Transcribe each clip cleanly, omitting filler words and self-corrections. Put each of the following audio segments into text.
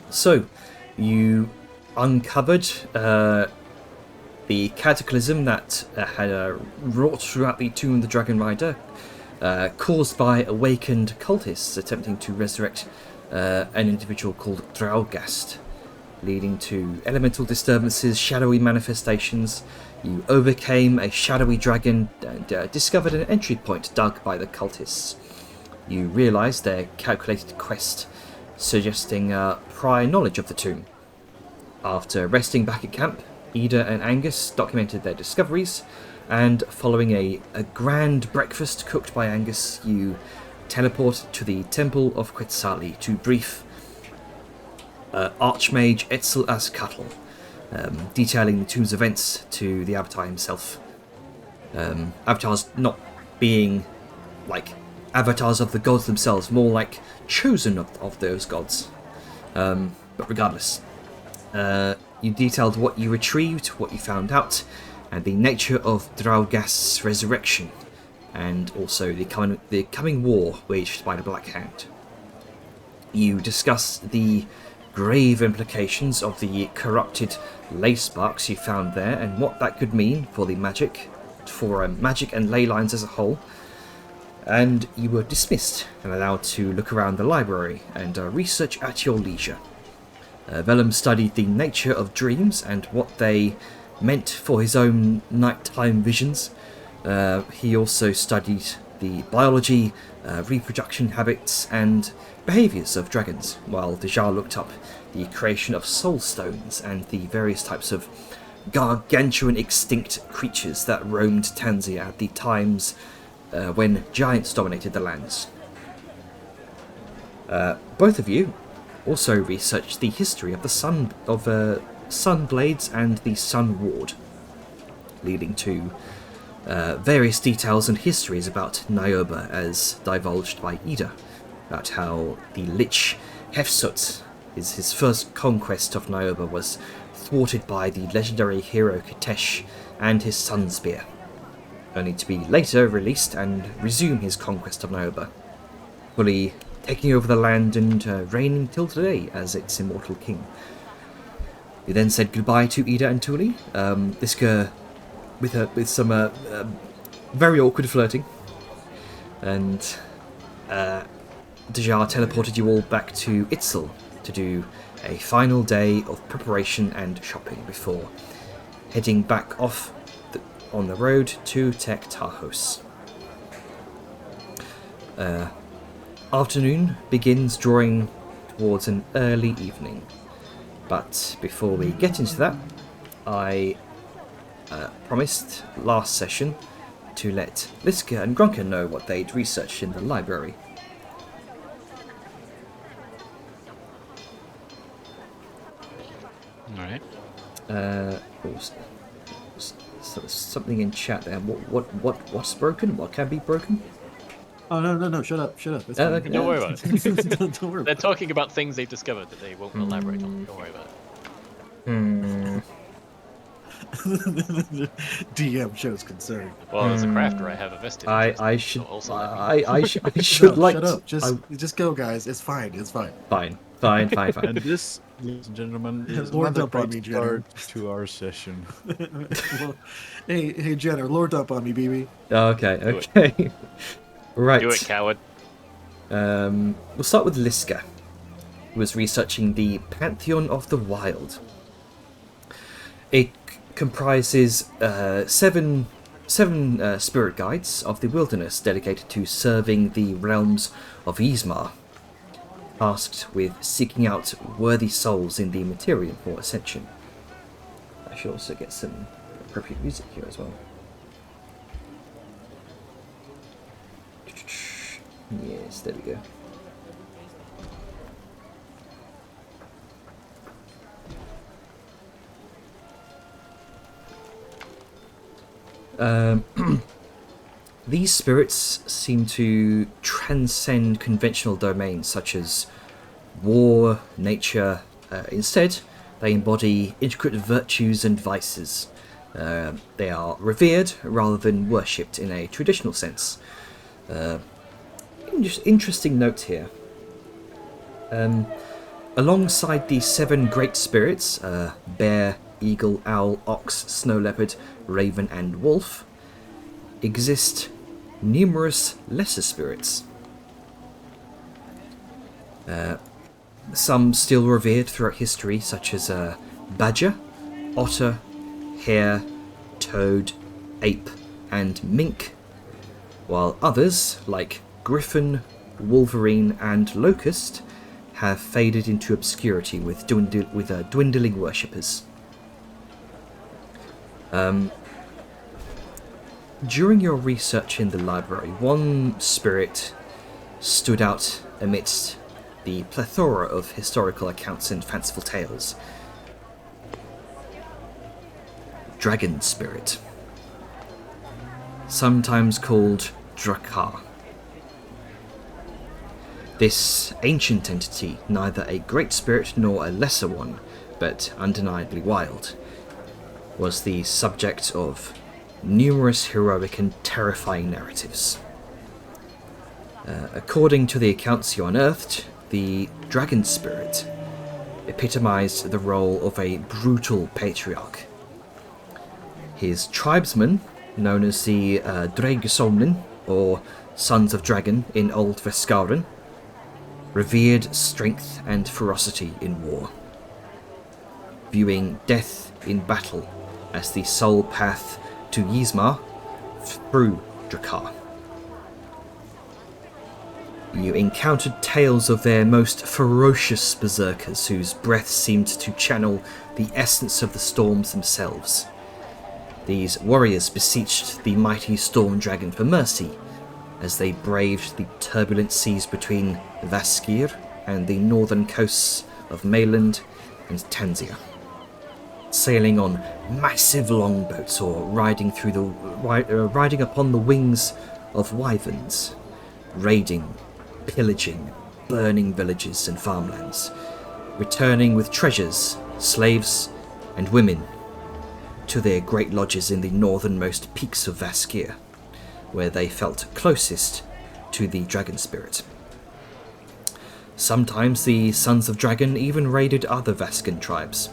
So, you uncovered the cataclysm that had wrought throughout the tomb of the Dragon Rider, caused by awakened cultists attempting to resurrect an individual called Draugast, leading to elemental disturbances, shadowy manifestations. You overcame a shadowy dragon and discovered an entry point dug by the cultists. You realised their calculated quest, suggesting prior knowledge of the tomb. After resting back at camp, Ida and Angus documented their discoveries, and following a grand breakfast cooked by Angus, you teleported to the Temple of Quetzali to brief Archmage Itzil Azcatl, detailing the tomb's events to the Avatar himself. Avatars not being like avatars of the gods themselves, more like chosen of those gods. But regardless, you detailed what you retrieved, what you found out, and the nature of Draugast's resurrection, and also the coming war waged by the Black Hand. You discussed the grave implications of the corrupted lace sparks you found there, and what that could mean for the magic, magic and ley lines as a whole. And you were dismissed and allowed to look around the library and research at your leisure. Vellum studied the nature of dreams and what they meant for his own nighttime visions. He also studied the biology, reproduction habits, and behaviours of dragons, while Dejar looked up the creation of soul stones and the various types of gargantuan extinct creatures that roamed Tanzia at the times when giants dominated the lands. Both of you also researched the history of the Sun Blades and the Sun Ward, leading to various details and histories about Niobe as divulged by Ida, about how the Lich Hefsut, his first conquest of Niobe, was thwarted by the legendary hero Kitesh and his Sun Spear, only to be later released and resume his conquest of Niobe, fully taking over the land and reigning till today as its immortal king. We then said goodbye to Ida and Tuli, Liska with some very awkward flirting, and Dejar teleported you all back to Itzil to do a final day of preparation and shopping before heading back off on the road to Tech Tahos. Afternoon begins drawing towards an early evening, but before we get into that, I promised last session to let Liska and Grunker know what they'd researched in the library. Alright. Something in chat there. What's broken? What can be broken? Oh no! Shut up! It's fine. Don't worry about it. Don't worry. They're talking about things they've discovered that they won't elaborate on. Don't worry about it. DM shows concern. Well, as a crafter, I have a vested interest. I should. Also I should No, like. shut up! Just go, guys. It's fine. Fine. And this, ladies and gentlemen, is Lord another up on great me, Jenner. start to our session. Well, hey, Jenner, lord up on me, baby. Okay. Right. Do it, coward. We'll start with Liska, who was researching the Pantheon of the Wild. It comprises seven spirit guides of the wilderness dedicated to serving the realms of Yzma, tasked with seeking out worthy souls in the Materium for Ascension. I should also get some appropriate music here as well. Yes, there we go. These spirits seem to transcend conventional domains such as war, nature. Instead, they embody intricate virtues and vices. They are revered rather than worshipped in a traditional sense. Interesting note here. Alongside the 7 great spirits, bear, eagle, owl, ox, snow leopard, raven, and wolf, exist numerous lesser spirits. Some still revered throughout history, such as badger, otter, hare, toad, ape, and mink, while others, like griffin, wolverine, and locust, have faded into obscurity with dwindling worshippers. During your research in the library, one spirit stood out amidst the plethora of historical accounts and fanciful tales. Dragon spirit, sometimes called Drakar. This ancient entity, neither a great spirit nor a lesser one, but undeniably wild, was the subject of numerous heroic and terrifying narratives. According to the accounts you unearthed, the dragon spirit epitomized the role of a brutal patriarch. His tribesmen, known as the Draegsomnin, or Sons of Dragon in Old Vescaran, revered strength and ferocity in war, viewing death in battle as the sole path to Yzma through Drakar. You encountered tales of their most ferocious berserkers whose breath seemed to channel the essence of the storms themselves. These warriors beseeched the mighty storm dragon for mercy as they braved the turbulent seas between Vaskir and the northern coasts of Mainland and Tanzia, sailing on massive longboats or riding upon the wings of wyverns, raiding, pillaging, burning villages and farmlands, returning with treasures, slaves, and women to their great lodges in the northernmost peaks of Vaskir, where they felt closest to the dragon spirit. Sometimes the Sons of Dragon even raided other Vascan tribes.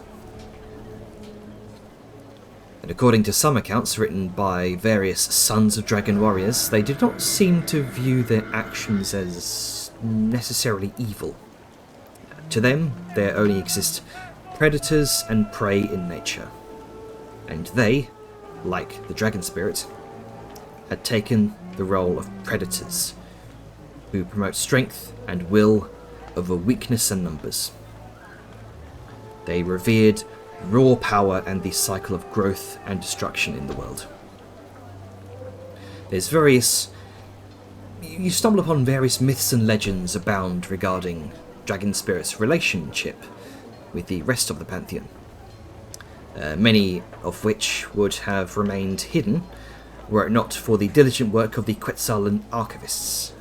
And according to some accounts written by various Sons of Dragon warriors, they did not seem to view their actions as necessarily evil. To them, there only exist predators and prey in nature. And they, like the dragon spirit, had taken the role of predators, who promote strength and will over weakness and numbers. They revered raw power and the cycle of growth and destruction in the world. You stumble upon various myths and legends abound regarding dragon spirits' relationship with the rest of the pantheon, many of which would have remained hidden were it not for the diligent work of the Quetzalan archivists.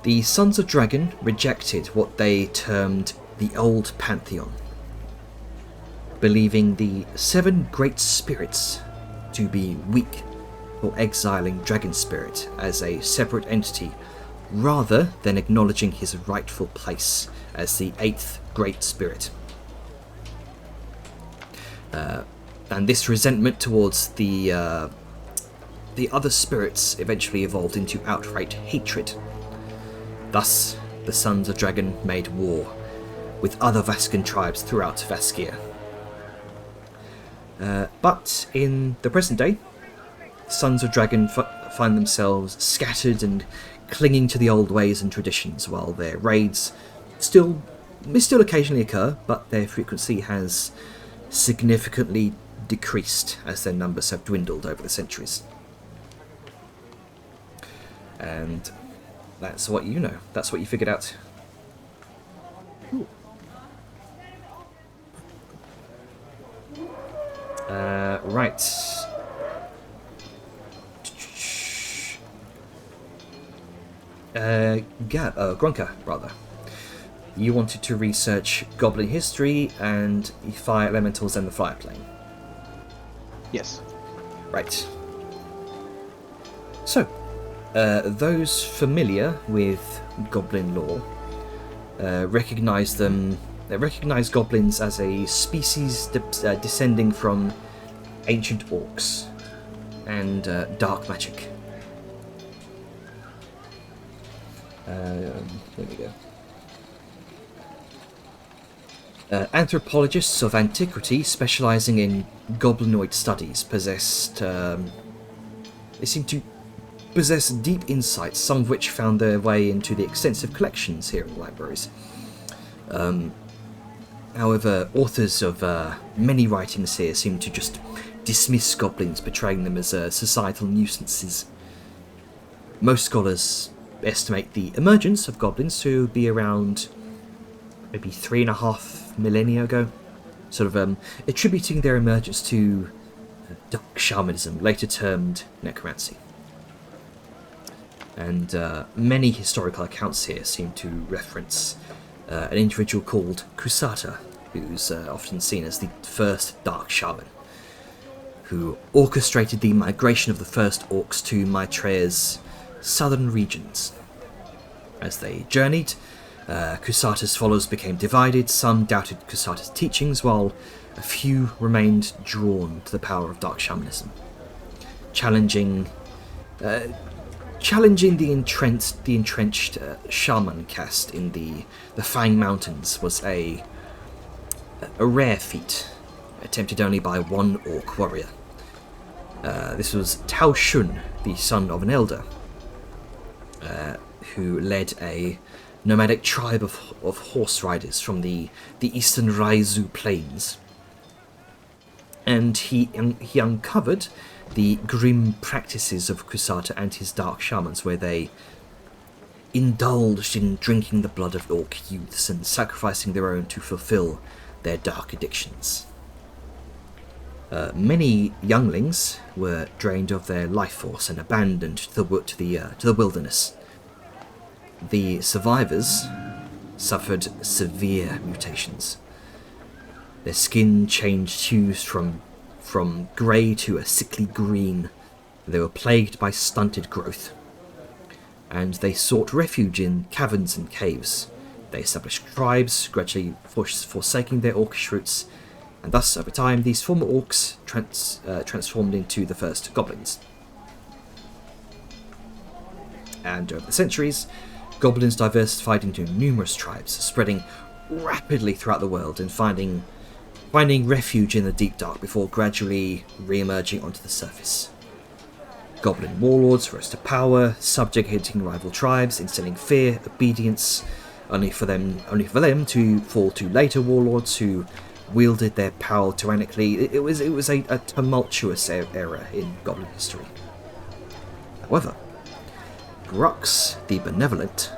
The Sons of Dragon rejected what they termed the Old Pantheon, believing the 7 great spirits to be weak for exiling Dragon Spirit as a separate entity, rather than acknowledging his rightful place as the 8th Great Spirit. And this resentment towards the other spirits eventually evolved into outright hatred. Thus, the Sons of Dragon made war with other Vascan tribes throughout Vaskir. But in the present day, Sons of Dragon find themselves scattered and clinging to the old ways and traditions, while their raids may still occasionally occur, but their frequency has significantly decreased as their numbers have dwindled over the centuries. And that's what you know. That's what you figured out. Right. Grunka, rather. You wanted to research goblin history and the fire elementals and the fire plane. Yes. Right. So, those familiar with goblin lore recognize them. They recognize goblins as a species descending from ancient orcs and dark magic. There we go. Anthropologists of antiquity specializing in goblinoid studies they seem to possess deep insights, some of which found their way into the extensive collections here in the libraries. However, authors of many writings here seem to just dismiss goblins, portraying them as societal nuisances. Most scholars estimate the emergence of goblins to be around maybe 3.5 millennia ago, sort of attributing their emergence to dark shamanism, later termed necromancy. And many historical accounts here seem to reference an individual called Kusata, who's often seen as the first dark shaman, who orchestrated the migration of the first orcs to Maitreya's southern regions. As they journeyed, Kusata's followers became divided. Some doubted Kusata's teachings, while a few remained drawn to the power of dark shamanism. Challenging the entrenched shaman caste in the Fang Mountains was a rare feat, attempted only by one orc warrior. This was Tao Shun, the son of an elder, who led a nomadic tribe of horse riders from the eastern Raizu plains. And he uncovered the grim practices of Kusata and his dark shamans, where they indulged in drinking the blood of orc youths and sacrificing their own to fulfill their dark addictions. Many younglings were drained of their life force and abandoned to the wilderness. The survivors suffered severe mutations. Their skin changed hues from grey to a sickly green. They were plagued by stunted growth, and they sought refuge in caverns and caves. They established tribes, gradually forsaking their orcish roots, and thus, over time, these former orcs transformed into the first goblins. And over the centuries, goblins diversified into numerous tribes, spreading rapidly throughout the world and finding refuge in the deep dark before gradually re-emerging onto the surface. Goblin warlords rose to power, subjugating rival tribes, instilling fear, obedience, only for them to fall to later warlords who wielded their power tyrannically. It was a tumultuous era in goblin history. However, Grux the Benevolent,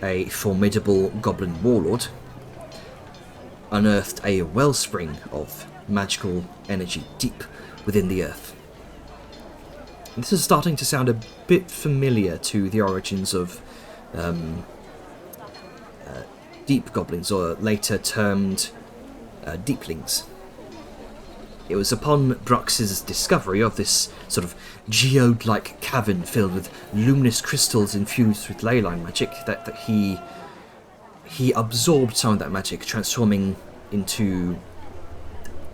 a formidable goblin warlord, unearthed a wellspring of magical energy deep within the earth. And this is starting to sound a bit familiar to the origins of deep goblins, or later termed deeplings. It was upon Brux's discovery of this sort of geode-like cavern filled with luminous crystals infused with ley line magic that he absorbed some of that magic, transforming into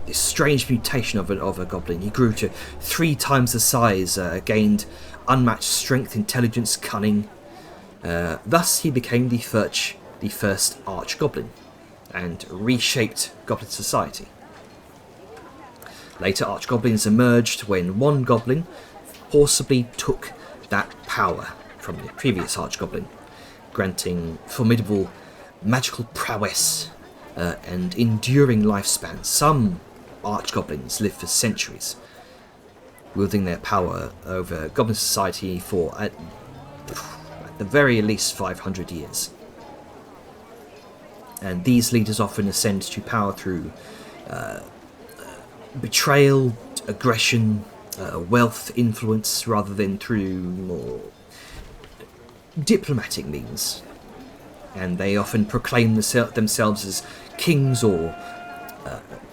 this strange mutation of a goblin. He grew to 3 times the size, gained unmatched strength, intelligence, cunning. Thus he became the first arch-goblin, and reshaped goblin society. Later arch-goblins emerged when one goblin forcibly took that power from the previous arch-goblin, granting formidable magical prowess and enduring lifespans. Some arch-goblins live for centuries, wielding their power over goblin society for at the very least 500 years. And these leaders often ascend to power through betrayal, aggression, wealth, influence, rather than through more diplomatic means. And they often proclaim themselves as kings or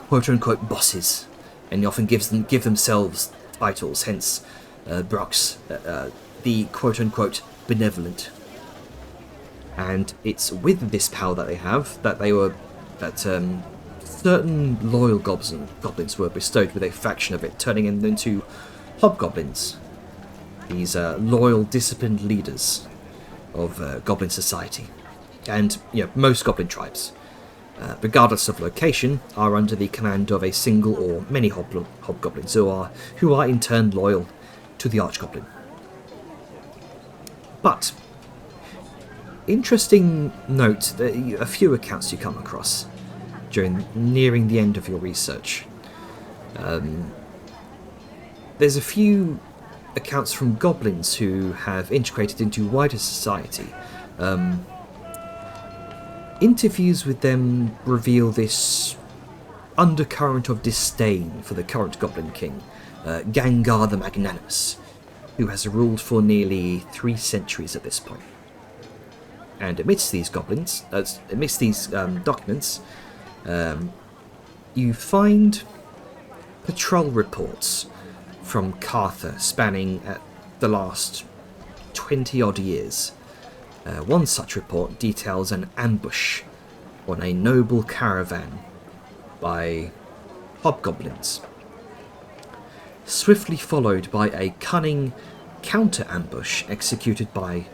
quote-unquote bosses, and often give themselves titles, hence Brux, the quote-unquote benevolent. And it's with this power that they have that certain loyal goblins were bestowed with a fraction of it, turning them into hobgoblins. These loyal, disciplined leaders of goblin society, and most goblin tribes, regardless of location, are under the command of a single or many hobgoblins who are in turn loyal to the archgoblin. But interesting note that a few accounts you come across during nearing the end of your research. There's a few accounts from goblins who have integrated into wider society. Interviews with them reveal this undercurrent of disdain for the current Goblin King, Gengar the Magnanimous, who has ruled for nearly 3 centuries at this point. And amidst these documents, you find patrol reports from Cartha spanning the last 20-odd years. One such report details an ambush on a noble caravan by hobgoblins, swiftly followed by a cunning counter-ambush executed by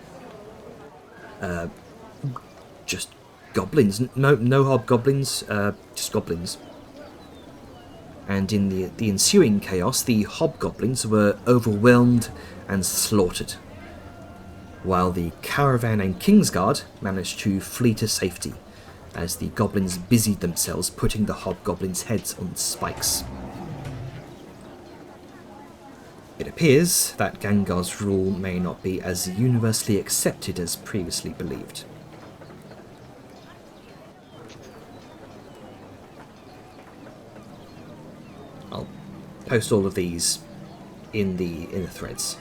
just goblins. No hobgoblins, just goblins. And in the ensuing chaos, the hobgoblins were overwhelmed and slaughtered, while the caravan and Kingsguard managed to flee to safety as the goblins busied themselves putting the hobgoblins' heads on spikes. It appears that Gengar's rule may not be as universally accepted as previously believed. I'll post all of these in the threads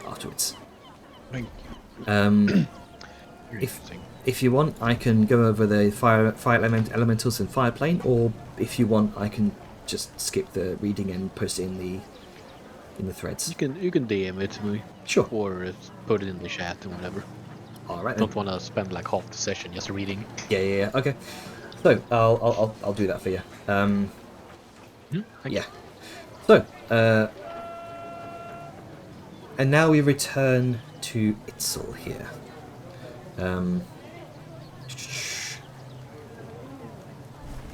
afterwards. If you want, I can go over the fire elementals and fire plane, or if you want, I can just skip the reading and post it in the threads. You can DM it to me. Sure. Or put it in the chat or whatever. All right. Don't want to spend like half the session just reading. Yeah. Okay. So I'll do that for you. Yeah. So and now we return to Itzil here.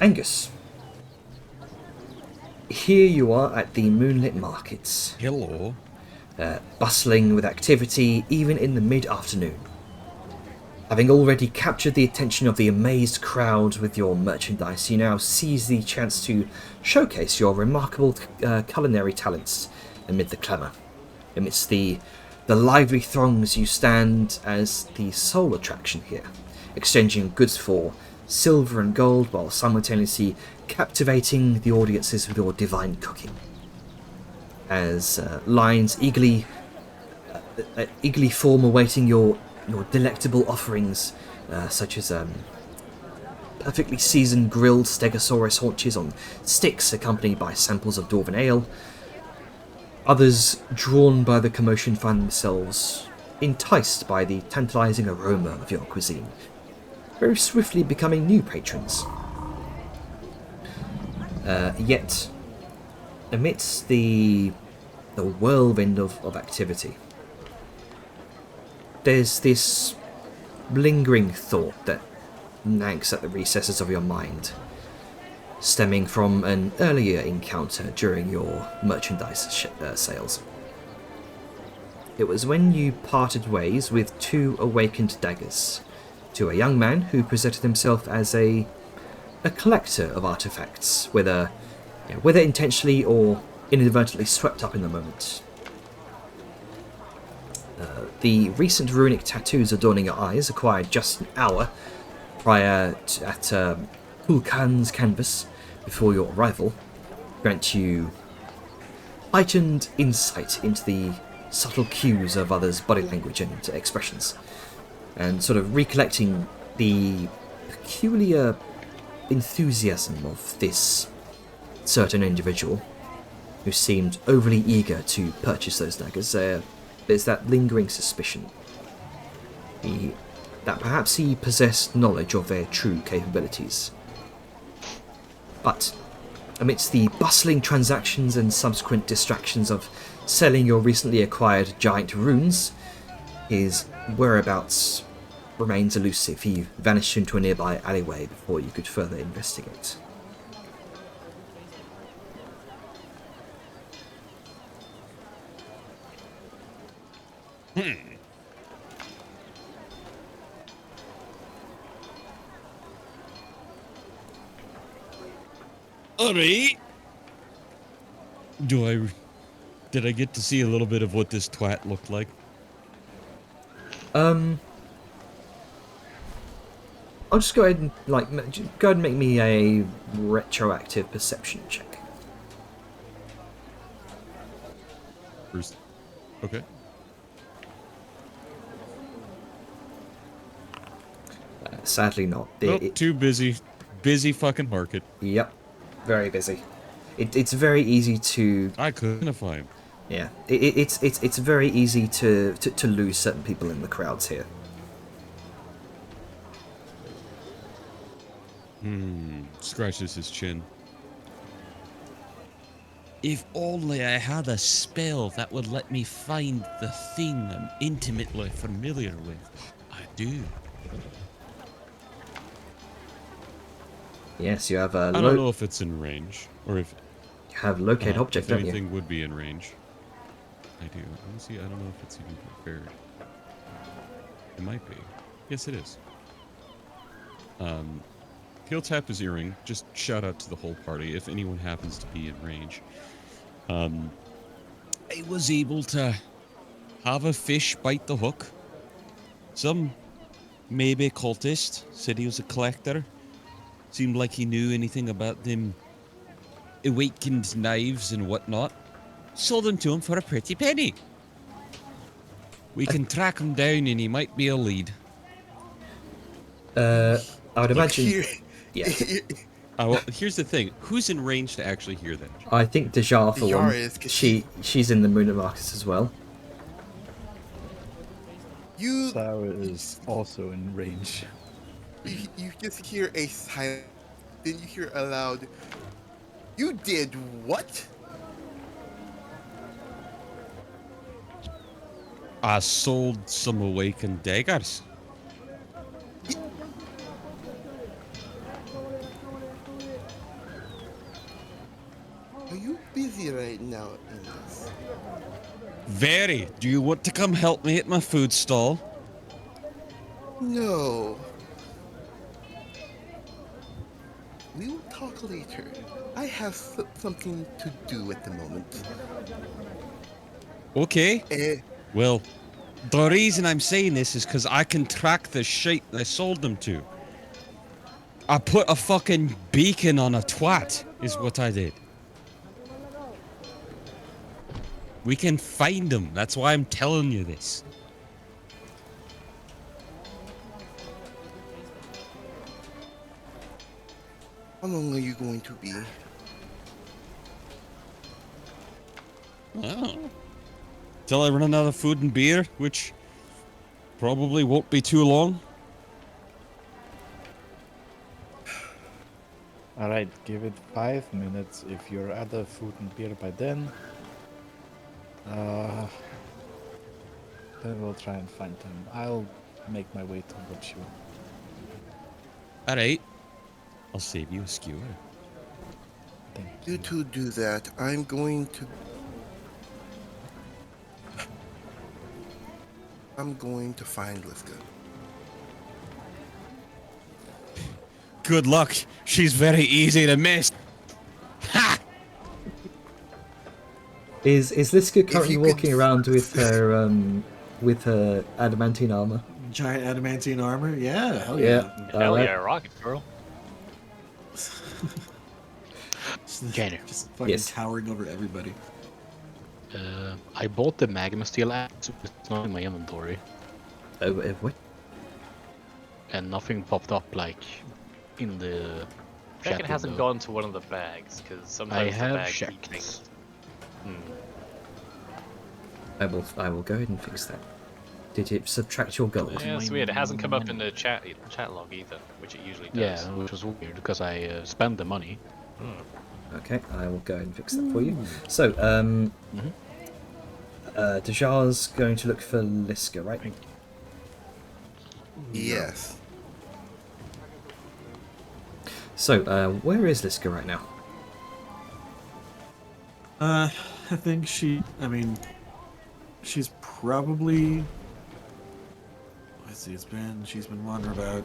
Angus. Here you are at the moonlit markets. Hello. Bustling with activity even in the mid-afternoon. Having already captured the attention of the amazed crowd with your merchandise, you now seize the chance to showcase your remarkable culinary talents amid the clamour. Amidst the lively throngs, you stand as the sole attraction here, exchanging goods for silver and gold while simultaneously captivating the audiences with your divine cooking. As lines eagerly form awaiting your delectable offerings, such as perfectly seasoned grilled stegosaurus haunches on sticks accompanied by samples of dwarven ale. Others, drawn by the commotion, find themselves enticed by the tantalizing aroma of your cuisine, very swiftly becoming new patrons. Yet, amidst the whirlwind of activity, there's this lingering thought that nags at the recesses of your mind, stemming from an earlier encounter during your merchandise sales. It was when you parted ways with 2 awakened daggers to a young man who presented himself as a collector of artifacts, whether intentionally or inadvertently swept up in the moment. The recent runic tattoos adorning your eyes, acquired just an hour prior at Kulkan's canvas before your arrival, grant you heightened insight into the subtle cues of others' body language and expressions, and sort of recollecting the peculiar enthusiasm of this certain individual who seemed overly eager to purchase those daggers. There's that lingering suspicion. He that perhaps he possessed knowledge of their true capabilities. But amidst the bustling transactions and subsequent distractions of selling your recently acquired giant runes, his whereabouts remains elusive. He vanished into a nearby alleyway before you could further investigate. Alright. Did I get to see a little bit of what this twat looked like? I'll just go ahead and go ahead and make me a retroactive perception check. First. Okay. Sadly not. Nope, too busy. Busy fucking market. Yep, very busy. It's very easy to. I couldn't find. Yeah, it's very easy to lose certain people in the crowds here. Scratches his chin. If only I had a spell that would let me find the thing I'm intimately familiar with. I do. Yes, you have a. I don't know if it's in range, or if you have locate object, if don't anything you? would be in range. I do. Let me see. I don't know if it's even prepared. It might be. Yes, it is. He'll tap his earring. Just shout out to the whole party if anyone happens to be in range. I was able to have a fish bite the hook. Some maybe cultist said he was a collector. Seemed like he knew anything about them awakened knives and whatnot. Sold them to him for a pretty penny. We can track him down and he might be a lead. I would imagine. Yeah. Well, here's the thing. Who's in range to actually hear that? I think Dejar for Dejar one. is, 'cause She's in the moon of Marcus as well. You Sour is also in range. you just hear a silence, then you hear aloud. You did what? I sold some awakened daggers. Are you busy right now in this? Very. Do you want to come help me at my food stall? No. We will talk later. I have something to do at the moment. Okay. Eh, Well, the reason I'm saying this is because I can track the shite I sold them to. I put a fucking beacon on a twat, is what I did. We can find them. That's why I'm telling you this. how long are you going to be? Well, till I run out of food and beer, which probably won't be too long. Alright, give it 5 minutes. If you're out of food and beer by then we'll try and find him. I'll make my way towards you. Alright. I'll save you a skewer. Thank You you. two do that. I'm going to find Liska. Good luck. She's very easy to miss. Ha! Is Liska currently you could- walking around with her adamantine armor? Giant adamantine armor? Yeah, hell Yeah. yeah. Hell that- yeah, rocket girl. Gainer. Just fucking Yes. towering over everybody. I bought the magma steel axe, but it's not in my inventory, What? and nothing popped up like in the. Check chat it hasn't window. gone to one of the bags, because I sometimes the have bag checked. keeps- I will go ahead and fix that. Did it subtract your gold? Yeah, it's weird. It hasn't come up in the chat log either, which it usually does. Yeah, which was weird because I spent the money. Okay, I will go and fix that for you. So, Dejar's going to look for Liska, right? Yes. So, where is Liska right now? I think she's probably. Let's see, she's been wandering about.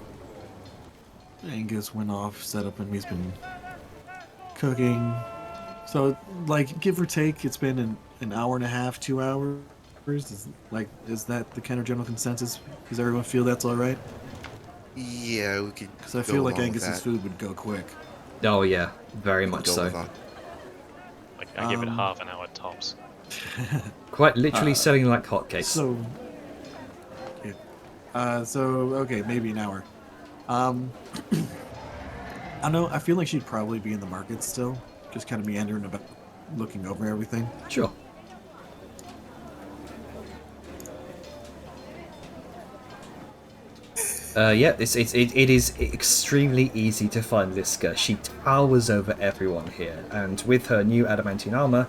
Angus went off, set up, and he's been cooking. So, like, give or take, it's been an hour and a half, 2 hours. Is that the kind of general consensus? Does everyone feel that's all right? Yeah, we could. Because I go feel like along with Angus's that. food would go quick. Oh yeah, very We could much go so. with that. Like, I give it half an hour tops. Quite literally selling like hotcakes. So, yeah. Okay, maybe an hour. I know. I feel like she'd probably be in the market still, just kind of meandering about, looking over everything. Sure. Yeah, it is extremely easy to find Liska. She towers over everyone here, and with her new adamantine armor,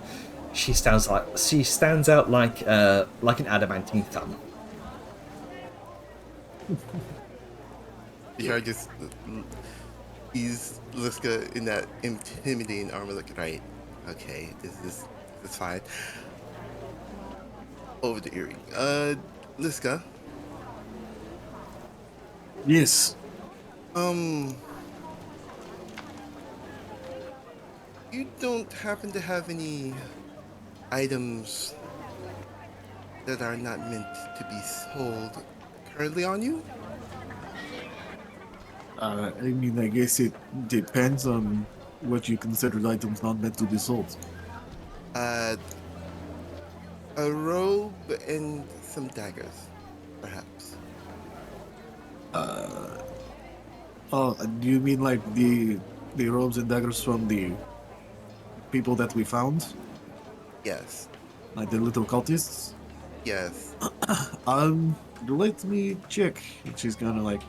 she stands out like an adamantine thumb. Yeah, just he's Liska in that intimidating armor. Like, right? Okay, this is fine. Over the earring. Liska. Yes. You don't happen to have any items that are not meant to be sold currently on you? I mean, I guess it depends on what you consider items not meant to be sold. A robe and some daggers, perhaps. Oh, do you mean like the robes and daggers from the people that we found? Yes. Like the little cultists? Yes. Let me check. And she's gonna like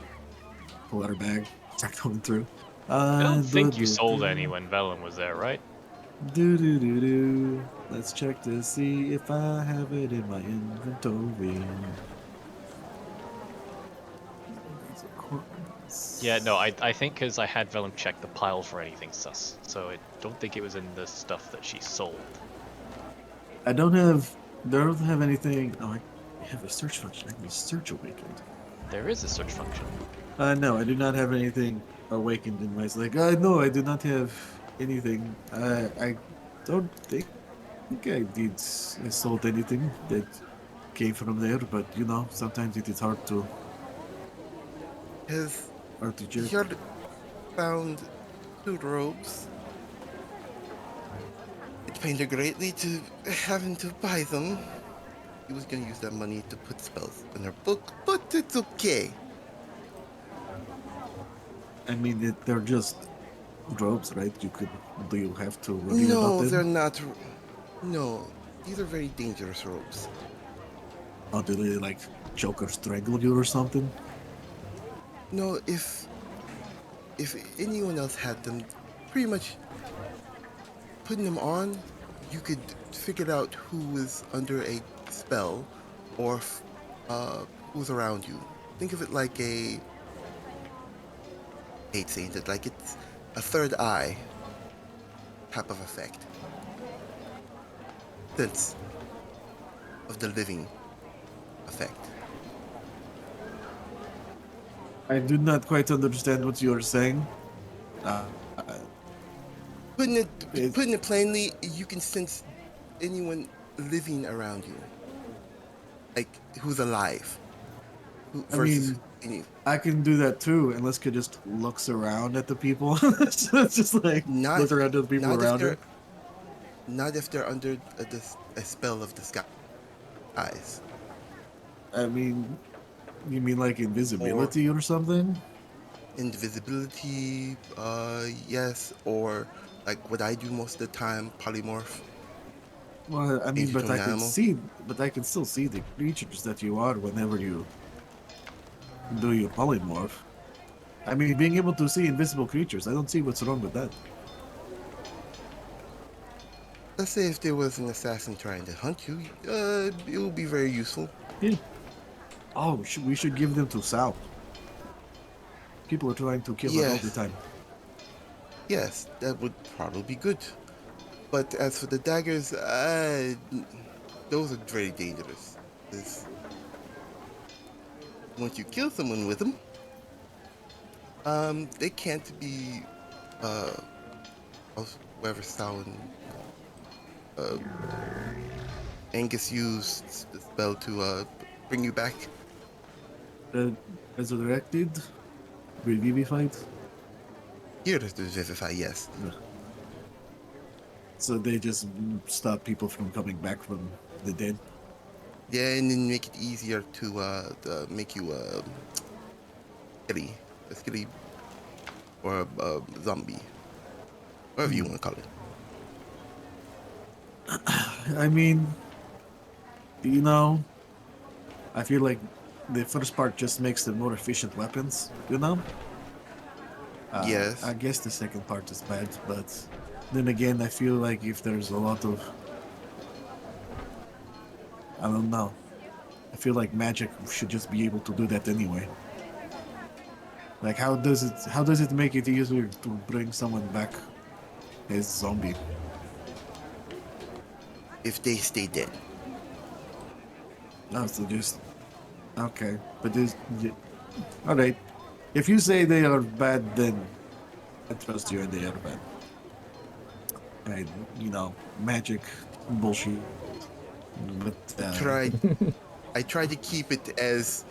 pull out her bag, start going through. I don't think you sold any when Velen was there, right? Do. Let's check to see if I have it in my inventory. Yeah, no, I think because I had Velen check the pile for anything sus, so I don't think it was in the stuff that she sold. I don't have anything. Oh, I have a search function. I can search awakened. There is a search function. No, I do not have anything awakened in my like. No, I do not have anything. I don't think I sold anything that came from there, but you know, sometimes it is hard to Has check. Yard found 2 robes? It pained her greatly to having to buy them. He was gonna use that money to put spells in her book, but it's okay. I mean, they're just robes, right? Do you have to worry about No, them? they're not. No, these are very dangerous robes. Or do they like choke or strangle you or something? No, if anyone else had them, pretty much putting them on, you could figure out who was under a spell or who's around you. Think of it like I hate saying it, like it's a third eye type of effect. Sense of the living effect. I do not quite understand what you are saying. Putting It- it plainly, you can sense anyone living around you, like who's alive. I Versus mean, any, I can do that too, and Liska just looks around at the people. So it's just like not look around at the people not if around they're her. not if they're under a spell of disguise. I mean, you mean like invisibility or something? Invisibility, yes, or like what I do most of the time, polymorph. Well, I mean, Danger but to I an can animal. see, but I can still see the creatures that you are whenever you do your polymorph. I mean, being able to see invisible creatures, I don't see what's wrong with that. Let's say if there was an assassin trying to hunt you, it would be very useful. Yeah. Oh, we should give them to Sal. People are trying to kill her all the Yes, time. yes, that would probably be good. But as for the daggers, those are very dangerous. 'Cause once you kill someone with them, they can't be, uh, whatever Sal and uh, Angus used the spell to bring you back. Resurrected, revivified. Here to vivify, yes. So they just stop people from coming back from the dead. Yeah, and then make it easier to make you a skilly, or a zombie, whatever you want to call it. I mean, you know, I feel like the first part just makes them more efficient weapons, you know? Yes. I guess the second part is bad, but then again, I feel like if there's a lot of. I don't know. I feel like magic should just be able to do that anyway. Like, how does it make it easier to bring someone back as zombie? If they stay dead. No, so just okay, but all right. If you say they are bad, then I trust you, and they are bad. And magic bullshit. But Tried. I tried to keep it as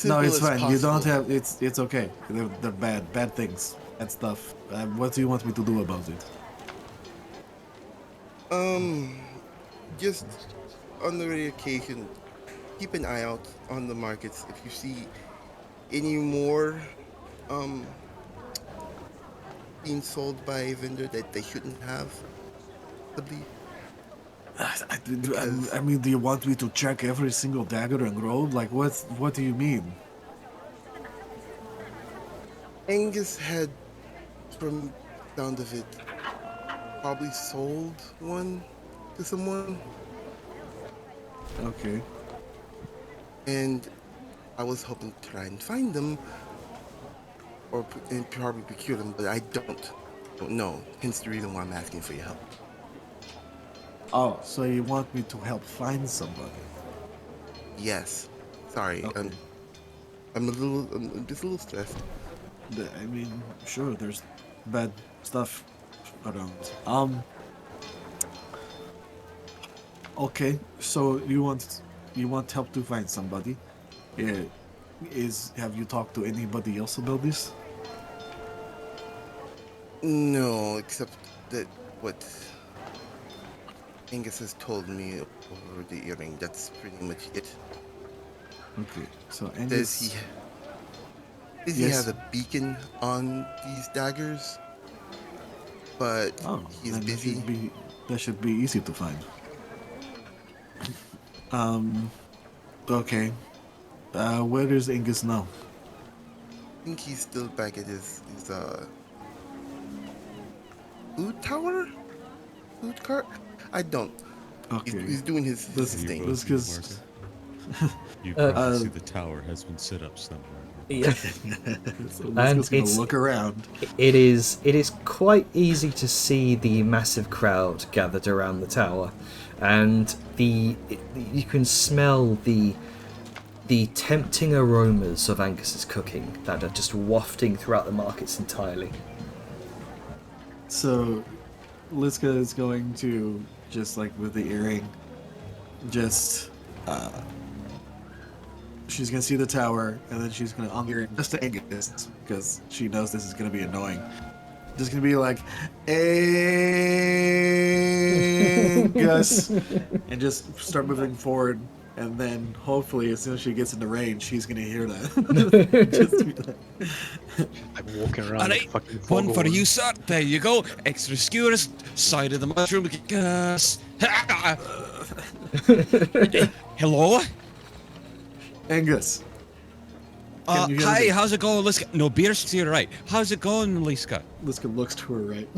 no, simple it's as fine. possible. You don't have. It's okay. They're bad things, bad stuff. What do you want me to do about it? Just on the rare occasion, keep an eye out on the markets. If you see any more um being sold by a vendor that they shouldn't have, possibly. Because I mean, do you want me to check every single dagger and roll? Like, what do you mean? Angus had, from the sound of it, probably sold one to someone, Okay. and I was hoping to try and find them, and probably procure them, but I don't know. Hence the reason why I'm asking for your help. Oh, so you want me to help find somebody? Yes. Sorry. Okay. I'm just a little stressed. I mean, sure, there's bad stuff around. Okay, so you want help to find somebody. Yeah. Have you talked to anybody else about this? No, except that what Angus has told me over the earring. That's pretty much it. Okay, so Does Angus. he? Does he Yes. have a beacon on these daggers? But Oh, he's then busy. that should be easy to find. Okay. Where is Angus now? I think he's still back at his food tower, food cart. I don't. Okay. He's doing his Let's- thing. let's just. You Uh, probably see the tower has been set up somewhere. Yeah. So And let's just gonna it's- look around. It is quite easy to see the massive crowd gathered around the tower, and you can smell the tempting aromas of Angus's cooking that are just wafting throughout the markets entirely. So, Liska is going to, just like with the earring, just, she's gonna see the tower, and then she's gonna, on the earring, just to Angus, because she knows this is gonna be annoying. Just gonna be like, Angus, and just start moving forward, and then hopefully as soon as she gets in the range, she's gonna hear that. Just be like, I'm walking around All like right, fucking one for foghorn. you, sir. There you go. Extra skewers, side of the mushroom. Gas. Hello? Angus. Can you hear Hi, me? how's it going, Liska? No, beer's to your right. How's it going, Liska? Liska looks to her right.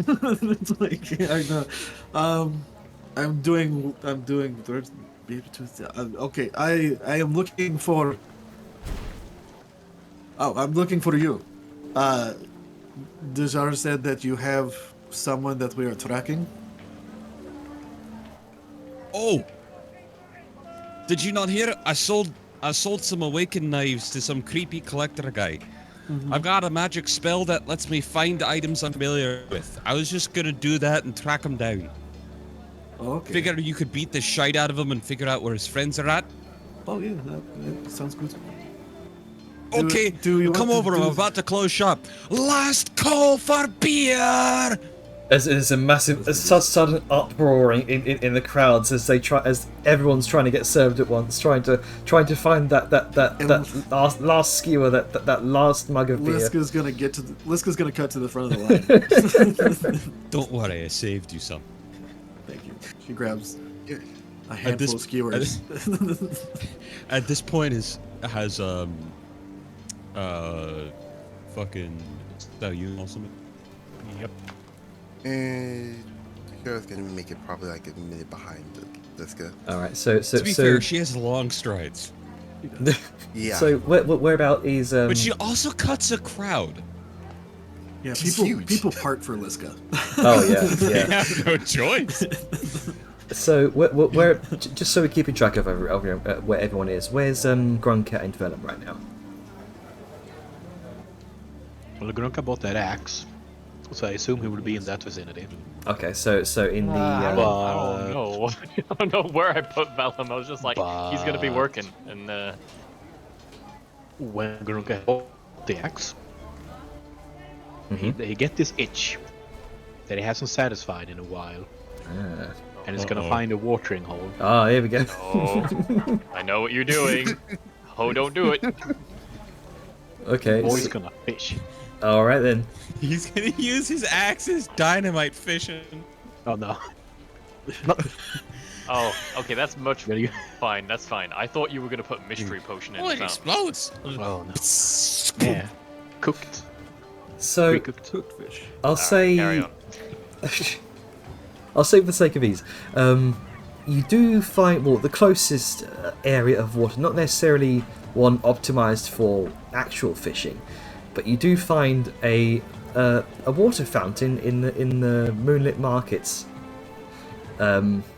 It's like I know. I'm doing. Okay, I am looking for. Oh, I'm looking for you. Dejar said that you have someone that we are tracking. Oh, did you not hear? I sold some awakened knives to some creepy collector guy. I've got a magic spell that lets me find items I'm familiar with. I was just gonna do that and track him down. Okay. Figure you could beat the shite out of him and figure out where his friends are at. Oh yeah, that sounds good. Okay, do you come want to over. I'm do- about to close shop. Last call for beer. There's a massive, a sudden uproaring in the crowds as as everyone's trying to get served at once, trying to find that last skewer, that last mug of beer. Liska's gonna cut to the front of the line. Don't worry, I saved you some. Thank you. She grabs a At handful this- of skewers. At this point, has fucking stallion or something. Yep. And Kara's gonna make it probably like a minute behind Liska. All right, so To be fair, she has long strides, Yeah. so whereabout is but she also cuts a crowd. Yeah, She's people huge. people part for Liska. Oh yeah, They yeah. have no choice. So where just so we're keeping track of where everyone is, where's Grunker and Vellum right now? Well, Grunka bought that axe, so I assume he would be in that vicinity. Okay, so in the I Well, don't know. I don't know where I put Vellum. I was just like, he's gonna be But- working, and When Grunka bought the axe, Mhm. he get this itch that he hasn't satisfied in a while, and he's gonna Uh-oh. find a watering hole. Ah, here we go. oh, I know what you're doing. Oh, don't do it. Okay. Or he's gonna fish. All right then. He's gonna use his axe as dynamite fishing. Oh no. Oh, okay, that's much There you go. fine. That's fine. I thought you were gonna put mystery potion in Oh, the it fountain. explodes. Oh no. Yeah. Cooked. So Pre-cooked. Cooked fish. I'll say. Carry on. I'll say for the sake of ease. You do find the closest area of water, not necessarily one optimized for actual fishing, but you do find a water fountain in the moonlit markets. As long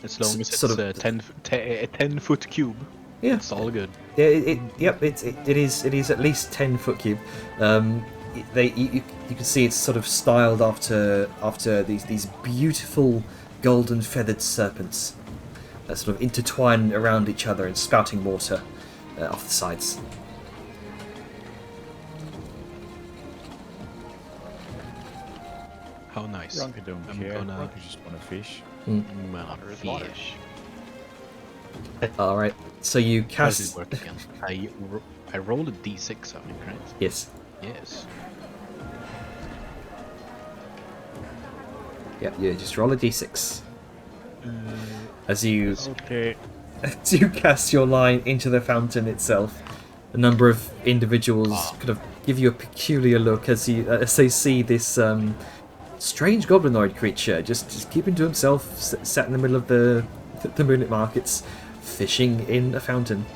as it's sort of- a 10-foot cube, Yeah, it's all good. yeah, it is at least 10-foot cube. You can see it's sort of styled after these beautiful golden feathered serpents that sort of intertwine around each other and spouting water off the sides. How nice. Ronka don't I'm care. gonna- Ronka just wanna fish. Well, There's water. fish. All right, so you How does it cast. work again? I rolled a d6, I think, right? Yes. Yes. Yeah, you just roll a d6 as you Okay. as you cast your line into the fountain itself. A number of individuals kind of give you a peculiar look as they see this strange goblinoid creature just keeping to himself, sat in the middle of the moonlit markets, fishing in a fountain.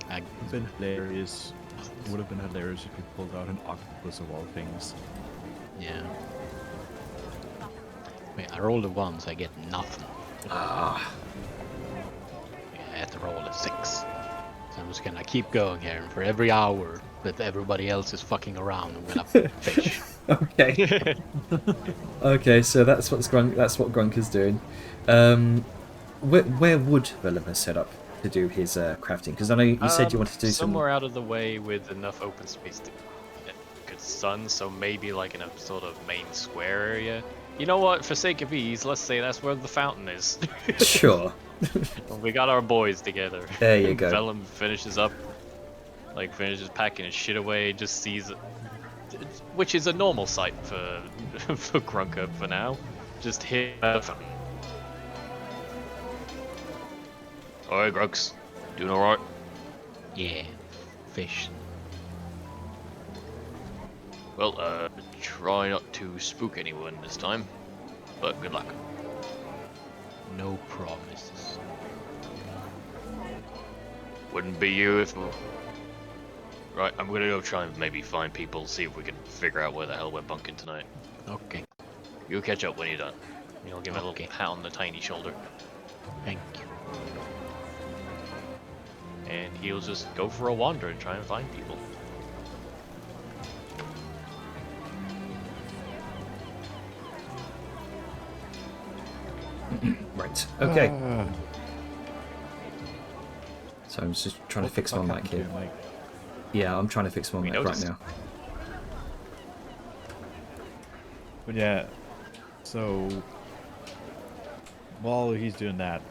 I, It's been hilarious. It would have been hilarious if we pulled out an octopus of all things. yeah. Wait, I rolled a 1, so I get nothing. Ah, Yeah, I had to roll a 6. So I'm just gonna keep going here, and for every hour that everybody else is fucking around, I'm gonna fish. okay. Okay, so that's what Grunker's doing. Where would Vellum has set up to do his crafting? Because I know you said you wanted to do somewhere out of the way with enough open space to get good sun, so maybe like in a sort of main square area. You know what? For sake of ease, let's say that's where the fountain is. some. Sure. We got our boys together. There you go. Vellum finishes up, finishes packing his shit away, just sees it, which is a normal sight for for Grunker for now. Just hit. Alright, Grunks, doing alright? Yeah, fish. Well, try not to spook anyone this time, but good luck. No promises. Wouldn't be you if... Right, I'm gonna go try and maybe find people, see if we can figure out where the hell we're bunking tonight. Okay, You'll catch up when you're done. You'll give him a Okay. little pat on the tiny shoulder, thank you. and he'll just go for a wander and try and find people. Right. Okay. Ah, So I'm just trying to what the fix my fuck mic happened to here. your mic? Yeah, I'm trying to fix my We mic right noticed. now. But yeah, so while he's doing that,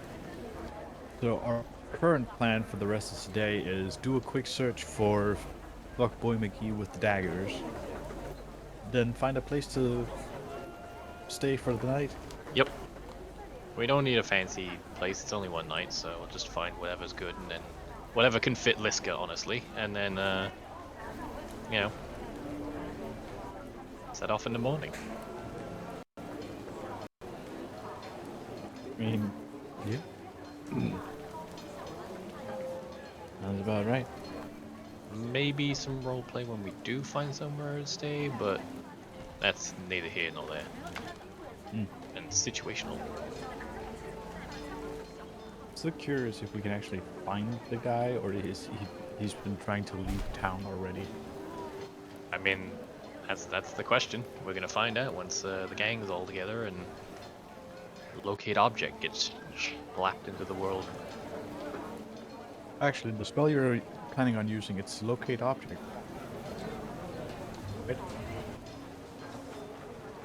so our current plan for the rest of today is do a quick search for Fuckboy McGee with the daggers, then find a place to stay for the night. Yep. We don't need a fancy place, it's only one night, so we'll just find whatever's good, and then whatever can fit Liska, honestly, and then, you know, set off in the morning. I mean, yeah. Sounds about right. Maybe some roleplay when we do find somewhere to stay, but that's neither here nor there. Mm. And situational. So curious if we can actually find the guy, or he's been trying to leave town already. I mean, that's the question. We're gonna find out once the gang's all together and locate object gets slapped into the world. Actually, the spell you're planning on using, it's locate object. Right?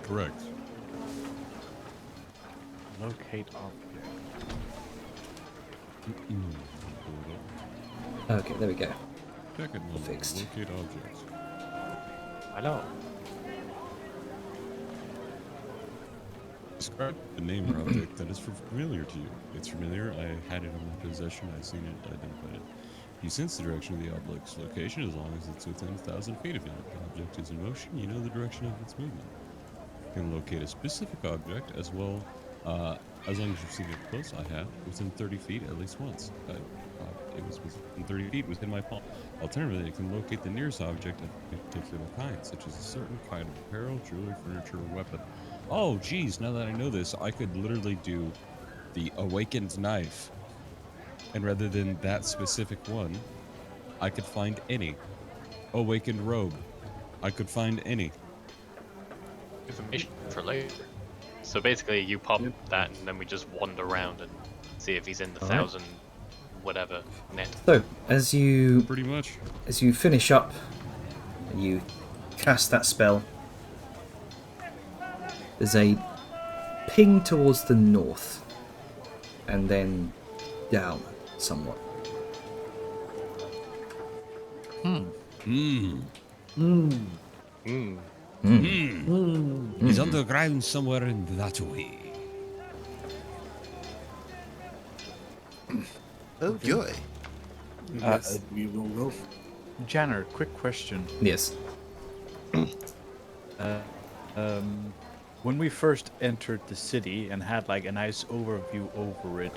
Correct. Locate object. Okay, there we go. Second one. Fixed. Locate objects. I know. Describe the name or object that is familiar to you. It's familiar. I had it in my possession. I've seen it. Identified it. You sense the direction of the object's location as long as it's within 1,000 feet of you. If the object is in motion, you know the direction of its movement. You can locate a specific object as well, as long as you've seen it close. I have within 30 feet at least once. It was within 30 feet within my palm. Alternatively, you can locate the nearest object of a particular kind, such as a certain kind of apparel, jewelry, furniture, or weapon. Oh, geez! Now that I know this, I could literally do the awakened knife, and rather than that specific one, I could find any awakened robe. I could find any. Information for later. So basically, you pop that, and then we just wander around and see if he's in the Alright. 1,000 whatever net. So as you Pretty much. finish up, you cast that spell. There's a ping towards the north, and then down somewhat. He's underground somewhere in that way. Oh joy. Yes, we will go. Janner, quick question. Yes. When we first entered the city and had like a nice overview over it,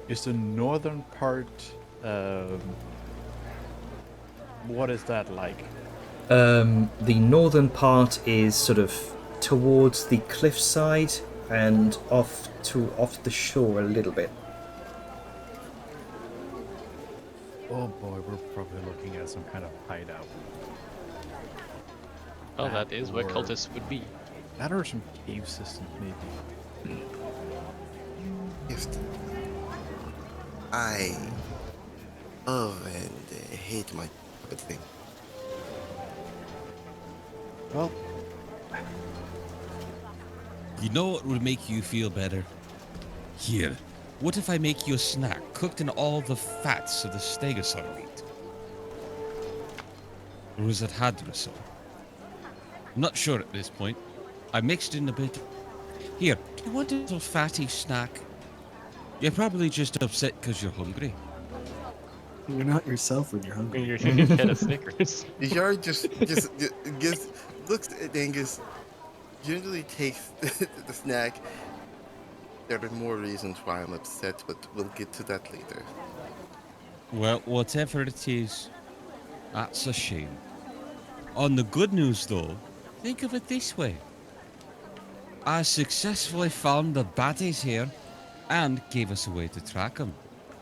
is the northern part, what is that like? The northern part is sort of towards the cliffside and off the shore a little bit. Oh boy, we're probably looking at some kind of hideout. Well, that is where or- cultists would be. That or some cave systems, maybe. Gift. I love and hate my puppet thing. Well, You know what would make you feel better? Here, What if I make you a snack cooked in all the fats of the stegosaur meat? Or is it hadrosaur? I'm not sure at this point. I mixed in a bit. Here, do you want a little fatty snack? You're probably just upset because you're hungry. You're not yourself when you're hungry. You're gonna get a Snickers. Yard just looks at Angus, generally takes the snack. There are more reasons why I'm upset, but we'll get to that later. Well, whatever it is, that's a shame. On the good news, though, think of it this way. I successfully found the baddies here and gave us a way to track them.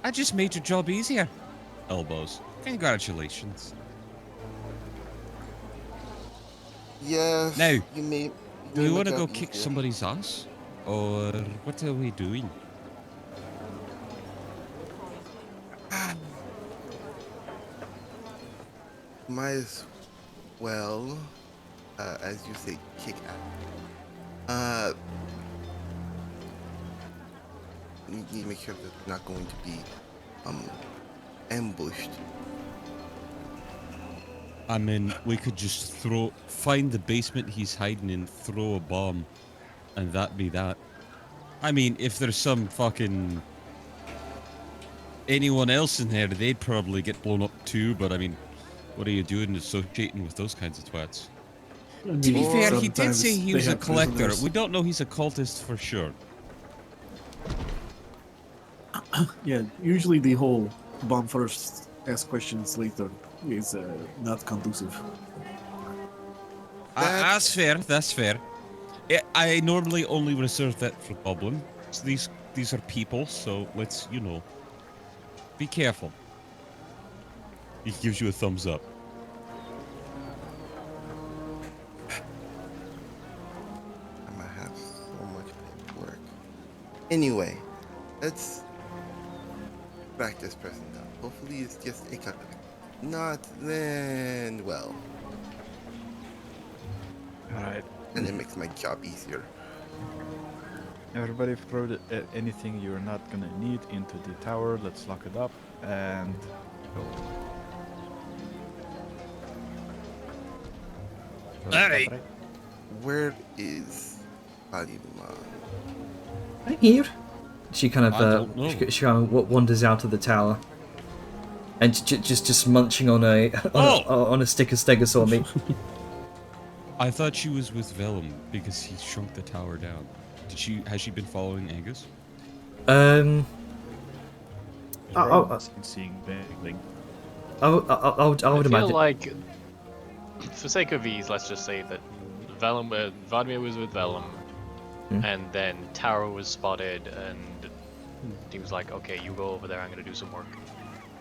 I just made your job easier. Elbows. Congratulations. Yes. Now, you may. Do you want to look go up kick easier. somebody's ass? Or what are we doing? Might as well, as you say, kick ass. Need to make sure that we're not going to be, ambushed. I mean, we could just find the basement he's hiding in, throw a bomb, and that be that. I mean, if there's some fucking anyone else in there, they'd probably get blown up too, but I mean, what are you doing associating with those kinds of twats? To be fair, he did say he was a collector. We don't know he's a cultist for sure. Yeah, usually the whole bomb first, ask questions later is not conducive. That's fair, that's fair. I normally only reserve that for Goblin. So these are people, so let's, you know, be careful. He gives you a thumbs up. I'm gonna have so much paperwork. Anyway, let's track this person down. Hopefully it's just a cut. Not then, well, Alright. and it makes my job easier. Everybody throw anything you're not gonna need into the tower. Let's lock it up and go. Alright. Where is Palima? Right here. She kind of I don't know. she kind of wanders out of the tower, and just munching on a on a stick of stegosaur meat. I thought she was with Vellum because he shrunk the tower down. Has she been following Angus? I Seeing vaguely. would I feel imagine. like, for sake of ease, let's just say that Vladimir was with Vellum, and then Taro was spotted, and he was like, "Okay, you go over there. I'm gonna do some work."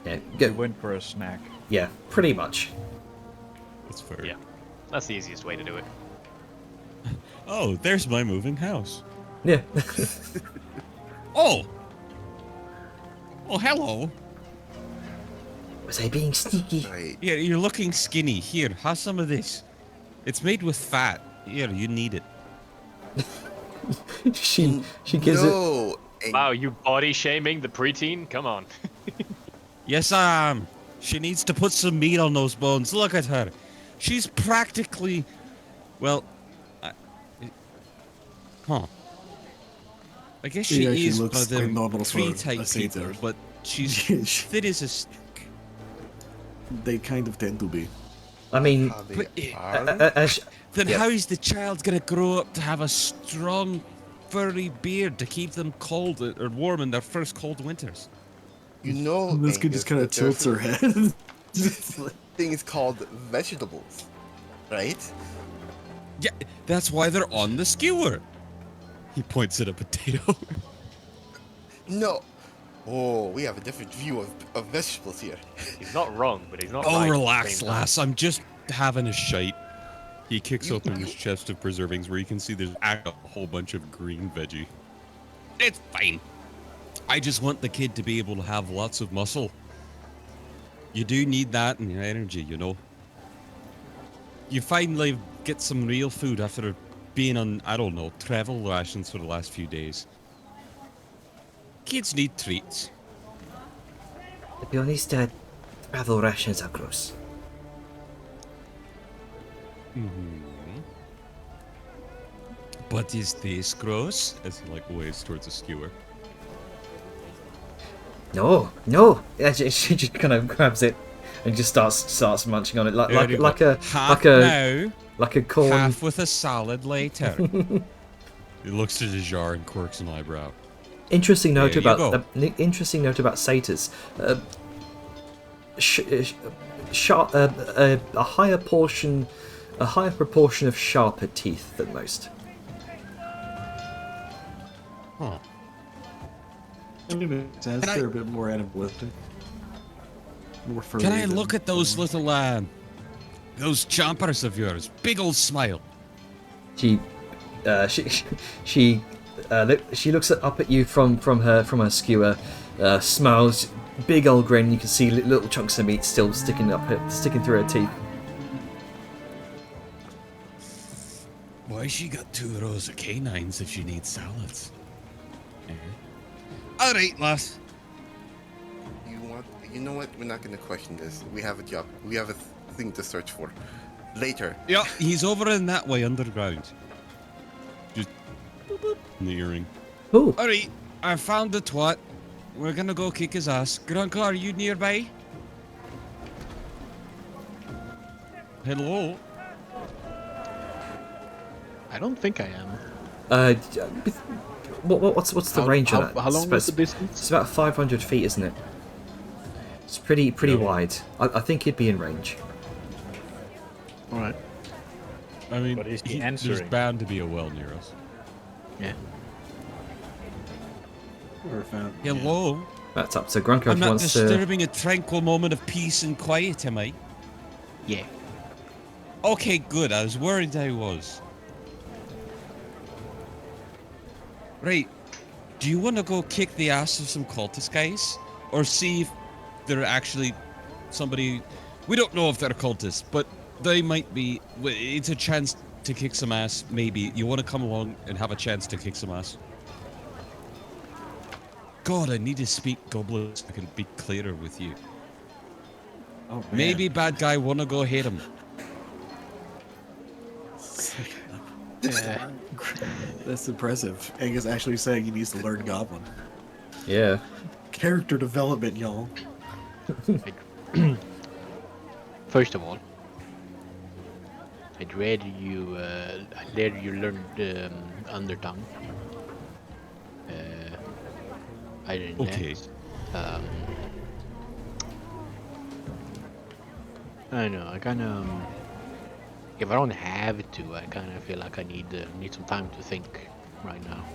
Yeah, We go, went for a snack. yeah, pretty much. That's fair. Yeah, that's the easiest way to do it. Oh, there's my moving house. Yeah. Oh! Oh, hello. Was I being sneaky? Right. Yeah, you're looking skinny. Here, have some of this. It's made with fat. Here, you need it. she gives it. No. Wow, you body shaming the preteen? Come on. Yes, I am. She needs to put some meat on those bones. Look at her. She's practically... Well... I guess she actually is looks one of quite them normal for tree-type a satyr. people, but she's thin as a stick. They kind of tend to be. I mean, How they But, are. Then Yeah. how is the child gonna grow up to have a strong, furry beard to keep them cold or warm in their first cold winters? You know, This kid Angus, just kind of that there's tilts her head. things called vegetables, right? Yeah, that's why they're on the skewer. He points at a potato. No. Oh, we have a different view of vegetables here. He's not wrong, but he's not Oh, right. at the relax, same time. lass. I'm just having a shite. He kicks You- open you- his chest of preservings where you can see there's a whole bunch of green veggie. It's fine. I just want the kid to be able to have lots of muscle. You do need that in your energy, you know. You finally get some real food after being on, I don't know, travel rations for the last few days. kids need treats. To be honest, travel rations are gross. But is this gross? As he like waves towards a skewer. No, no. She just kind of grabs it and just starts munching on it There you like go. a Half now, like a corn. half with a salad later. He looks at his jar and quirks an eyebrow. Interesting note There you about interesting note about satyrs. A higher proportion of sharper teeth than most. Huh. I mean, it makes sense. They're a bit more animalistic. More furry. Can I than- look at those little, those chompers of yours? Big old smile. She looks up at you from her skewer, smiles, big old grin. You can see little chunks of meat still sticking through her teeth. Why she got 2 rows of canines if she needs salads? All right, lass. You know what? We're not going to question this. We have a job. We have a thing to search for. Later. Yeah, he's over in that way underground. Just boop, boop, in the earring. Ooh, All right, I found the twat. We're gonna go kick his ass. Grunka, are you nearby? Hello. I don't think I am. what's the range on it? How long was the distance? It's about 500 feet, isn't it? It's pretty wide. I think he'd be in range. All right. I mean, But is he there's answering? bound to be a well near us. Yeah. Or found. Hello. That's up to Grunker I'm if he not wants to. disturbing a tranquil moment of peace and quiet, am I? Yeah. Okay, good. I was worried I was. Right. Do you want to go kick the ass of some cultist guys? Or see if they're actually somebody... We don't know if they're cultists, but they might be... It's a chance to kick some ass, maybe. You want to come along and have a chance to kick some ass? God, I need to speak goblin so I can be clearer with you. Oh, man. Maybe bad guy want to go hit him. Yeah. That's impressive. Angus actually saying he needs to learn Goblin. Yeah. Character development, y'all. First of all, I'd rather you learn the undertongue. Other than Okay. that, I don't know. I kind of, if I don't have to, I kind of feel like I need some time to think right now.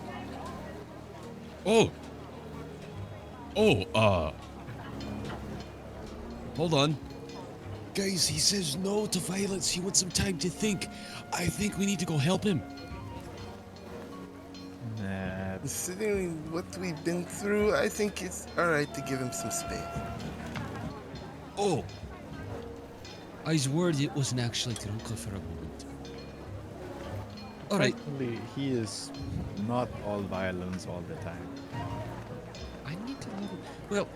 Oh. Hold on. Guys, he says no to violence. He wants some time to think. I think we need to go help him. Nah, Considering what we've been through, I think it's alright to give him some space. Oh. I was worried it wasn't actually Trunka for a moment. Alright. frankly, he is not all violence all the time. I need to know. Well,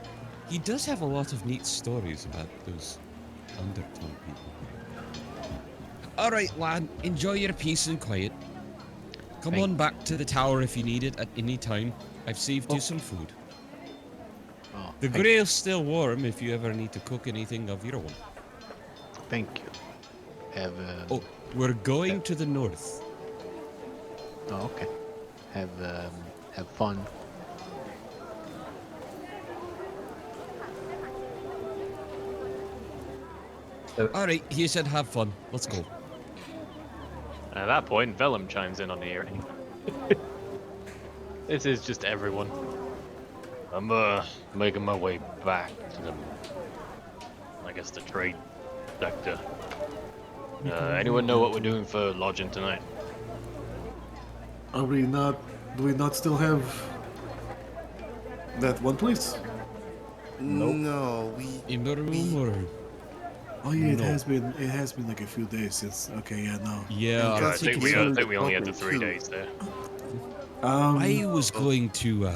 he does have a lot of neat stories about those undertone people. Alright, lad. Enjoy your peace and quiet. Come Thank- on back to the tower if you need it at any time. I've saved you some food. Oh, The grill's still warm if you ever need to cook anything of your own. thank you. Have Oh, we're going to the north. oh, okay. Have fun. Alright, he said have fun. Let's go. At that point, Vellum chimes in on the earring. This is just everyone. I'm making my way back to the, I guess, the trade sector. Anyone know what we're doing for lodging tonight? Are we not? Do we not still have that one place? No, In the room or... Oh yeah, No. it has been like a few days since. Okay, yeah, no. Yeah, And I That's think because we only had the welcome 3 to- days there. Um, I was going to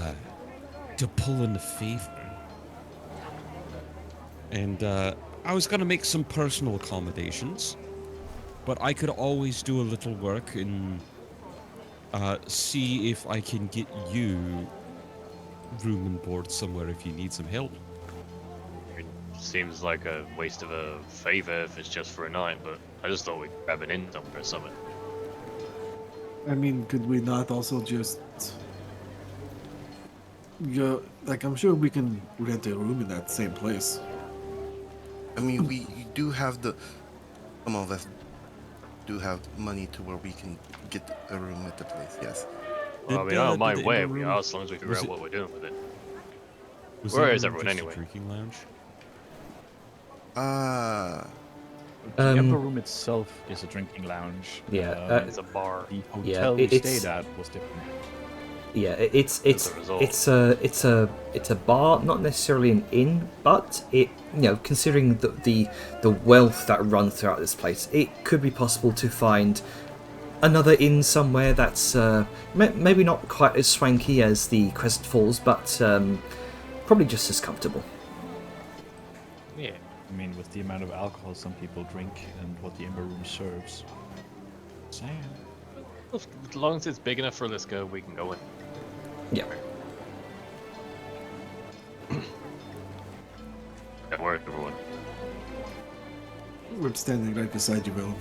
to pull in a favor. And I was gonna make some personal accommodations, but I could always do a little work and see if I can get you room and board somewhere if you need some help. It seems like a waste of a favor if it's just for a night, but I just thought we'd grab an inn somewhere or something. I mean, could we not also just go? Like, I'm sure we can rent a room in that same place. I mean, we do have some of us do have money to where we can get a room at the place. Yes. Well, I mean, I don't mind where we are as long as we figure out what we're doing with it. Where is everyone anyway? Drinking lounge. The Ember Room itself is a drinking lounge. Yeah, It's a bar. The Yeah, hotel we it's- stayed at was different. Yeah, it's a bar, not necessarily an inn, but it, you know, considering the wealth that runs throughout this place, it could be possible to find another inn somewhere that's maybe not quite as swanky as the Crescent Falls, but probably just as comfortable. Yeah. I mean, with the amount of alcohol some people drink and what the Ember Room serves. Saying. As long as it's big enough for Liska, we can go in. Yeah. Good work, everyone. We're standing right beside you, Will.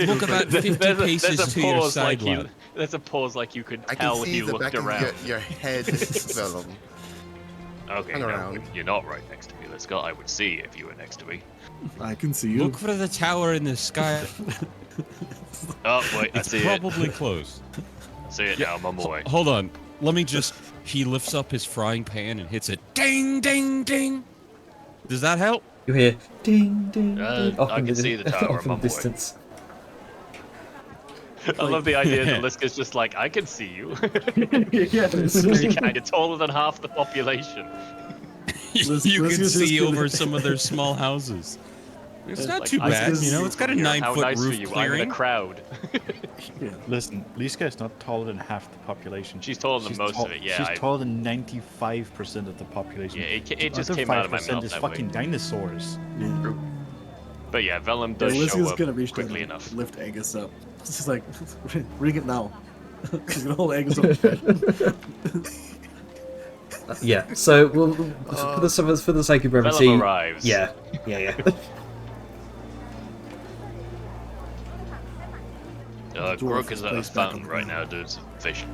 Look about 50 paces to your side, lad. There's a pause like you could I can tell see he the looked back around. of your head, Vellum. Okay, Hang no, around. you're not right next to me, Liska. I would see if you were next to me. I can see you. Look for the tower in the sky. Oh, wait, I It's see it. probably close. I see it now, I'm on my way. Hold on. Let me just... He lifts up his frying pan and hits it. Ding, ding, ding. Does that help? You hear ding, ding, ding. I can see the tower, off in I'm the on my way. distance. I love the idea that Liska's just like, I can see you. Yes. You're kind of taller than half the population. Let's You can just see get it. over some of their small houses. It's not Like, too I bad, can you know. see It's got a Here, 9 how foot nice roof for you. I'm in clearing. a crowd. Yeah. Listen, Liska is not taller than half the population. She's taller than most of it, yeah, She's taller than 95% of the population. Yeah, it The just other came out of my 5% mouth is that fucking way. dinosaurs. Yeah. But yeah, Vellum does Liz show is up gonna reach down quickly and enough. lift Angus up. It's just like, ring it now. She's gonna hold Angus up. Yeah. So we'll for the sake of brevity. Vellum arrives. Yeah. Dwarf Grog is is at a placed back on fountain the right ground. now doing some fishing.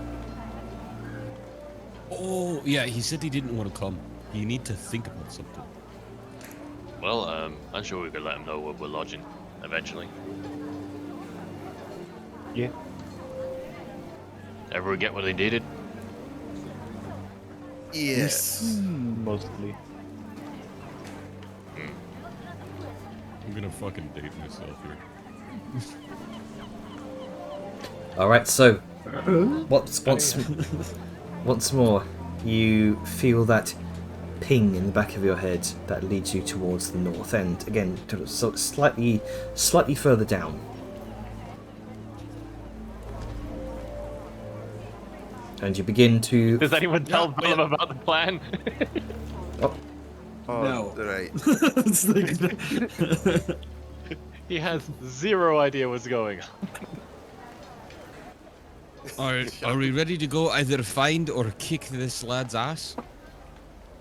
Oh, yeah, he said he didn't want to come. You need to think about something. Well, I'm sure we could let him know where we're lodging eventually. Yeah. Everyone get what they needed? Yes. Mostly. I'm gonna fucking date myself here. All right. So once more, you feel that ping in the back of your head that leads you towards the north end. Again, so slightly further down. And you begin to. Does anyone tell Vellum about the plan? Oh, No. right. It's like, He has zero idea what's going on. Are we ready to go either find or kick this lad's ass?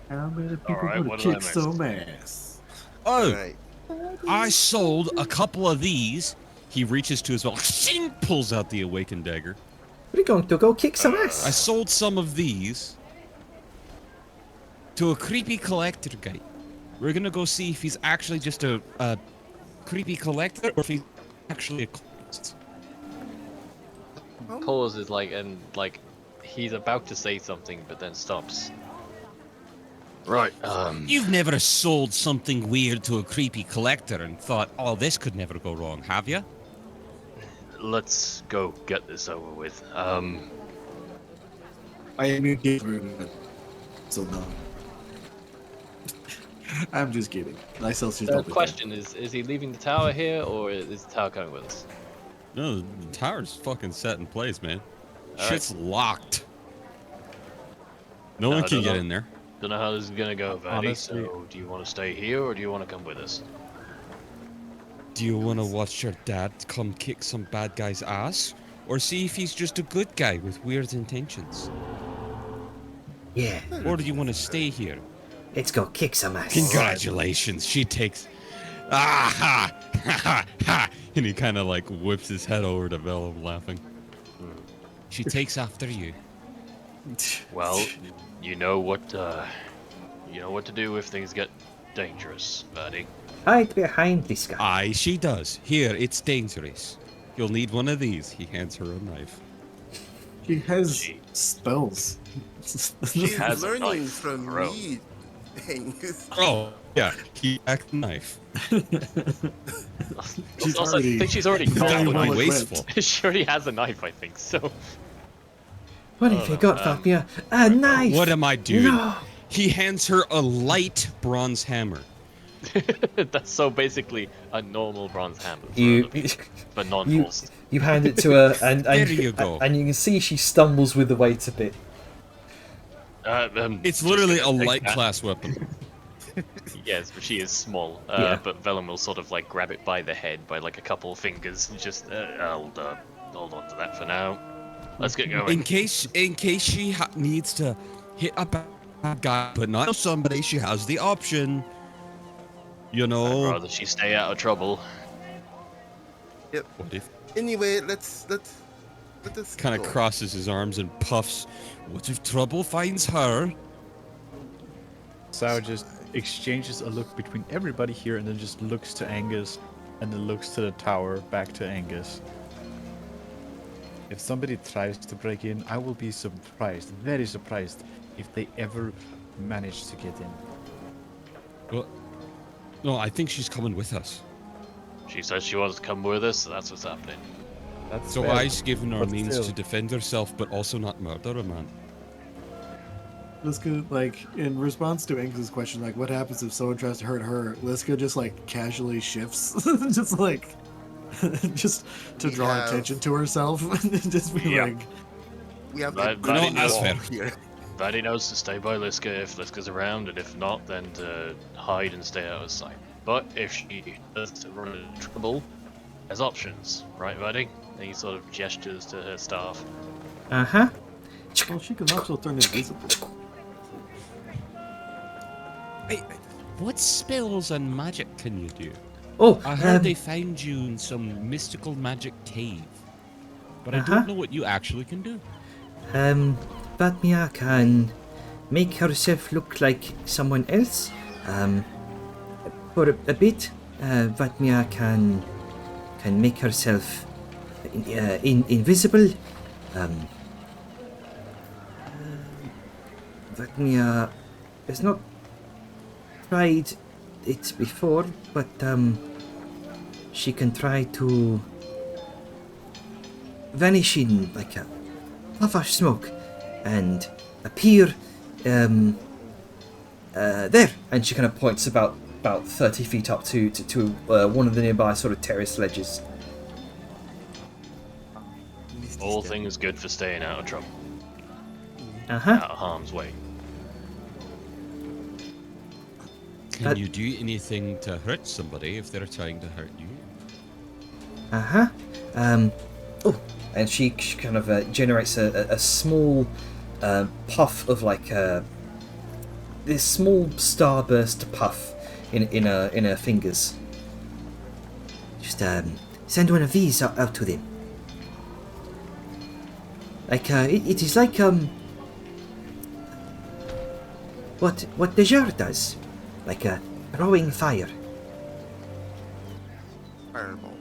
how many people Alright, would what did I kick miss? some ass? Oh, Right. I sold a couple of these. He reaches to his belt, pulls out the awakened dagger. What are you going to go kick some I ass? sold some of these to a creepy collector guy. We're gonna go see if he's actually just a creepy collector or if he's actually a cultist. Pauses like he's about to say something but then stops. Right. You've never sold something weird to a creepy collector and thought, oh, this could never go wrong, have you? Let's go get this over with. I am in game, so no. I'm just kidding. I sell shit The all the question is he leaving the tower here or is the tower coming with us? No, the tower's fucking set in place, man. Shit's locked. No one I can don't get know. in there. Don't know how this is gonna go, Vardy. Honestly- So, do you want to stay here or do you want to come with us? Do you want to watch your dad come kick some bad guy's ass? Or see if he's just a good guy with weird intentions? Yeah, Or do you want to stay here? let's go kick some ass. Congratulations, she takes. Ah ha! Ha ha ha! And he kind of like whips his head over to Vellum, laughing. She takes after you. Well, you know what to do if things get dangerous, Vardy. Hide behind this guy. Aye, she does. Here, it's dangerous. You'll need one of these. He hands her a knife. She has She- spells. She's has a learning knife from of her own. me. Angus. Oh, yeah. He back the knife. She's Also, I already think she's already very got That would one. be well wasteful. equipped. She already has a knife, I think. So, What have you got, Vapia? A knife! What am I doing? No! He hands her a light bronze hammer. that's so basically a normal bronze hammer, for You, other people, but you, non-pulsed. you hand it to her, and There you go. and you can see she stumbles with the weight a bit. It's just literally a gonna take light that. class weapon. Yes, but she is small. Yeah. But Vellum will sort of like grab it by the head by like a couple of fingers and just hold on to that for now. Let's get going. In case she needs to hit a bad guy, but not somebody, she has the option. You I'd know. rather she stay out of trouble. What if? Anyway, let us Kind of go. crosses his arms and puffs. What if trouble finds her? Sao just exchanges a look between everybody here and then just looks to Angus and then looks to the tower, back to Angus. If somebody tries to break in, I will be surprised, very surprised, if they ever manage to get in. Well, no, I think she's coming with us. She says she wants to come with us, so that's what's happening. That's So fair, I's given her but means still. to defend herself, but also not murder a man. Liska, like, in response to Angus's question, like, what happens if someone tries to hurt her? Liska just, like, casually shifts. just, like, just to We draw have- attention to herself. just be Yeah. like, We have Right, a right, good that's wall fair. here. Vardy knows to stay by Liska if Liska's around, and if not, then to hide and stay out of sight. But if she does run into trouble, there's options, right, Vardy? And he sort of gestures to her staff. Uh huh. well, she can also turn invisible. Hey, what spells and magic can you do? Oh, I heard they found you in some mystical magic cave, but I Uh-huh. don't know what you actually can do. Vatmia can make herself look like someone else. For a bit, Vatmia can make herself invisible. Vatmia has not tried it before, but she can try to vanish in like a puff of smoke and appear there. And she kind of points about 30 feet up to one of the nearby sort of terrace ledges. All things good for staying out of trouble, Uh-huh. out of harm's way. Can you do anything to hurt somebody if they're trying to hurt you? Uh-huh. Oh, and she kind of generates a small puff of like this small starburst puff in her fingers. Just send one of these out to them. Like it is like what the jar does, like throwing fire. Fireball.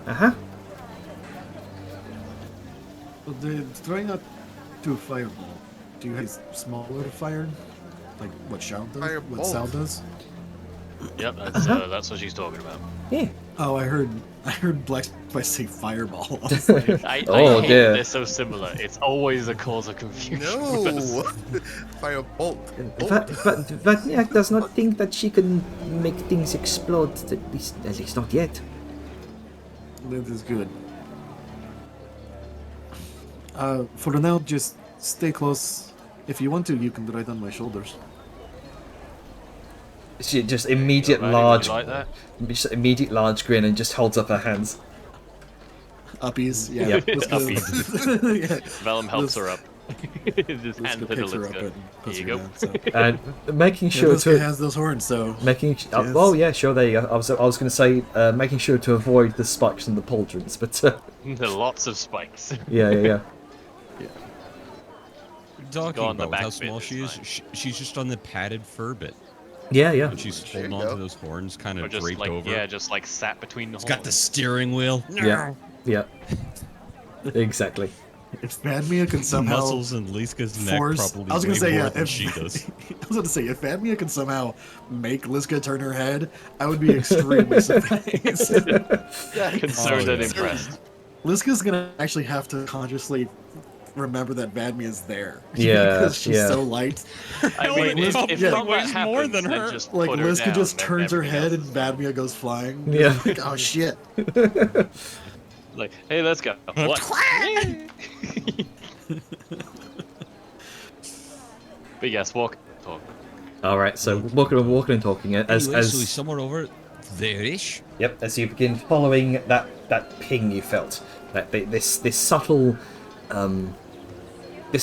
Uh-huh. Well, throwing out to a fireball, do you have smaller to fire? Like what Sal does? Firebolt. What Sal does? Yep, that's what she's talking about. Yeah. Oh, I heard Black Spice say fireball. I was like, I Oh, hate dear. they're so similar. It's always a cause of confusion. with us. No! Firebolt. Vatniak does not think that she can make things explode, at least not yet. that is good. For now, just stay close. If you want to, you can ride on my shoulders. She just immediate Alrighty, would large, you like that? just immediate large grin and just holds up her hands. Uppies, yeah. Yep. Let's go. Yeah. Vellum helps Liz- her up. Just hand Liska her to picks her up Liska. and Here puts you her go. down. So. And making Yeah, sure Liska to has those horns, so making. Yes. Oh yeah, sure. There you go. I was going to say making sure to avoid the spikes and the pauldrons, but There are lots of spikes. yeah. Talking on the about how back bit, small it's she is, fine. she's just on the padded fur bit. Yeah. And she's There you holding on to go. those horns, kind Or of just draped like over. just like sat between the It's got the horns. steering wheel. Yeah. Exactly. if Vadmia can somehow Muscles in Liska's neck force, probably I was gonna way say more yeah. than If, she does. I was gonna say if Vadmia can somehow make Liska turn her head, I would be extremely surprised. Concerned and yeah. impressed. Liska's gonna actually have to consciously remember that Vadmia is there. Yeah, because she's yeah. so light. I No, mean, it if probably combat weighs more happens, than then her. just Like put her Liska down, just then turns her everything head else and is fine. Vadmia goes flying. Yeah. Just like, oh shit. Like, hey, let's go. What? But yes, walk. Talk. All right. So walking and talking as Anyway, so he's as somewhere over there-ish. yep. As you begin following that ping you felt, this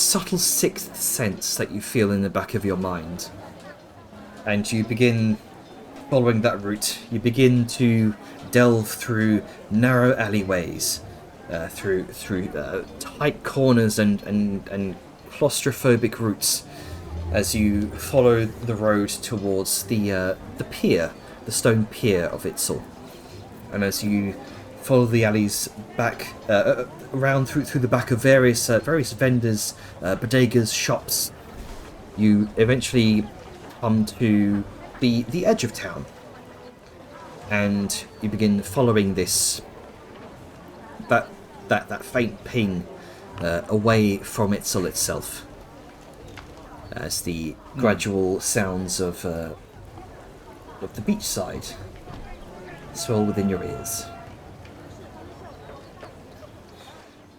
subtle sixth sense that you feel in the back of your mind, and you begin following that route. You begin to delve through narrow alleyways, through tight corners and claustrophobic routes, as you follow the road towards the pier, the stone pier of Itzil. And as you follow the alleys back around through the back of various vendors, bodegas, shops, you eventually come to the edge of town, and you begin following that faint ping away from Itzil itself, as the gradual sounds of the beachside swell within your ears.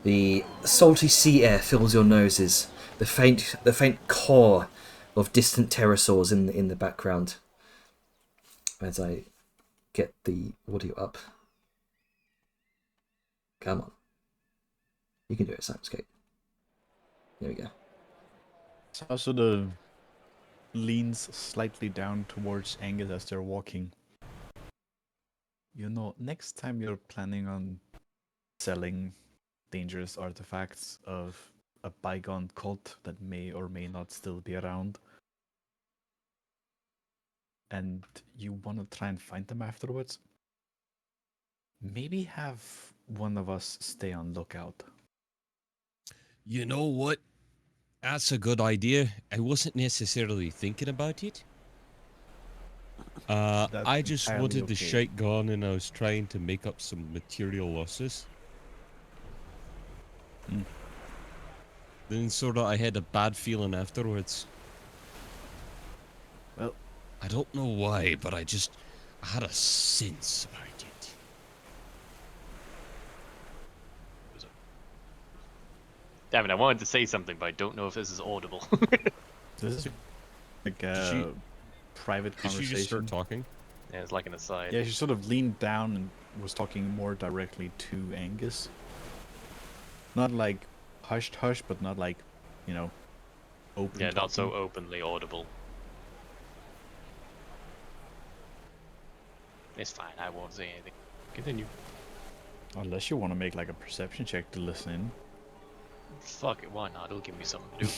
The salty sea air fills your noses. The faint caw of distant pterosaurs in the background. As I get the audio up. Come on. You can do it, Soundscape. There we go. So sort of leans slightly down towards Angus as they're walking. You know, next time you're planning on selling dangerous artifacts of a bygone cult that may or may not still be around, and you want to try and find them afterwards, maybe have one of us stay on lookout. You know what? That's a good idea. I wasn't necessarily thinking about it. That's I just entirely wanted the okay. shite gone, and I was trying to make up some material losses. Then sort of I had a bad feeling afterwards. Well, I don't know why, but I had a sense about it. Damn it, I wanted to say something, but I don't know if this is audible. this is like she- a private Did she conversation. just start talking? Yeah, it's like an aside. Yeah, she sort of leaned down and was talking more directly to Angus. Not like hushed hush, but not like, you know, open. Yeah, not so talking. openly audible. It's fine, I won't say anything. Continue. Unless you want to make like a perception check to listen in. Fuck it, why not? It'll give me something to do.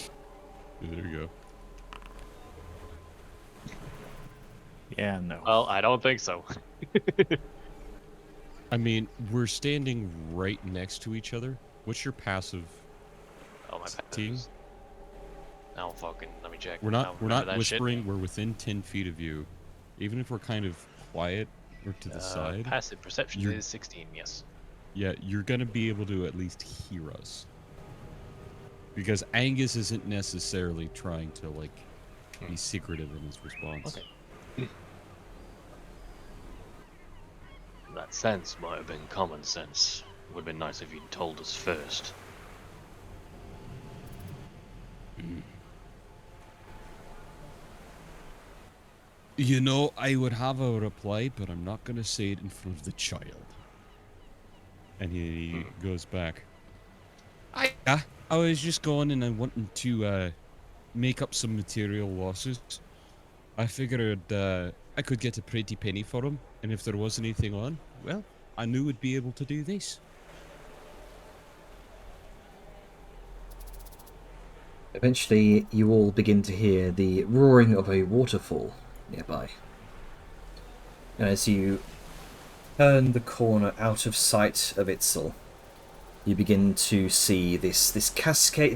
There you go. Yeah, no. Well, I don't think so. I mean, we're standing right next to each other. What's your passive? Oh, my Team? bad. Now fucking, let me check. We're I not don't we're remember not that shit. whispering. We're within 10 feet of you. Even if we're kind of quiet or to the side, Passive perception You're- is 16, yes. yeah, you're gonna be able to at least hear us. Because Angus isn't necessarily trying to like be secretive in his response. Okay. That sense might have been common sense. Would have been nice if you'd told us first. You know, I would have a reply, but I'm not gonna say it in front of the child. And he goes back. Yeah, I was just going and I wanted to make up some material losses. I figured I could get a pretty penny for him, and if there was anything on, well, I knew we'd be able to do this. Eventually, you all begin to hear the roaring of a waterfall nearby. And as you turn the corner out of sight of Itzil, you begin to see this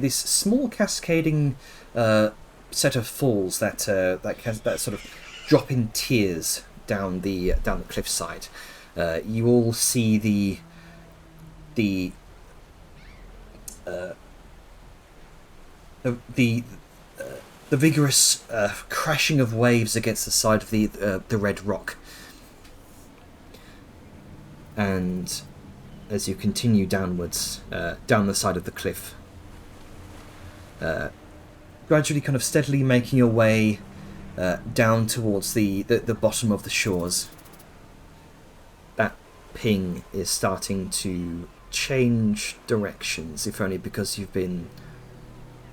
small cascading set of falls that sort of drop in tiers down the cliffside. You all see the vigorous crashing of waves against the side of the red rock. And as you continue downwards, down the side of the cliff, gradually kind of steadily making your way down towards the bottom of the shores, that ping is starting to change directions, if only because you've been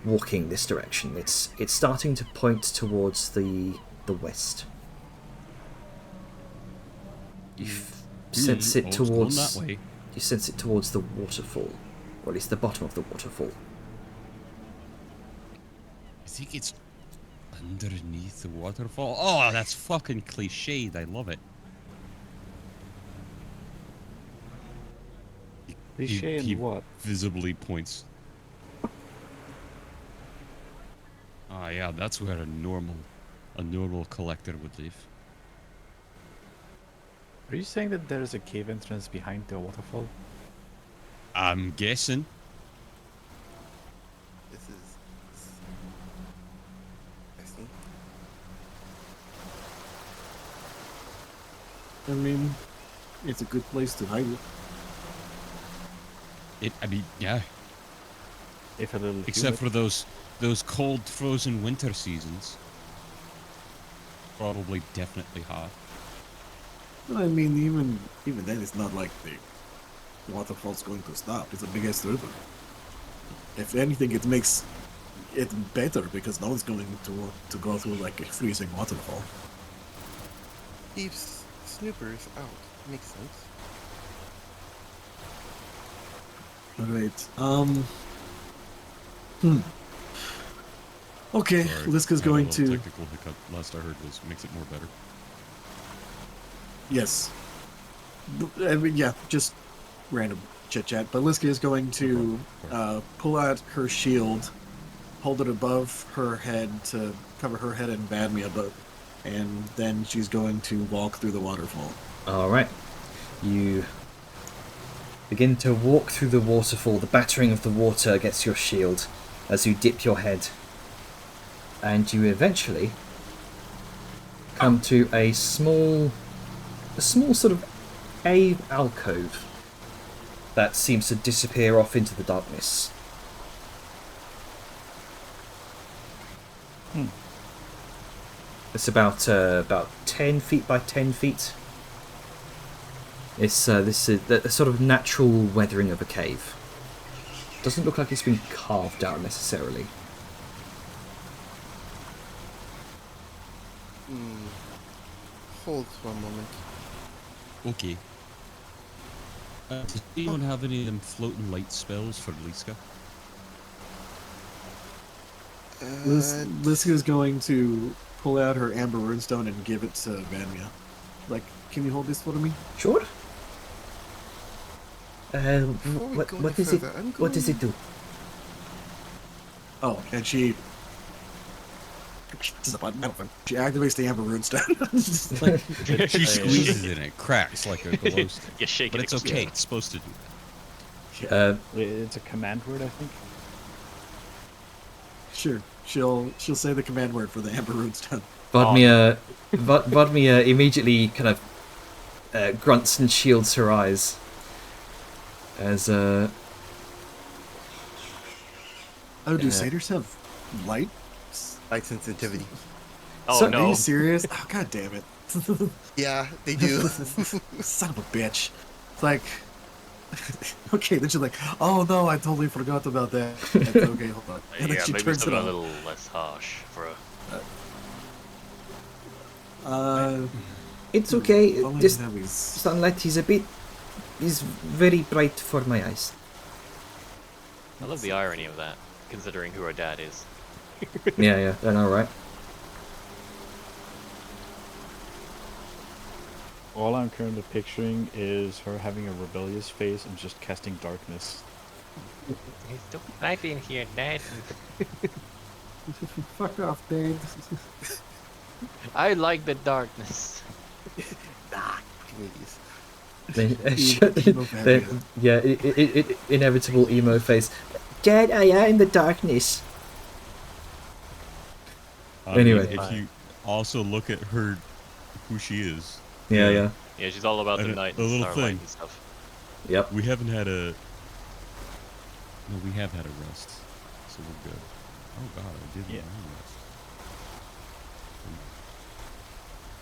walking this direction. It's starting to point towards the west. You sense it towards that way. You sense it towards the waterfall, or at least the bottom of the waterfall. I think it's underneath the waterfall. Oh, that's fucking cliched. I love it. Cliche he and what? visibly points. Ah, yeah, that's where a normal collector would live. Are you saying that there is a cave entrance behind the waterfall? I'm guessing. This is interesting. I mean, it's a good place to hide it. I mean, yeah. If a little Except humid. for those cold, frozen winter seasons. Probably definitely hot. I mean, even then, it's not like the waterfall's going to stop. It's a big ass river. If anything, it makes it better because no one's going to go through like a freezing waterfall. Keeps snoopers out. Makes sense. Alright, Okay, Sorry, Liska's I had a going little to... technical hiccup. Last I heard was makes it more better. Yes. I mean, yeah, just random chit-chat. But Liska is going to pull out her shield, hold it above her head to cover her head and Badmia, and then she's going to walk through the waterfall. Alright. You begin to walk through the waterfall, the battering of the water against your shield as you dip your head. And you eventually come to a small sort of alcove that seems to disappear off into the darkness. It's about 10 feet by 10 feet. It's this is the sort of natural weathering of a cave. Doesn't look like it's been carved out necessarily. Hold for a moment. Okay. Does anyone have any of them floating light spells for Liska? Liska's going to pull out her amber runestone and give it to Badmia. Like, can you hold this for me? Sure. Before we go What any is it? further, I'm What does it do? Oh, and she activates the amber runestone. Just like, She squeezes it and it cracks like a ghost. You shake But it. it's okay. It's supposed to do that. It's a command word, I think. sure, she'll say the command word for the amber runestone. Vodmia immediately kind of grunts and shields her eyes as Oh, do Yeah. satyrs have light? Light sensitivity. Oh So- Are no. you serious? Oh, god damn it. Yeah, they do. Son of a bitch. It's like, okay, then she's like, oh no, I totally forgot about that. It's okay, hold on. And then Yeah, she maybe turns it something a on. little less harsh for a. It's okay. Only This that was... sunlight is very bright for my eyes. I love the irony of that, considering who her dad is. Yeah, I know, right? All I'm currently picturing is her having a rebellious face and just casting darkness. Don't knife in here, Dad. Fuck off, Dad. I like the darkness. Comedies. Inevitable emo face. Dad, I am the darkness. I mean, Anyway. if you also look at her, who she is. Yeah. Yeah, she's all about the And night a and little starlight thing. and stuff. Yep. We haven't had a. No, we have had a rest, so we're good. Oh god, I did Yeah. my rest.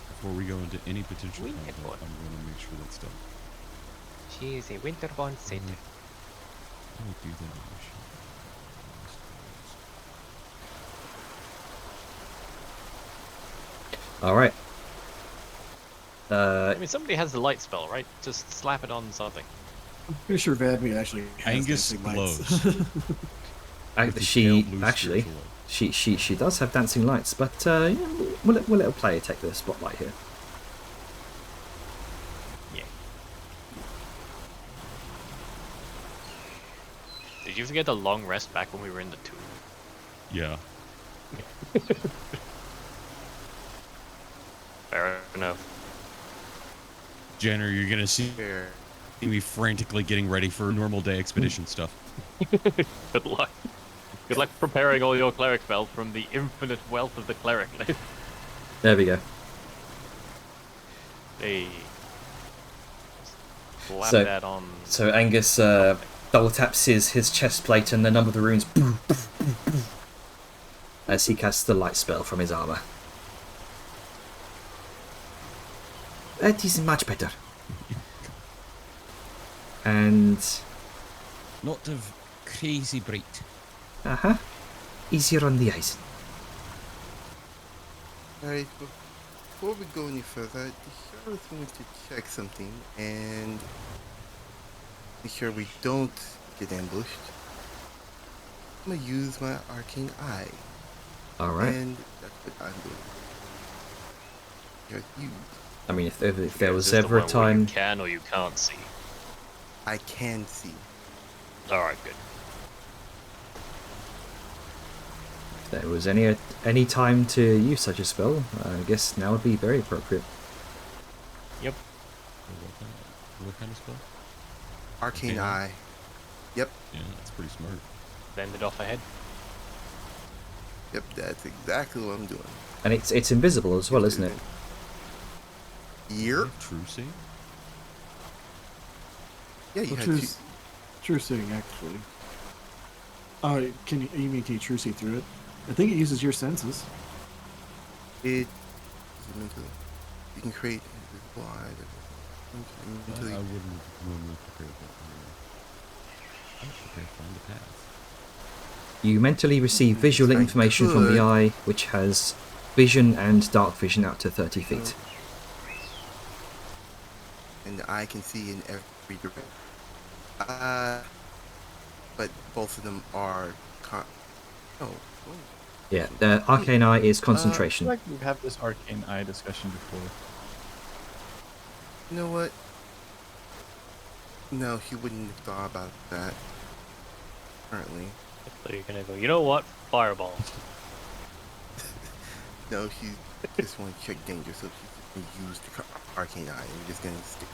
Before we go into any potential We combat, had one. I'm going to make sure that's done. She is a winter-born saint. I will do that on the show. All right. I mean, somebody has the light spell, right? Just slap it on something. I'm pretty sure Vadmi actually has Angus dancing lights. glows. With his She pale blue actually, spiritual light. she does have dancing lights, but yeah, we'll let a player take the spotlight here. Yeah. Did you forget the long rest back when we were in the tomb? Yeah. Fair enough. Jenner, you're going to see Fair. me frantically getting ready for normal day expedition stuff. Good luck. Good luck preparing all your cleric spells from the infinite wealth of the cleric. There we go. Hey. Slap So- that on. So Angus double taps his chest plate, and the number of the runes as he casts the light spell from his armor. That is much better. And Not of crazy bright. easier on the eyes. Alright, before we go any further, the sheriff wants to check something and be sure we don't get ambushed. I'm gonna use my arcane eye, All right. and that's what I'm doing. Just use. I mean, if there was Is this the ever a one where time, you can or you can't see. I can see. Alright, good. if there was any time to use such a spell, I guess now would be very appropriate. Yep. What kind of spell? Arcane Okay. eye. Yep, Yeah, that's pretty smart. Bend it off ahead. yep, that's exactly what I'm doing. And it's invisible as well, isn't it? Yep. True see? Yeah, you Well, had true, two. true seeing, actually. Oh, you mean can you true see through it? I think it uses your senses. It is mental. You can create invisible eye. I Mentally. wouldn't normally prepare that. Okay, find the path. You mentally receive visual I information from the could. eye, which has vision and dark vision out to 30 feet. And the eye can see in every direction. But both of them are oh. Yeah, the arcane eye is I concentration. feel like we've had this arcane eye discussion before. You know what? No, he wouldn't have thought about that. Currently. So you're gonna go, you know what? Fireball. No, he just wants to check danger, so he's just gonna use the arcane eye and just gonna stick.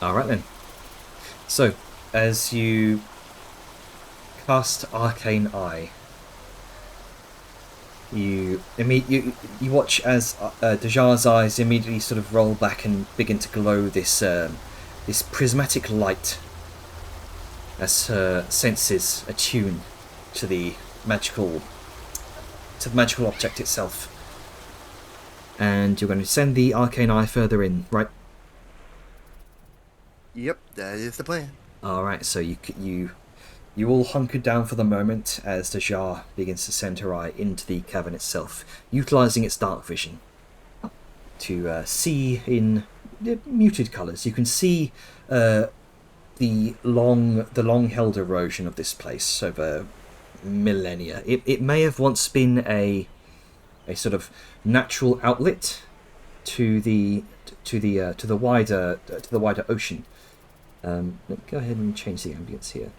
Alright then. So, as you cast Arcane Eye, you watch as Dejar's eyes immediately sort of roll back and begin to glow this this prismatic light as her senses attune to the magical to the magical object itself. And you're going to send the arcane eye further in, right? Yep, that is the plan. All right. So you all hunkered down for the moment as the Jar begins to send her eye into the cavern itself, utilizing its dark vision to see in muted colours. You can see the long-held erosion of this place over millennia. It may have once been a sort of natural outlet to the wider ocean. Let me go ahead and change the ambience here.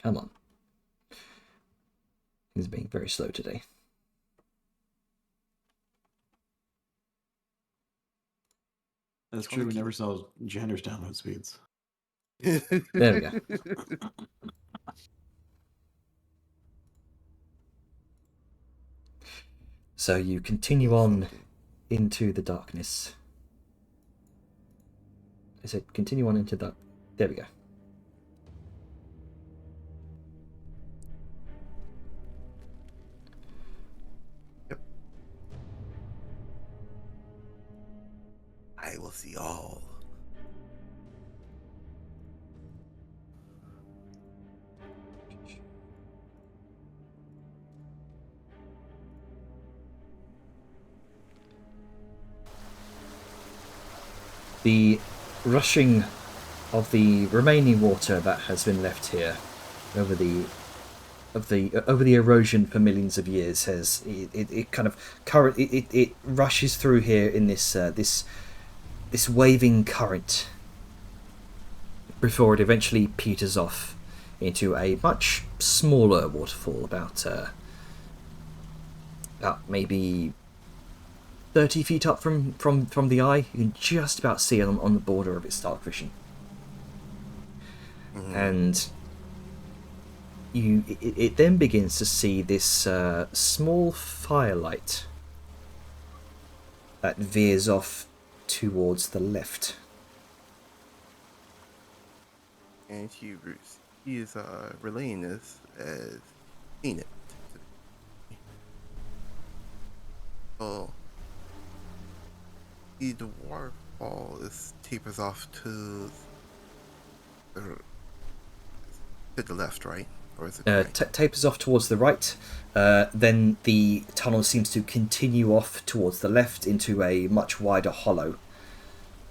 Come on. He's being very slow today. That's true. We never saw Jander's download speeds. There we go. So you continue on into the darkness. I said continue on into that. There we go. Yep. I will see all. The rushing of the remaining water that has been left here over the erosion for millions of years has it kind of current it rushes through here in this waving current before it eventually peters off into a much smaller waterfall, about maybe 30 feet up from the eye. You can just about see it on the border of its dark vision. And it then begins to see this small firelight that veers off towards the left. And he is relaying this as seen it. So the waterfall tapers off to the left, right? Or is it right? Tapers off towards the right. Then the tunnel seems to continue off towards the left into a much wider hollow,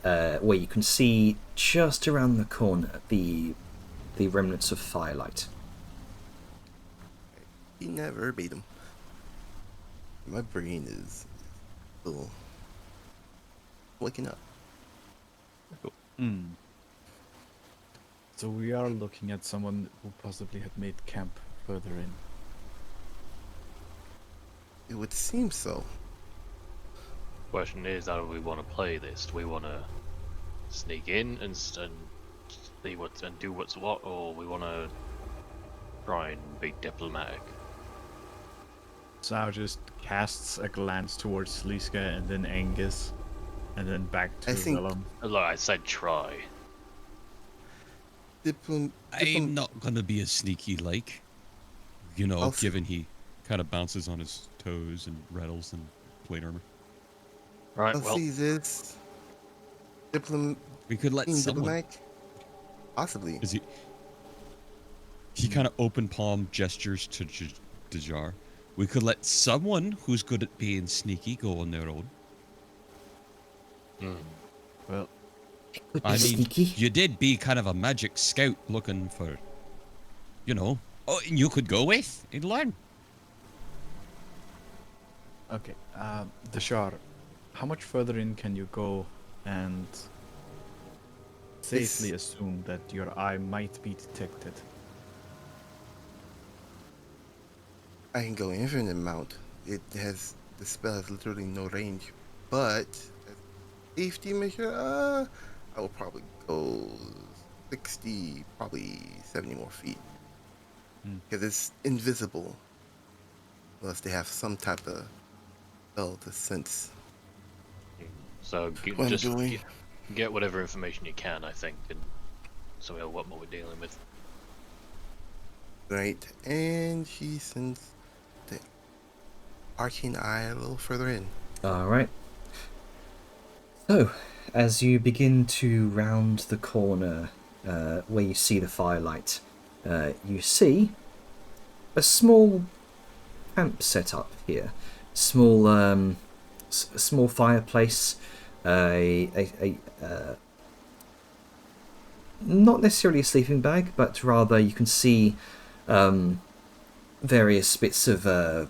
where you can see just around the corner the remnants of firelight. He never beat him. My brain is still waking up. So we are looking at someone who possibly had made camp further in. It would seem so. Question is, how do we want to play this? Do we want to sneak in and see what's and do what's what, or we want to try and be diplomatic? Sao just casts a glance towards Liska and then Angus, and then back to Willem. Look, I said try. I'm not gonna be as sneaky like, given he kind of bounces on his toes and rattles in plate armor. Right, I'll see this. We could let someone. Diplomatic? Possibly. Is he kind of open palm gestures to Dajar. We could let someone who's good at being sneaky go on their own. Well, I mean, sneaky. you did be kind of a magic scout looking for, and you could go with and learn. okay. Dashar, how much further in can you go and safely assume that your eye might be detected? I can go infinite amount. The spell has literally no range, but as a safety measure, I will probably go 60, probably 70 more feet, because it's invisible unless they have some type of spell to sense So what just I'm doing. get whatever information you can, I think, and so we know what we're dealing with. Right, and she sends the arcane eye a little further in. Alright. So, as you begin to round the corner where you see the firelight, you see a small camp set up here. Small fireplace, not necessarily a sleeping bag, but rather you can see various bits of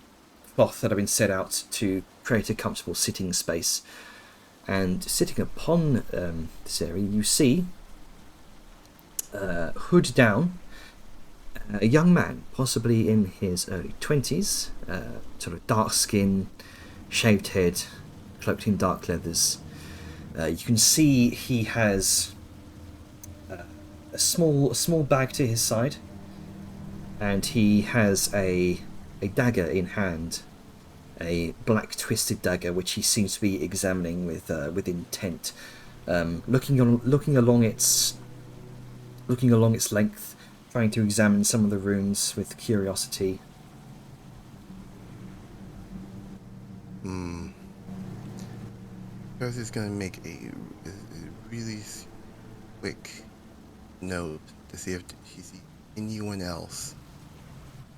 cloth that have been set out to create a comfortable sitting space. And sitting upon this area, you see, hood down, a young man, possibly in his early 20s, sort of dark skin, shaved head, cloaked in dark leathers. You can see he has a small bag to his side, and he has a dagger in hand, a black twisted dagger which he seems to be examining with intent, looking along its length, trying to examine some of the runes with curiosity. Percy is gonna make a really quick note to see if she sees anyone else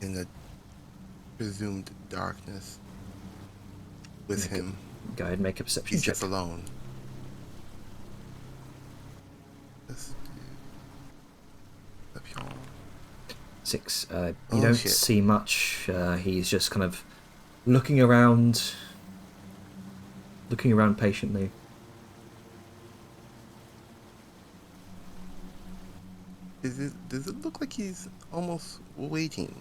in the presumed darkness with him. Go ahead and make a perception He's check. just alone. Let's do Papillon. 6. You Oh, don't shit. see much. He's just kind of looking around patiently. Does it look like he's almost waiting?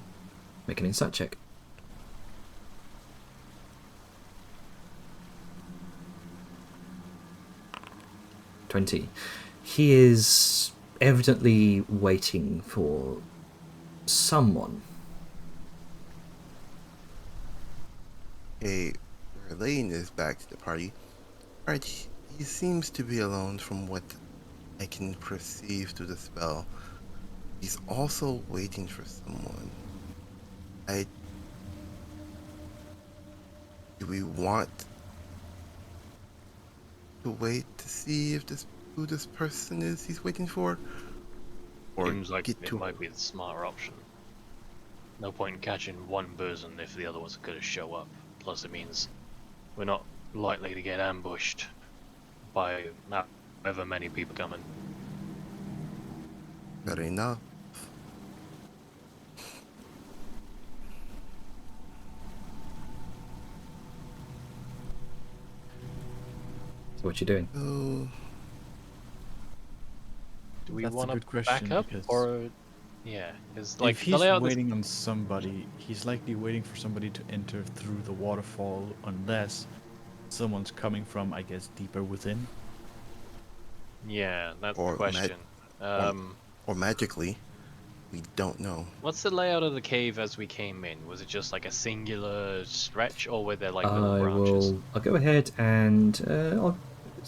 Make an insight check. 20. He is evidently waiting for someone. Hey, Elaine is back to the party. Alright, he seems to be alone from what I can perceive through the spell. He's also waiting for someone. Do we want to wait to see if who this person is he's waiting for? Or Seems like get it to might be the smarter option. No point in catching one person if the other ones are going to show up. Plus, it means we're not likely to get ambushed by however many people coming. Fair enough. So what you doing? Oh, Do we That's a want to good question, back up, because or yeah? Because like if the he's layout, waiting on somebody, he's likely waiting for somebody to enter through the waterfall, unless someone's coming from, I guess, deeper within. yeah, that's Or the question. or magically, we don't know. What's the layout of the cave as we came in? Was it just like a singular stretch, or were there like little branches? I'll go ahead and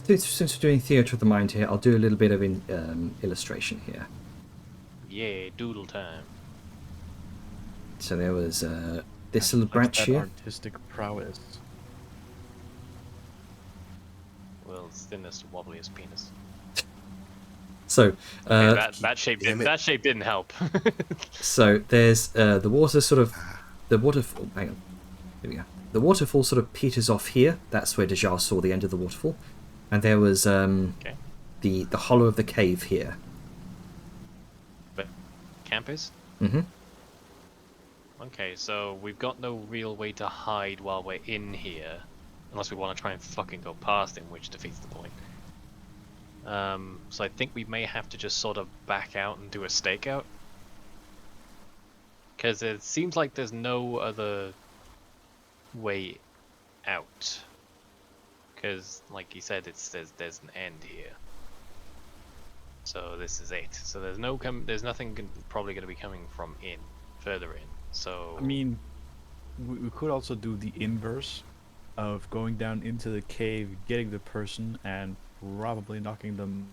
since we're doing theatre of the mind here, I'll do a little bit of illustration here. Yeah, doodle time. So there was this little Like branch that here. artistic prowess. Well, it's thinnest, wobbliest penis. So Okay, that shape damn didn't help. so there's the water sort of the waterfall. Hang on, here we go. The waterfall sort of peters off here. That's where Dejar saw the end of the waterfall, and there was Okay. the hollow of the cave here. But camp is? Mm-hmm. Okay, so we've got no real way to hide while we're in here, unless we want to try and fucking go past him, which defeats the point. So I think we may have to just sort of back out and do a stakeout, because it seems like there's no other way out. Because, like you said, there's an end here. So this is it. So there's nothing probably going to be coming from further in. So I mean, we could also do the inverse of going down into the cave, getting the person, and probably knocking them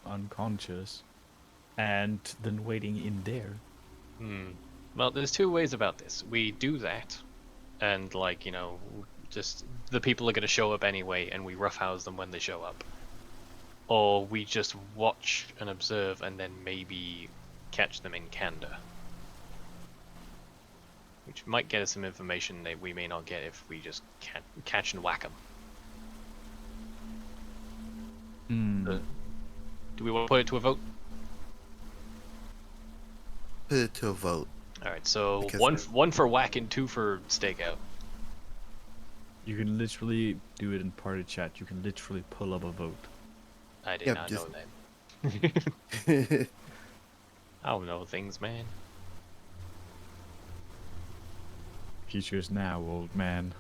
unconscious, and then waiting in there. Well, there's two ways about this. We do that, and like, just the people are gonna show up anyway, and we roughhouse them when they show up. Or we just watch and observe, and then maybe catch them in candor. Which might get us some information that we may not get if we just catch and whack them. Do we want to put it to a vote? Put it to a vote. All right, so Because one for whack and 2 for stakeout. You can literally do it in party chat. You can literally pull up a vote. I did Yep, not just- know that. I don't know things, man. Features now, old man.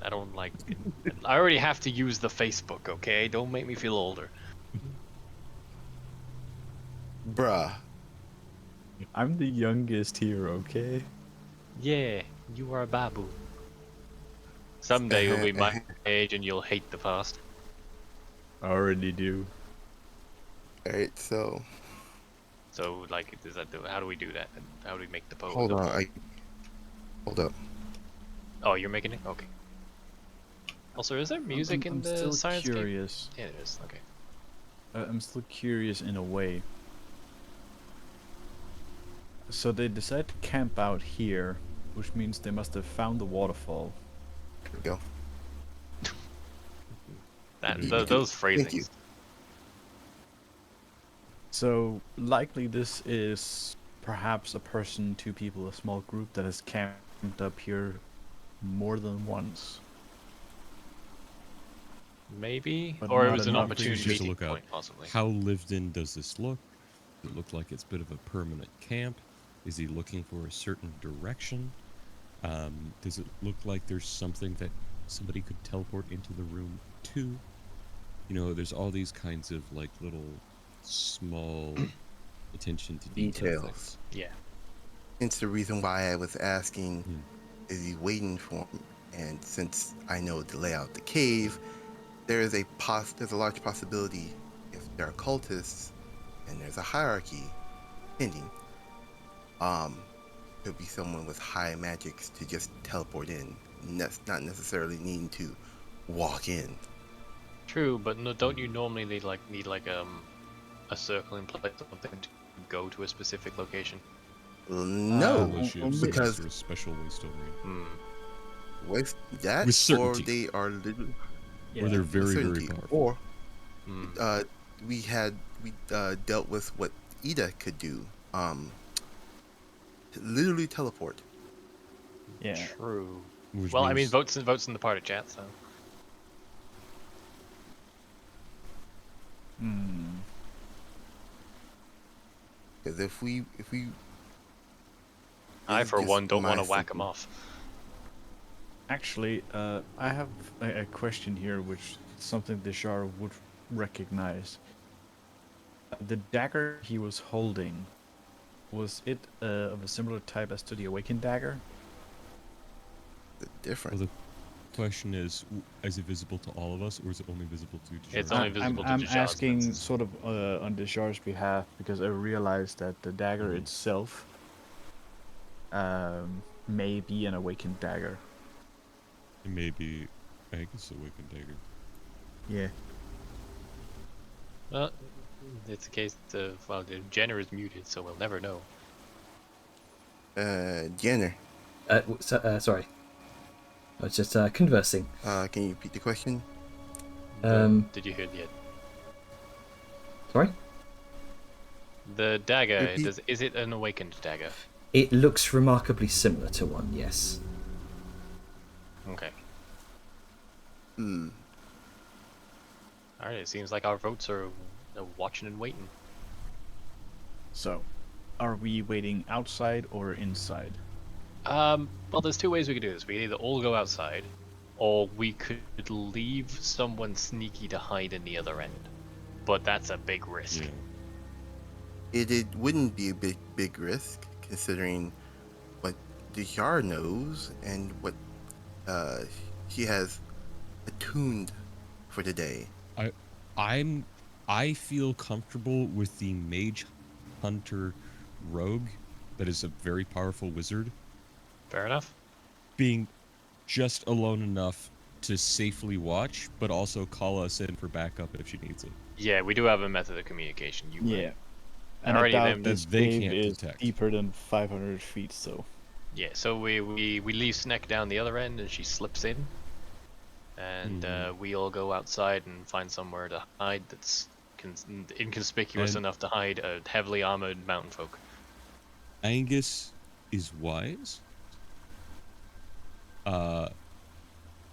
I don't like it. I already have to use the Facebook, okay? Don't make me feel older. Bruh. I'm the youngest here, okay? Yeah, you are a babu. Someday you'll be my age and you'll hate the past. I already do. Alright, so So, like, how do we do that? How do we make the vote? hold on. Hold up. Oh, you're making it? Okay. Also, is there music I'm in the still science game? curious. Yeah, there is. Okay. I'm still curious in a way. So they decide to camp out here, which means they must have found the waterfall. Here we go. Those Thank phrasings. you. So likely this is perhaps a person, 2 people, a small group that has camped up here more than once. Maybe? But Or it not was an enough opportunity Just to meeting look up point, possibly. how lived in does this look? Does it look like it's a bit of a permanent camp? Is he looking for a certain direction? Does it look like there's something that somebody could teleport into the room to? There's all these kinds of like little small attention to detail Details. things. Yeah. Hence the reason why I was asking, Hmm. is he waiting for him? And since I know the layout of the cave, there's a large possibility if there are cultists and there's a hierarchy pending, could be someone with high magics to just teleport in, not necessarily needing to walk in. True, but no, don't you normally need a circle in place or something to go to a specific location? No, Unless you have some because sort of special waste over with that, With or certainty. they are literally it. Or they're with very, very certainty, powerful. or Hmm. we dealt with what Ida could do, literally teleport. Yeah. True. Which Well, I mean, means- votes in the party chat, so. Because if we I, This is for just one, don't my want to whack them thinking. off. Actually, I have a question here, which something Deshar would recognize. The dagger he was holding, was it of a similar type as to the Awakened dagger? the different. Well, the question is, is it visible to all of us, or is it only visible to Dejar? It's only visible to I'm Dejar's asking senses. sort of on Deshar's behalf because I realized that the dagger itself may be an Awakened dagger. It may be Agus Awakened Dagger. Yeah. Well, it's a case of, well, the Jenner is muted, so we'll never know. Jenner, Sorry. I was just conversing. can you repeat the question? Did you hear the Sorry? The dagger, Repeat. is it an awakened dagger? It looks remarkably similar to one, yes. Okay. Hmm. Alright, it seems like our votes are watching and waiting. So, are we waiting outside or inside? Well, there's 2 ways we could do this. We could either all go outside, or we could leave someone sneaky to hide in the other end. But that's a big risk. Yeah. It wouldn't be a big risk considering what Dejar knows and what he has attuned for today. I feel comfortable with the mage hunter rogue that is a very powerful wizard Fair enough. being just alone enough to safely watch, but also call us in for backup if she needs it. Yeah, we do have a method of communication. You Yeah. And I Alrighty doubt then. this They cave can't is detect. deeper than 500 feet, so... Yeah, so we leave Sneck down the other end and she slips in. And we all go outside and find somewhere to hide that's inconspicuous And- enough to hide a heavily armored mountain folk. Angus is wise.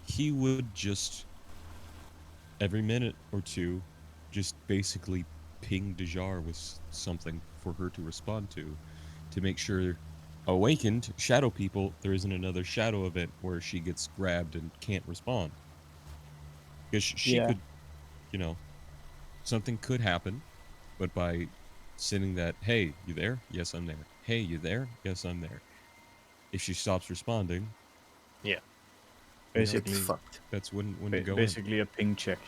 He would just every minute or two just basically ping Dejar with something for her to respond to make sure awakened shadow people there isn't another shadow event where she gets grabbed and can't respond. Because she Yeah. could, something could happen, but by sending that, hey, you there? Yes, I'm there. Hey, you there? Yes, I'm there. If she stops responding, Yeah. Basically, It's fucked. that's when you go basically a ping check.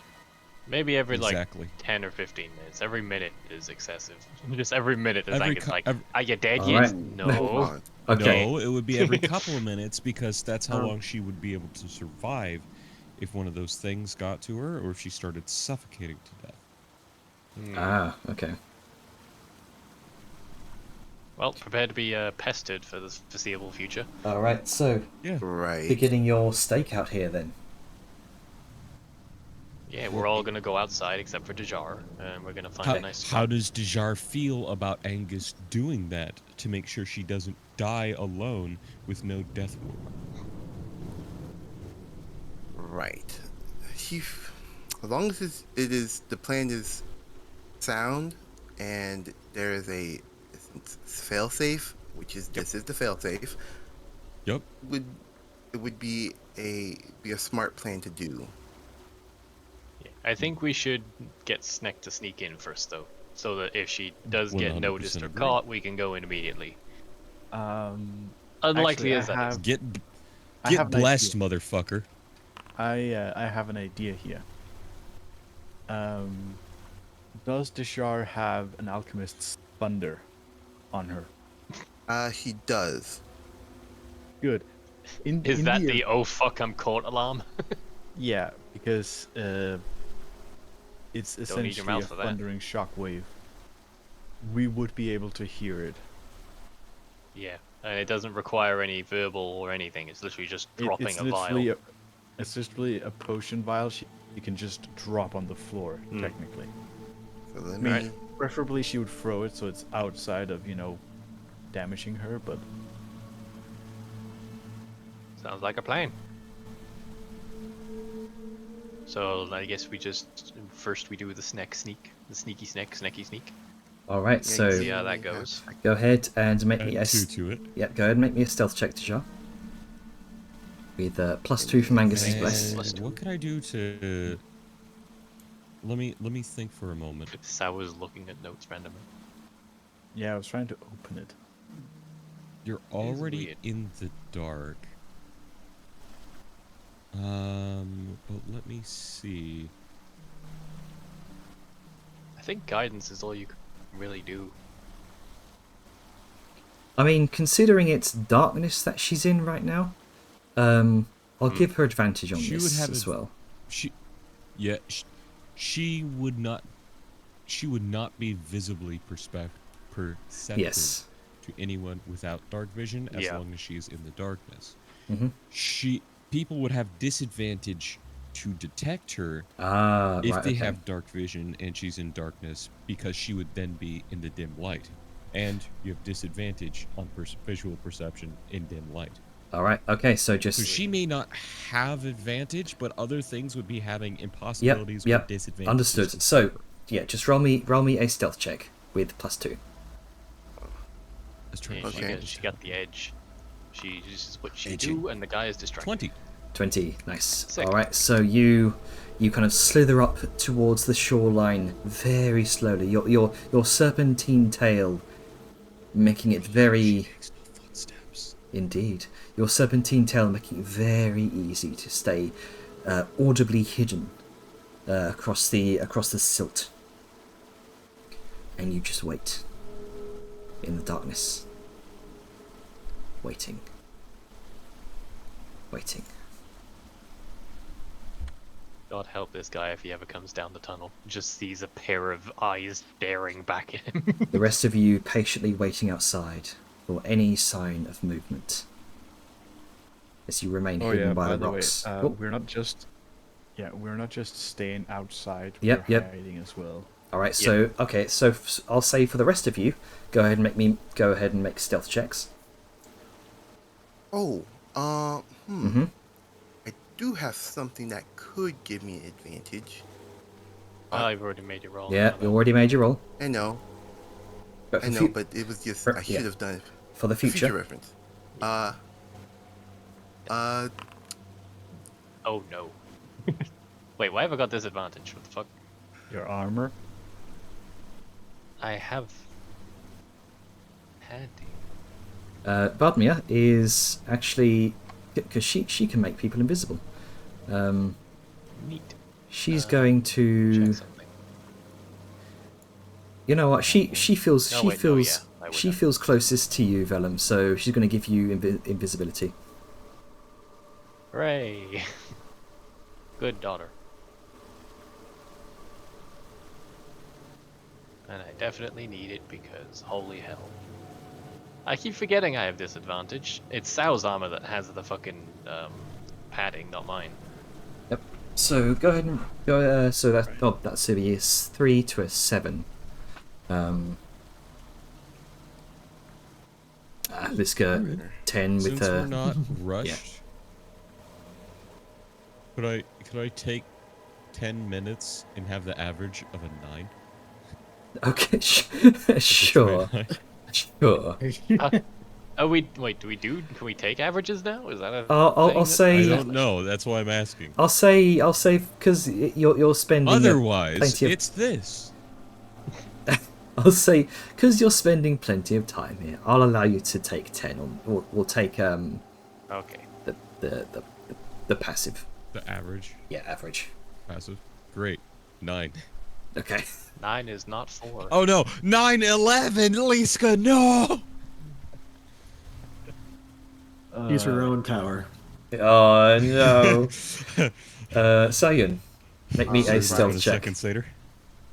Maybe every Exactly. like 10 or 15 minutes. Every minute is excessive. Just every minute is Every Angus co- like, every- are you dead All yet? right. No. Hold on. in. Okay. No, it would be every couple of minutes because that's how Um, long she would be able to survive if one of those things got to her or if she started suffocating to death. Ah, okay. Well, prepare to be pestered for the foreseeable future. All right. So, Yeah. Right. beginning your stakeout here then. Yeah, we're all gonna go outside except for Dejar, and we're gonna find How, a nice how spot. does Dejar feel about Angus doing that to make sure she doesn't die alone with no death wound? Right. He, as long as it is the plan is sound, and there is a fail safe, which is this is the fail safe, Yep. it would be a smart plan to do. Yeah, I think we should get Sneck to sneak in first, though, so that if she does get 100% noticed or agree. caught, we can go in immediately. Actually, Unlikely as that is. Get I have get an blessed, idea. motherfucker. I have an idea here. Does Dishar have an alchemist's thunder on her? He does. Good. Is In that the the oh fuck I'm caught alarm? Yeah, because it's Don't need your essentially a mouth for that. thundering shockwave. We would be able to hear it. Yeah, and it doesn't require any verbal or anything. It's literally just dropping It's a literally vial. it's literally a potion vial you can just drop on the floor, technically. So let I me. mean, preferably she would throw it so it's outside of, damaging her, but Sounds like a plan. So I guess we just first we do the sneaky sneak. All right. Yeah, So, See how that goes. go ahead and make me a. Add 2 to it. Yep. Go ahead and make me a stealth check, Dejar. With +2 from Angus's And- bless. Plus two. What could I do to? Let me think for a moment. I was looking at notes randomly. yeah, I was trying to open it. You're already weird. in the dark. But let me see. I think guidance is all you can really do. I mean, considering it's darkness that she's in right now, I'll give her advantage on She this would have as adv- well. She would not. She would not be visibly perceptive Yes. to anyone without dark vision, as Yeah. long as she's in the darkness. Mhm. People would have disadvantage to detect her Ah, if right. they Okay. have dark vision and she's in darkness, because she would then be in the dim light, and you have disadvantage on visual perception in dim light. All right. Okay. So just. So she may not have advantage, but other things would be having impossibilities or Yep. disadvantages. Understood. to So, her. yeah, just roll me a stealth check with +2. Let's try Yeah, to Okay. find she it. got the edge. This is what she Edging. do, and the guy is distracted. 20. 20. Nice. Sick. All right. So you kind of slither up towards the shoreline very slowly. Your serpentine tail making it very Makes no footsteps. indeed. Your serpentine tail making it very easy to stay audibly hidden across the silt, and you just wait in the darkness, waiting. God help this guy if he ever comes down the tunnel. Just sees a pair of eyes staring back at him. The rest of you patiently waiting outside for any sign of movement as you remain hidden by the rocks. Way, we're not just staying outside. Yep, we're yep. hiding as well. All right, so okay, so I'll say for the rest of you, go ahead and make stealth checks. Oh, Mm-hmm. I do have something that could give me an advantage. I've already made your roll. Yeah, you already made your roll. I know, But for but it was just I yeah. should have done it for the for future. reference. Oh no. Wait, why have I got disadvantage? What the fuck? Your armor. I have handy. Vladimir is actually, because she can make people invisible. Neat. She's going to. Check something. You know what? She feels No, she wait, no, feels yeah, I would she have. feels closest to you, Vellum. So she's going to give you invisibility. Hooray! Good daughter. And I definitely need it because holy hell. I keep forgetting I have disadvantage. It's Sal's armor that has the fucking padding, not mine. Yep. So go ahead and go. So that that city is 3 to a 7. Let's go 10 with Since we're not rushed, could I take 10 minutes and have the average of a 9? Okay, sure, sure. Wait, can we take averages now? Is that a I'll thing? say. I don't know. That's why I'm asking. I'll say because you're spending. Otherwise, plenty of, it's this. I'll say because you're spending plenty of time here. I'll allow you to take 10. Or we'll take Okay. the passive. The average Yeah, average. passive. Great. 9. Okay. 9 is not 4. Oh no! 9/11, Liska, no! Use her own tower. Oh no. Sayun, make me a Survive stealth check. Seconds later.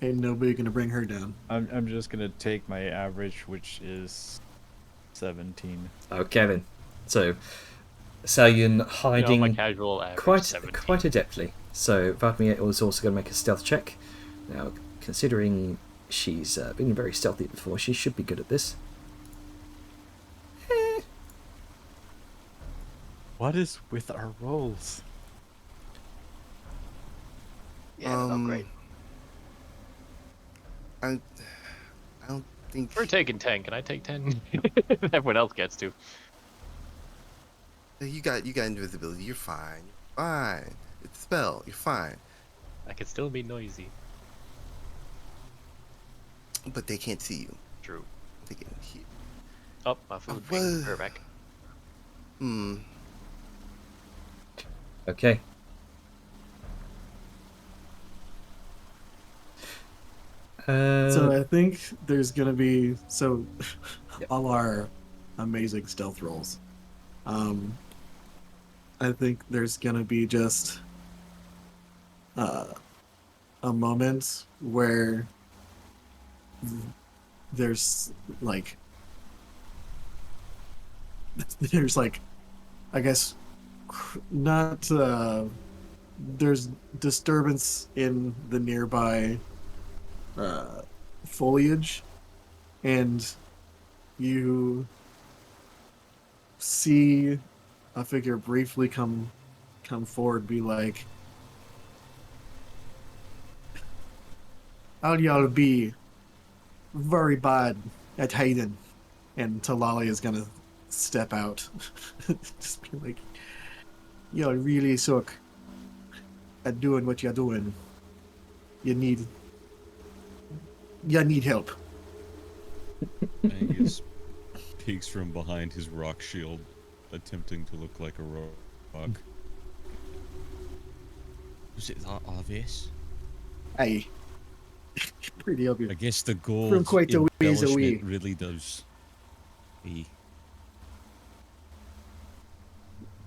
Ain't nobody gonna bring her down. I'm just gonna take my average, which is 17. Okay then. So Sayun hiding my casual average quite 17. quite adeptly. So Vladimir was also going to make a stealth check. Now, considering she's been very stealthy before, she should be good at this. What is with our rolls? Yeah, not great. I don't think. We're taking 10. Can I take 10? Everyone else gets to. You got invisibility. You're fine. You're fine. It's a spell. You're fine. I can still be noisy. But they can't see you. True. They can hear. Oh, my food. Well- Her back. Hmm. Okay. So I think there's gonna be Yep. all our amazing stealth rolls. I think there's gonna be just a moment where there's like I guess not there's disturbance in the nearby foliage, and you see a figure briefly come forward, be like, "How y'all be very bad at hiding," and Talali is gonna step out, just be like, "Y'all really suck at doing what you're doing. You need help." Angus peeks from behind his rock shield, attempting to look like a rock. Was it that obvious? Aye. Pretty I obvious. guess the gold From quite a ways away. embellishment really does.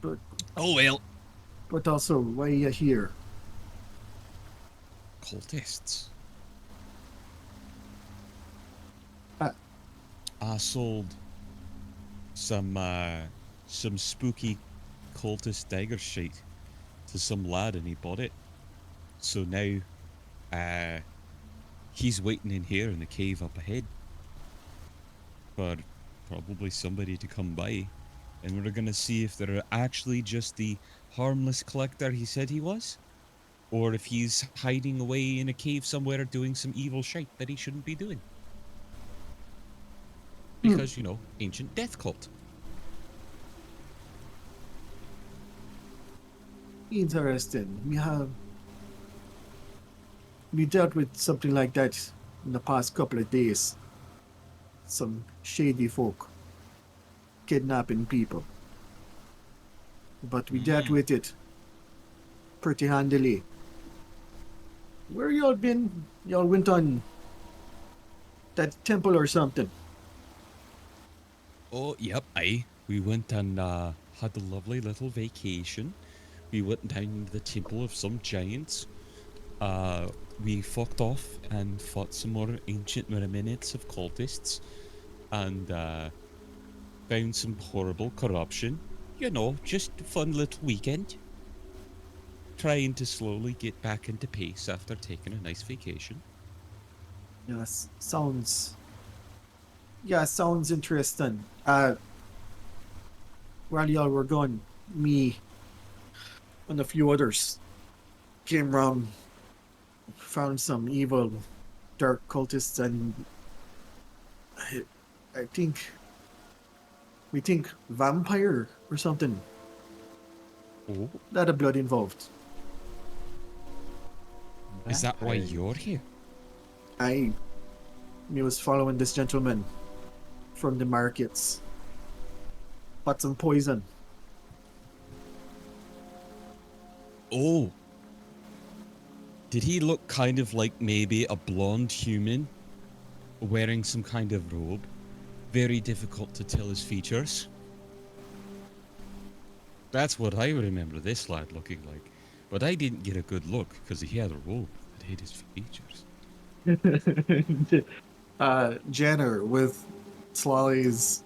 But Oh well. but also, why are you here? Cultists. Ah. I sold some spooky cultist dagger shit to some lad and he bought it. So now he's waiting in here in the cave up ahead for probably somebody to come by, and we're gonna see if they're actually just the harmless collector he said he was, or if he's hiding away in a cave somewhere doing some evil shite that he shouldn't be doing. Because, you know, ancient death cult. Interesting. We dealt with something like that in the past couple of days. Some shady folk kidnapping people. But we dealt with it pretty handily. Where y'all been? Y'all went on that temple or something. Oh, yep, aye. We went and had a lovely little vacation. We went down to the temple of some giants. We fucked off and fought some more ancient remnants of cultists. And found some horrible corruption. You know, just a fun little weekend. Trying to slowly get back into pace after taking a nice vacation. Yes, sounds interesting. While y'all were gone, me and a few others came round, found some evil, dark cultists, and I think we think vampire or something. Oh, Lot of blood involved. is that why you're here? I was following this gentleman from the markets. Bought some poison. Oh. Did he look kind of like maybe a blonde human wearing some kind of robe? Very difficult to tell his features. That's what I remember this lad looking like. But I didn't get a good look because he had a robe that hid his features. Jenner with Slolly's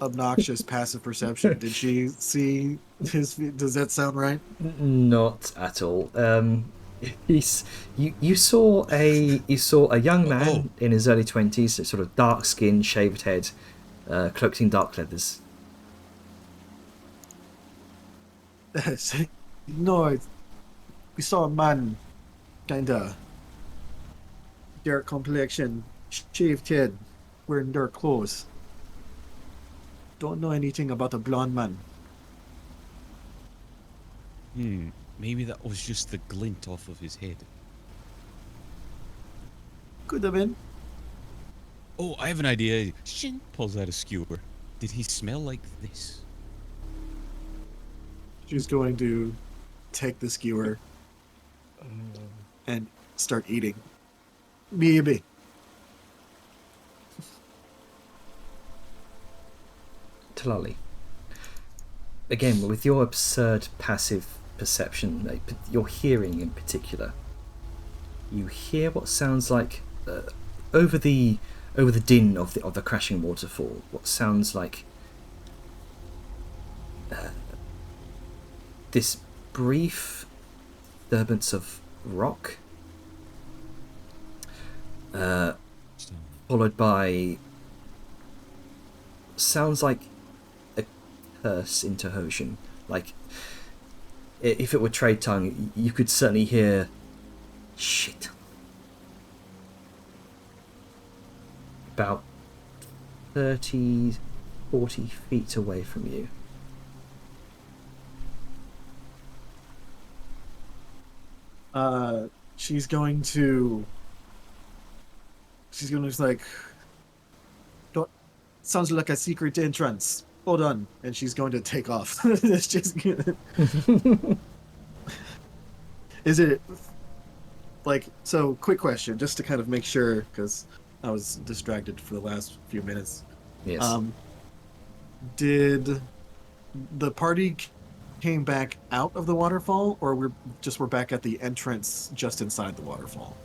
obnoxious passive perception. Did she see his? Does that sound right? Not at all. You saw a young man in his early 20s, sort of dark skin, shaved head, cloaked in dark leathers. No, we saw a man, kinda dark complexion, shaved head, wearing dark clothes. Don't know anything about a blonde man. Maybe that was just the glint off of his head. Could have been. Oh, I have an idea. Shin pulls out a skewer. Did he smell like this? She's going to take the skewer and start eating. Maybe. Talali. Again, with your absurd passive perception, your hearing in particular, you hear what sounds like over the din of the crashing waterfall. What sounds like this brief disturbance of rock, followed by sounds like a curse into Hosian. Like, if it were trade tongue, you could certainly hear shit about 30, 40 feet away from you. She's going to like, don't, sounds like a secret entrance. Hold on, and she's going to take off. It's just is it like, so quick question, just to kind of make sure, because I was distracted for the last few minutes. Yes. Did the party came back out of the waterfall, or we're back at the entrance just inside the waterfall?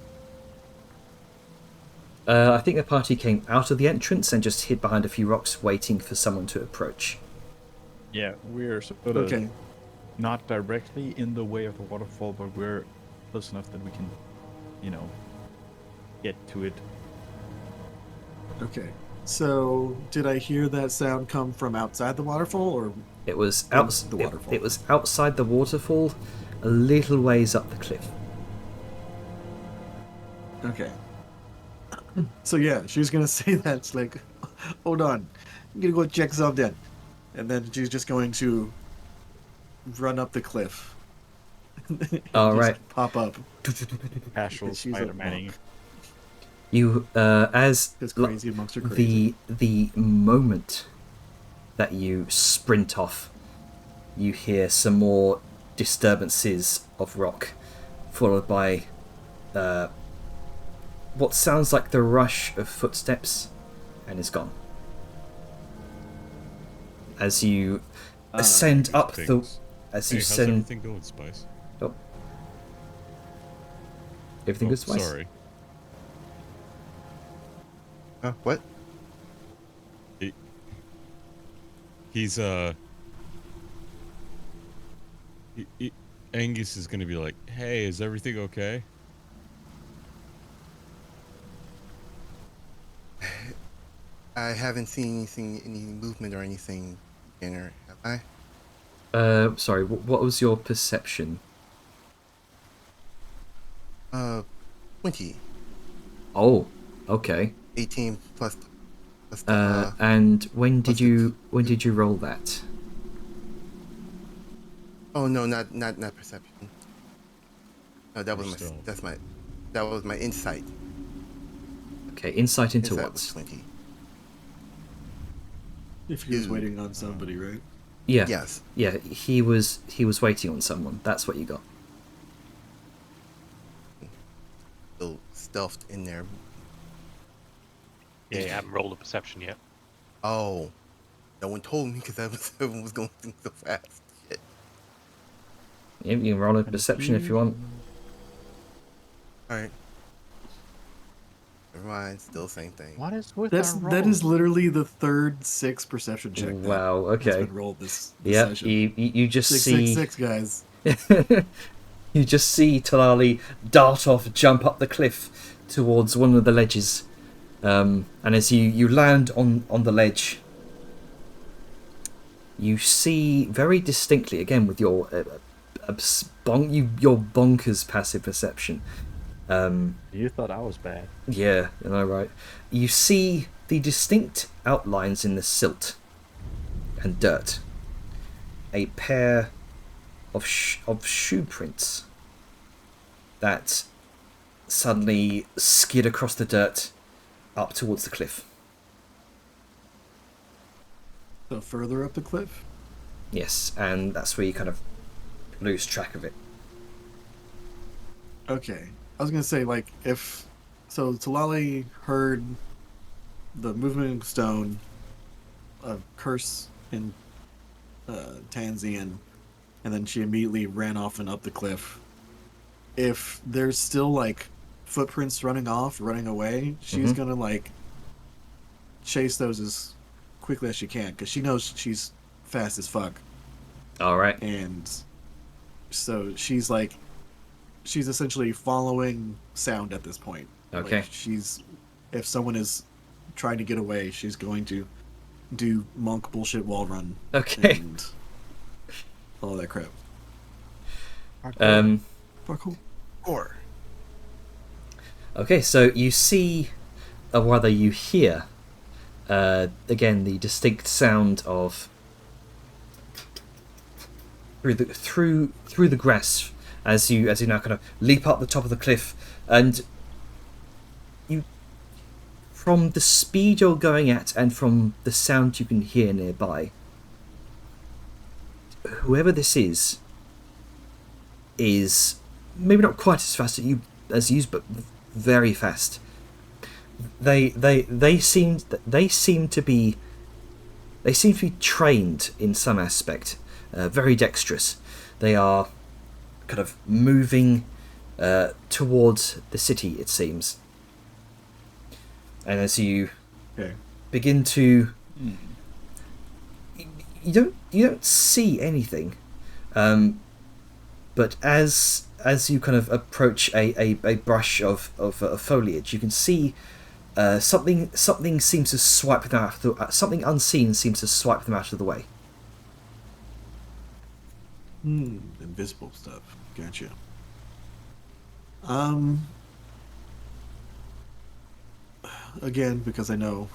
I think the party came out of the entrance and just hid behind a few rocks, waiting for someone to approach. Yeah, we're sort of Okay. not directly in the way of the waterfall, but we're close enough that we can, get to it. Okay. So, did I hear that sound come from outside the waterfall, or It was the waterfall? It was outside the waterfall, a little ways up the cliff. okay? So yeah, she was gonna say that. It's like, hold on, I'm gonna go check something, and then she's just going to run up the cliff. And All just right. pop up. Casual She's a Spider-Man-ing. monk. You, as Because crazy monks are crazy. the moment that you sprint off, you hear some more disturbances of rock, followed by what sounds like the rush of footsteps, and is gone. As you ascend up the, Things. as Hey, you how's send, everything going, Spice? oh, everything Oh, goes twice. sorry. What? He's Angus is gonna be like, "Hey, is everything okay?" I haven't seen any movement or anything in her, have Sorry, what was your perception? I? 20. Oh, okay. 18 plus the, And when plus did you roll that? oh no, not perception. No, that was Stealth. that was my insight. Okay, insight into Insight was what? 20. If he was Ew. waiting on somebody, right? Yeah. Yes. Yeah, he was waiting on someone. That's what you got. Still stealthed in there. Yeah, you haven't rolled a perception yet. Oh, no one told me because everyone was going so fast. Shit. Yeah, you can roll a perception if you want. All right. Never mind. Still same thing. What is with That is literally the third 6 perception check. Wow. That's Okay. been rolled this Yeah. session. You just Six, see 6, 6, guys. you just see Talali dart off, jump up the cliff towards one of the ledges, and as you land on the ledge, you see very distinctly again with your your bonkers passive perception. You thought I was bad. Yeah, am I right? You see the distinct outlines in the silt and dirt. A pair of shoe prints that suddenly skid across the dirt up towards the cliff. So further up the cliff. Yes, and that's where you kind of lose track of it. Okay. I was gonna say, like, if so Talali heard the movement of stone, a curse in Tansian, and then she immediately ran off and up the cliff. If there's still like footprints running away, she's Mhm. gonna like chase those as quickly as she can because she knows she's fast as fuck, All right. and so she's essentially following sound at this point. Okay. Like if someone is trying to get away, she's going to do monk bullshit wall run. Okay. And all that crap. Parkour. Or Okay, so you see, or rather you hear, again the distinct sound of through the grass as you now kind of leap up the top of the cliff, and you, from the speed you're going at and from the sound you can hear nearby, whoever this is maybe not quite as fast as you, as used, but very fast. They seem to be trained in some aspect, very dexterous. They are kind of moving towards the city, it seems. And as you begin to, you don't see anything, but as you kind of approach a brush of foliage, you can see something seems to swipe them out. Something unseen seems to swipe them out of the way. Invisible stuff. Gotcha. Again, because I know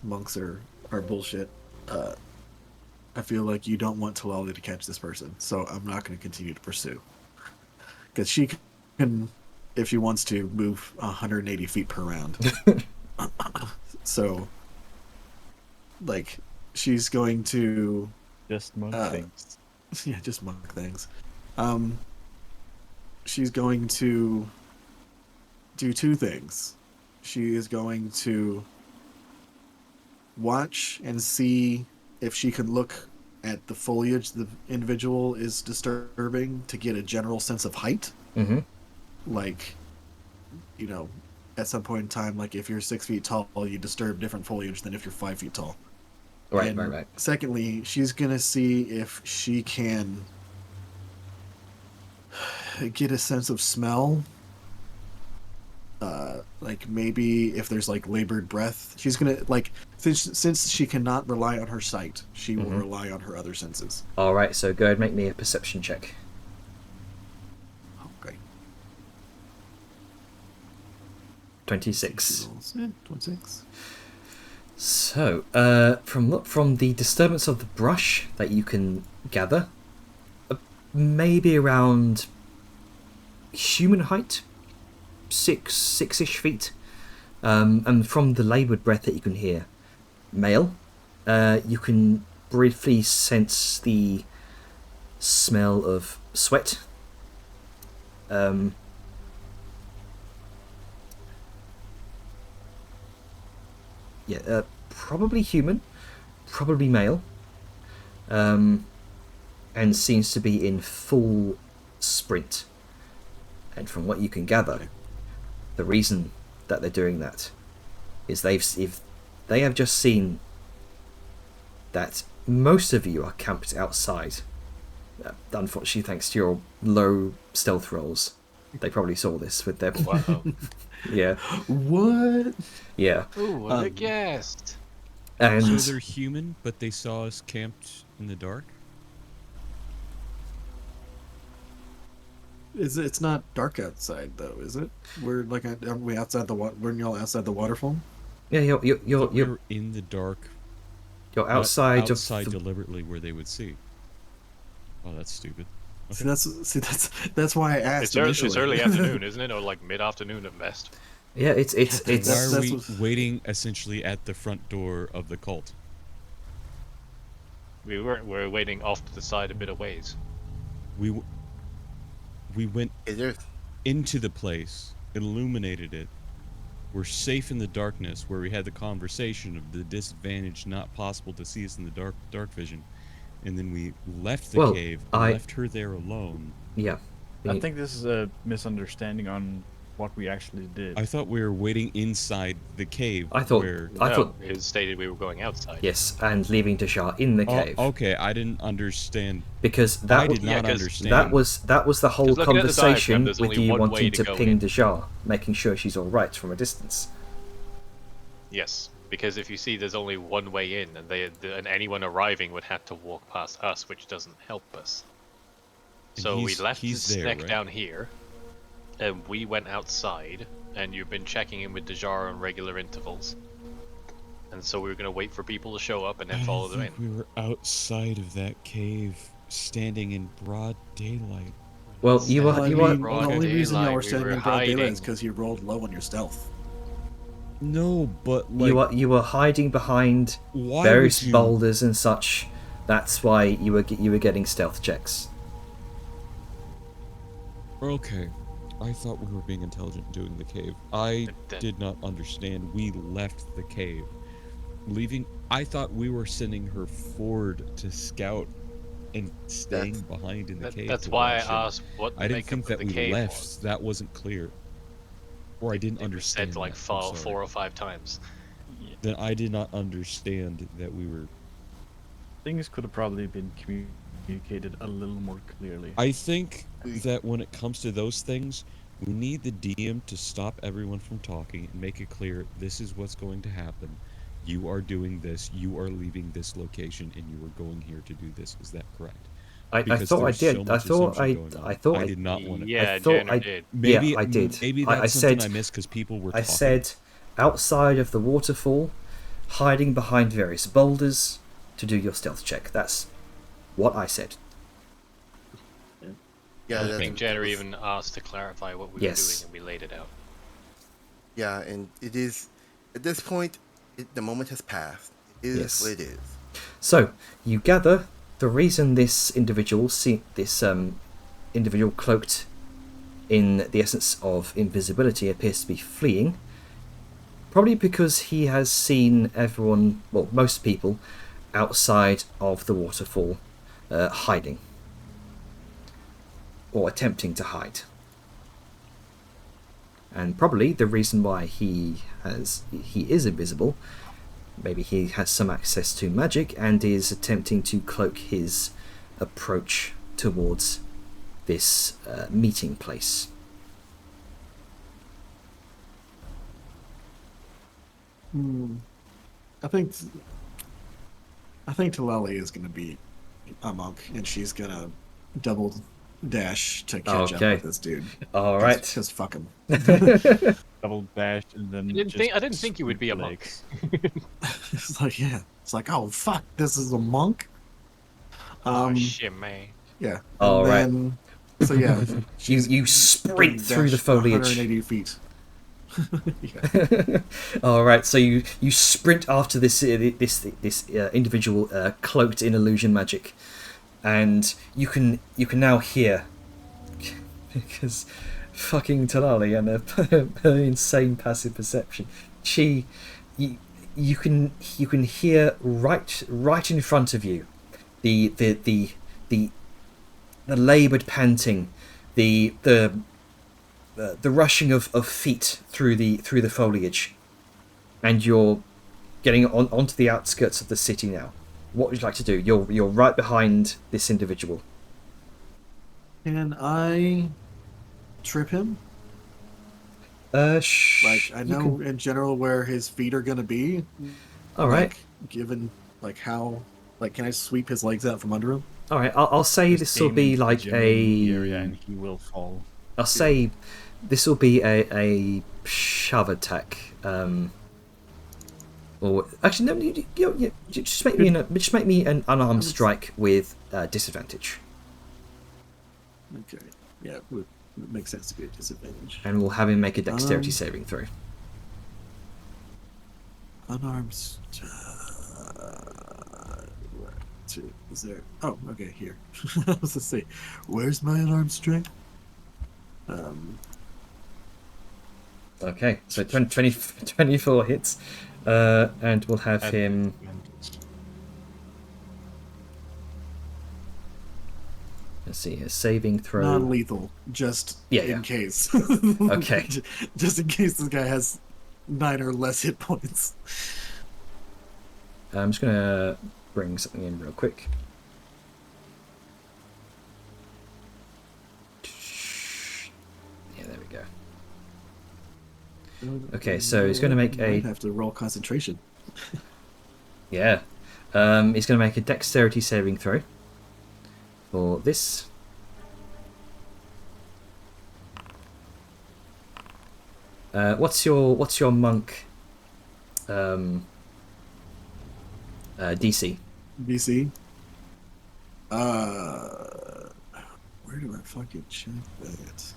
monks are bullshit, I feel like you don't want Talali to catch this person, so I'm not going to continue to pursue. Because she can, if she wants to, move 180 feet per round. So, like, she's going to... Just monk things. Yeah, just monk things. She's going to do two things. She is going to watch and see if she can look at the foliage the individual is disturbing to get a general sense of height. Mm-hmm. Like, you know, at some point in time, like if you're 6 feet tall, you disturb different foliage than if you're 5 feet tall. Right. Secondly, she's gonna see if she can get a sense of smell. Like maybe if there's like labored breath, she's gonna like since she cannot rely on her sight, she will rely on her other senses. All right, so go ahead and make me a perception check. Okay. 26. 26. So, from the disturbance of the brush that you can gather, maybe around human height, six-ish feet, and from the laboured breath that you can hear, male, you can briefly sense the smell of sweat. Probably human, probably male, and seems to be in full sprint. And from what you can gather, the reason that they're doing that is they have just seen that most of you are camped outside. Unfortunately, thanks to your low stealth rolls, they probably saw this with their... Wow. Yeah. What? Yeah. Ooh, what a guest. And So they're human, but they saw us camped in the dark? It's not dark outside though, is it? We're like, aren't we outside the weren't y'all outside the waterfall? yeah, you're in the dark. You're outside outside of the... deliberately where they would see. Oh, that's stupid. Okay. That's why I asked. It's early afternoon, isn't it? Or like mid-afternoon at best. Yeah, it's Why are we what- waiting essentially at the front door of the cult? We're waiting off to the side a bit of ways. We went Is there? into the place, illuminated it. We're safe in the darkness, where we had the conversation of the disadvantage not possible to see us in the dark vision, and then we left the cave and left her there alone. Yeah. I think this is a misunderstanding on what we actually did. I thought we were waiting inside the cave. I thought It stated we were going outside. yes, and leaving Dashar in the cave. Okay, I didn't understand. Because I that did not understand. that was the whole 'Cause looking at the diagram, conversation there's with only you one way wanting to to go ping in. Dashar, making sure she's all right from a distance. Yes, because if you see, there's only one way in, and anyone arriving would have to walk past us, which doesn't help us. And So we he's- left the he's there, snack right? down here, and we went outside, and you've been checking in with Dajar on regular intervals. And so we were going to wait for people to show up and then follow them in. We were outside of that cave, standing in broad daylight. Well, you Well, are I you mean, are broad the only reason y'all daylight, were we standing were in broad daylight is hiding. because you rolled low on your stealth. No, but like, you were hiding behind why various would you? boulders and such. That's why you were getting stealth checks. Okay, I thought we were being intelligent doing the cave. I That- did not understand. We left the cave. Leaving, I thought we were sending her forward to scout and staying behind in the cave That's to why watch. I And asked what the I didn't makeup think of that the we cave left. was. That wasn't clear. Or I didn't It was said understand like that. I'm sorry. 4 or 5 times. Then I did not understand that we were. Things could have probably been communicated a little more clearly. I think that when it comes to those things, we need the DM to stop everyone from talking and make it clear this is what's going to happen. You are doing this, you are leaving this location, and you are going here to do this. Is that correct? I Because thought I there's did. so I much thought assumption going on. I thought I I did not want to. Yeah, I thought Janner did. Maybe yeah, I did. Maybe that's I something said I missed because people were I talking. said outside of the waterfall, hiding behind various boulders to do your stealth check. That's what I said. Yeah, I that's, think Janner even asked to clarify what we Yes. were doing, and we laid it out. yeah, and it is at this point, the moment has passed. It is Yes. what it is. So you gather the reason this individual, individual cloaked in the essence of invisibility, appears to be fleeing. Probably because he has seen everyone, well, most people, outside of the waterfall, hiding or attempting to hide. And probably the reason why he is invisible, maybe he has some access to magic and is attempting to cloak his approach towards this meeting place. I think Talali is going to be a monk, and she's going to double dash to catch up Okay. with this dude. All right. Just fuck him. Double dash and then I didn't think you would be a monk. It's like, yeah. It's like, oh, fuck, this is a monk? Oh shit, man. Yeah. All right. then, so, yeah. You sprint dash through the foliage. 180 feet. Yeah. All right, so you sprint after this individual cloaked in illusion magic, and you can now hear because fucking Talali and her insane passive perception. You can hear right in front of you the laboured panting, the rushing of feet through the foliage, and you're getting onto the outskirts of the city now. What would you like to do? You're right behind this individual. Can I trip him? Like, I know in general where his feet are gonna be. All right. Like, given like how, like, can I sweep his legs out from under him? All right. I'll say Just this will aim be into the like general area and he will fall. I'll say this will be a shove attack. Or actually, no. You just make me an unarmed strike with disadvantage, Okay. Yeah, would make sense to be a disadvantage. and we'll have him make a dexterity saving throw. Unarmed. Is there? Oh, okay, here. I was to say, where's my unarmed strike? Okay, so 24 hits, and we'll have him. Let's see, a saving throw. Non-lethal, just Yeah, in yeah. case. Okay. Just in case this guy has 9 or less hit points. I'm just gonna bring something in real quick. Yeah, there we go. Okay, so he's gonna make Might a have to roll concentration. yeah. He's gonna make a dexterity saving throw for this. What's your monk DC? BC. Where do I fucking check that?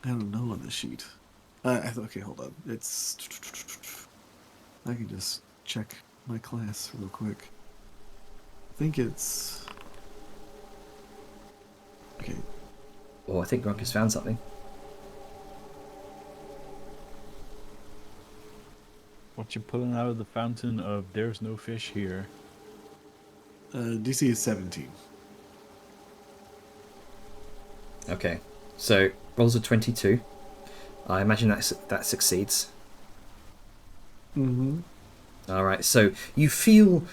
I don't know on the sheet. Okay, hold on. It's. I can just check my class real quick. I think it's. Okay. Oh, I think Gronk has found something. What you pulling out of the fountain of there's no fish here? DC is 17. Okay, so rolls a 22. I imagine that succeeds. Mm-hmm. All right, so you feel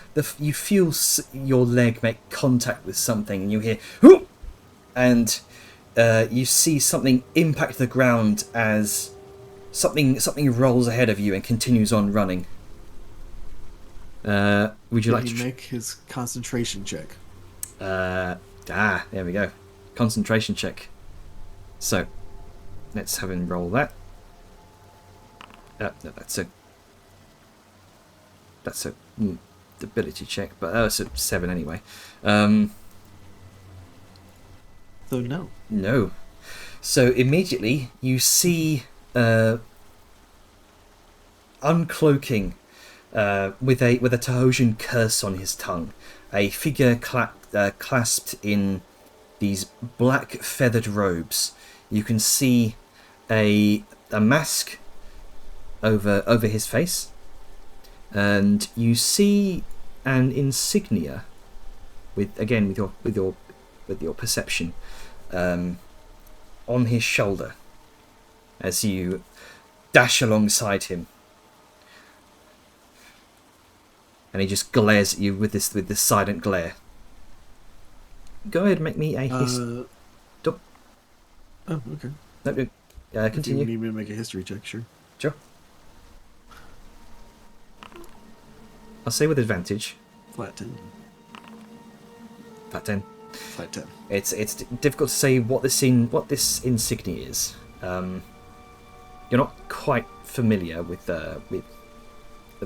your leg make contact with something, and you hear "Whoop!" and you see something impact the ground as something rolls ahead of you and continues on running. Would you like to make his concentration check? there we go. Concentration check. So, let's have him roll that. No, that's a ability check, but it's a 7 anyway. So no. No. So immediately you see uncloaking with a Tahosian curse on his tongue, a figure clasped in these black feathered robes. You can see a mask over his face, and you see an insignia with your perception on his shoulder as you dash alongside him, and he just glares at you with this silent glare. Go ahead and make me a Oh, okay. No, continue. If you need me to make a history check, sure. Sure. I'll say with advantage. Flat 10. Flat 10. Flat 10. It's difficult to say what this insignia is. You're not quite familiar with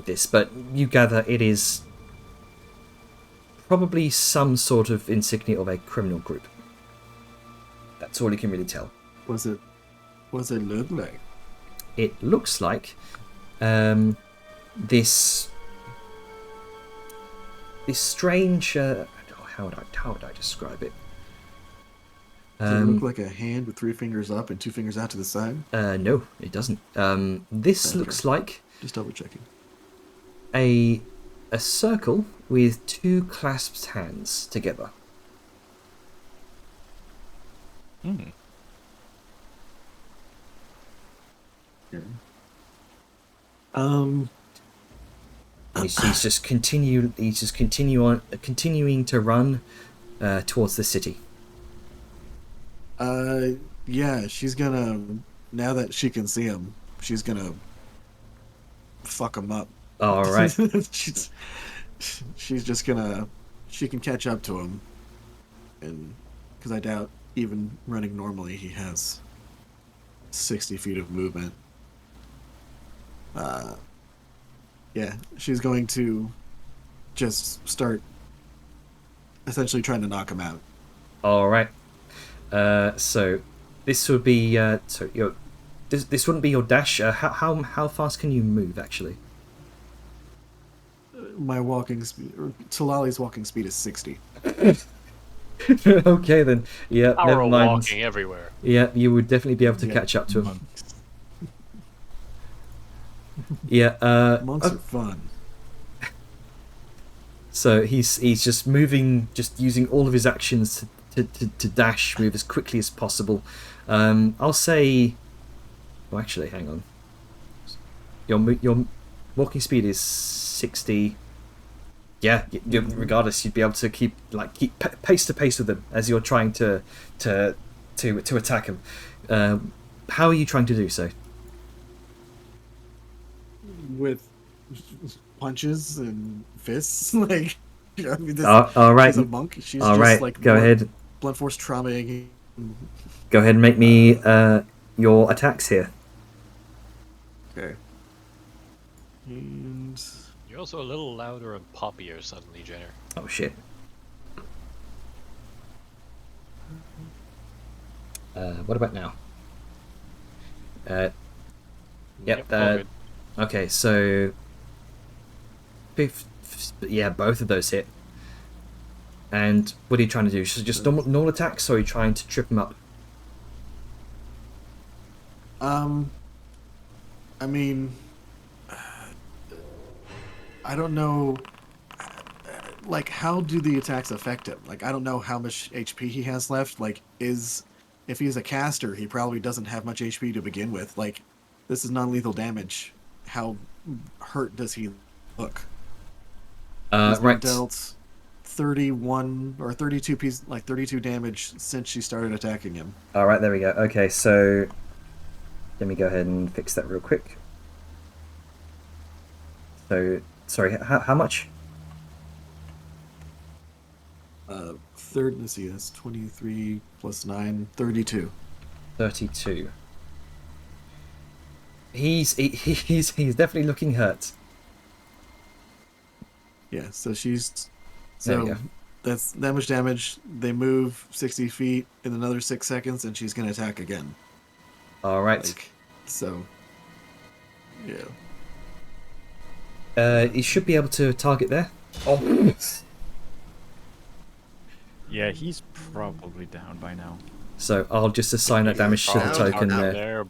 this, but you gather it is probably some sort of insignia of a criminal group. That's all you can really tell. What's it look like? It looks like this strange. How would I describe it? Does it look like a hand with 3 fingers up and 2 fingers out to the side? No, it doesn't. This Okay. looks like Just double checking. a circle with 2 clasped hands together. Hmm. Yeah. And he's just continuing to run towards the city. Yeah, she's gonna, now that she can see him, she's gonna fuck him up. All right. she's just gonna, she can catch up to him, and because I doubt even running normally he has 60 feet of movement. Yeah, she's going to just start essentially trying to knock him out. All right. So this would be this wouldn't be your dash. How fast can you move actually? My walking speed, or Talali's walking speed is 60. Okay then. Yeah. Our Never mind. walking everywhere. Yeah, you would definitely be able to Yeah. catch up to him. Monks. Yeah. Monks are fun. So he's just moving, just using all of his actions to dash, move as quickly as possible. I'll say. Well, actually, hang on. Your walking speed is 60. Yeah, regardless, you'd be able to keep pace to pace with him as you're trying to attack him. How are you trying to do so? With punches and fists, like, I mean, All right. she's a monk. She's All just right. like Go ahead. blunt force traumaing. Go ahead and make me your attacks here. Okay. And You're also a little louder and poppier suddenly, Jenner. Oh shit. What about now? Yep. all good. Okay, so yeah, both of those hit. And what are you trying to do? Just normal attacks, or are you trying to trip him up? I mean, I don't know. Like, how do the attacks affect him? Like, I don't know how much HP he has left. Like, if he's a caster, he probably doesn't have much HP to begin with. Like, this is non-lethal damage. How hurt does he look? He's been Right. dealt 31 or 32 damage since she started attacking him. All right, there we go. Okay, so let me go ahead and fix that real quick. So, sorry, how much? Let's see, that's 23 plus 9, 32. 32. He's definitely looking hurt. Yeah, so she's... There we So go. that's that much damage. They move 60 feet in another 6 seconds, and she's going to attack again. All right. Like, so... Yeah. He should be able to target there. Oh. Yeah, he's probably down by now. So I'll just assign that damage to the Probably token Out there. there.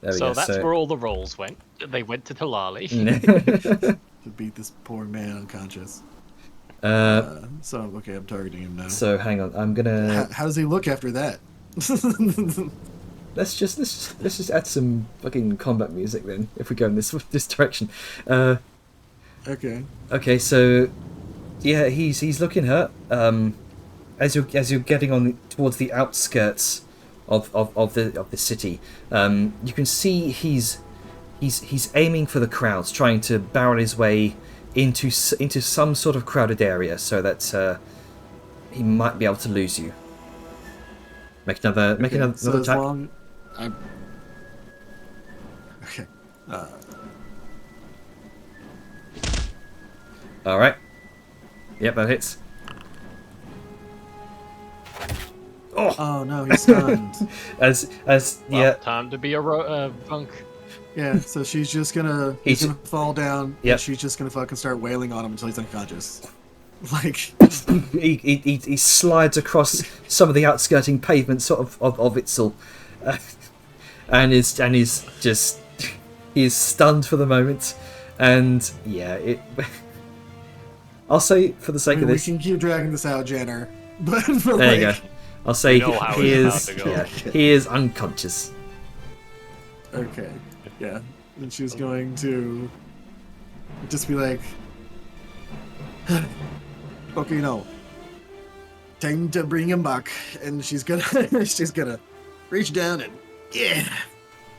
There we So go. that's So where all the rolls went. They went to Talali. To beat this poor man unconscious. so Okay, I'm targeting him now. hang on. I'm gonna How does he look after that? let's just add some fucking combat music then. If we go in this direction. Okay. Okay, so yeah, he's looking hurt. As you're getting on towards the outskirts of the city, you can see he's aiming for the crowds, trying to barrel his way into some sort of crowded area, so that he might be able to lose you. Make another So as attack. long... Okay. All right. Yep, that hits. Oh no, he's stunned. As Well, yeah. time to be a punk. Yeah, so she's just gonna... He's He's- gonna fall down, Yep. and she's just gonna fucking start wailing on him until he's unconscious. Like... he slides across some of the outskirting pavements of Itzil, and is just he is stunned for the moment, and yeah, I'll say for the sake of we this, can keep dragging this out, Jenner. But there you go. I'll say You know how he it's is about to go. he is unconscious. Okay, yeah. And she's going to just be like, okay, no. Time to bring him back. And she's gonna reach down and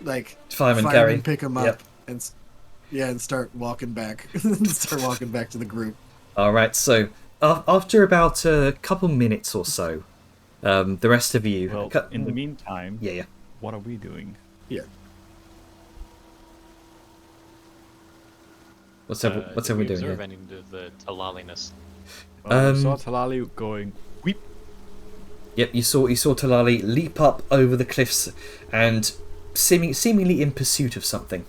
like Fireman carry. pick him up Yep. and start walking back. Start walking back to the group. All right, so after about a couple minutes or so, the rest of you. Well, in the meantime, yeah. what are we doing? Yeah. What's everyone doing observe here? any of the Talaliness? We saw Talali going, weep. Yep, you saw Talali leap up over the cliffs and seemingly in pursuit of something.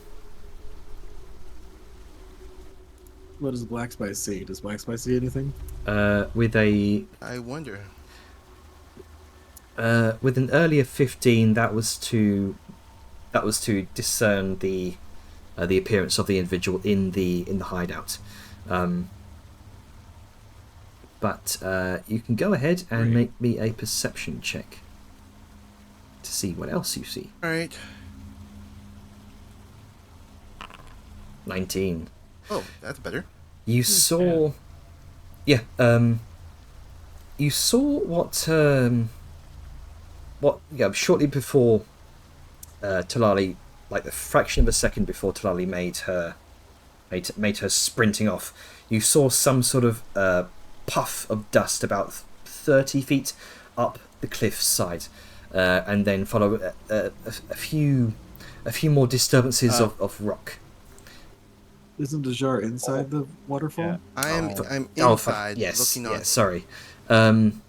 What does Black Spice see? Does Black Spice see anything? With I wonder. an earlier 15, that was to discern the appearance of the individual in the hideout. But you can go ahead and Great. make me a perception check to see what else you see. All right. 19. Oh, that's better. You saw, you saw what shortly before Talali, like the fraction of a second before Talali made her sprinting off, you saw some sort of puff of dust about 30 feet up the cliff side, and then follow a few more disturbances of rock. Isn't Dajar inside the waterfall? Yeah. I'm Oh, fuck. inside Yes, looking on sorry. in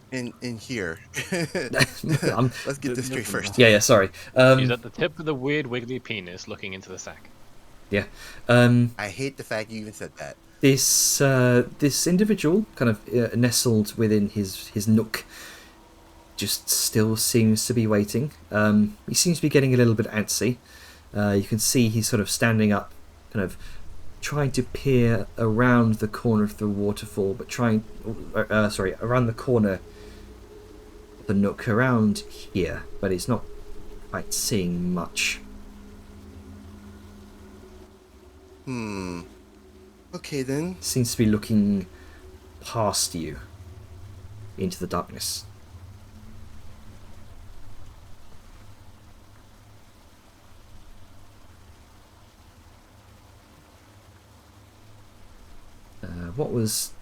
here. I'm- Let's get this straight first. Yeah, sorry. She's at the tip of the weird wiggly penis looking into the sack. Yeah. I hate the fact you even said that. This individual, kind of nestled within his nook, just still seems to be waiting. He seems to be getting a little bit antsy. You can see he's sort of standing up, kind of trying to peer around the corner of the waterfall, but around the corner of the nook around here, but he's not quite seeing much. Okay then. Seems to be looking past you into the darkness. What was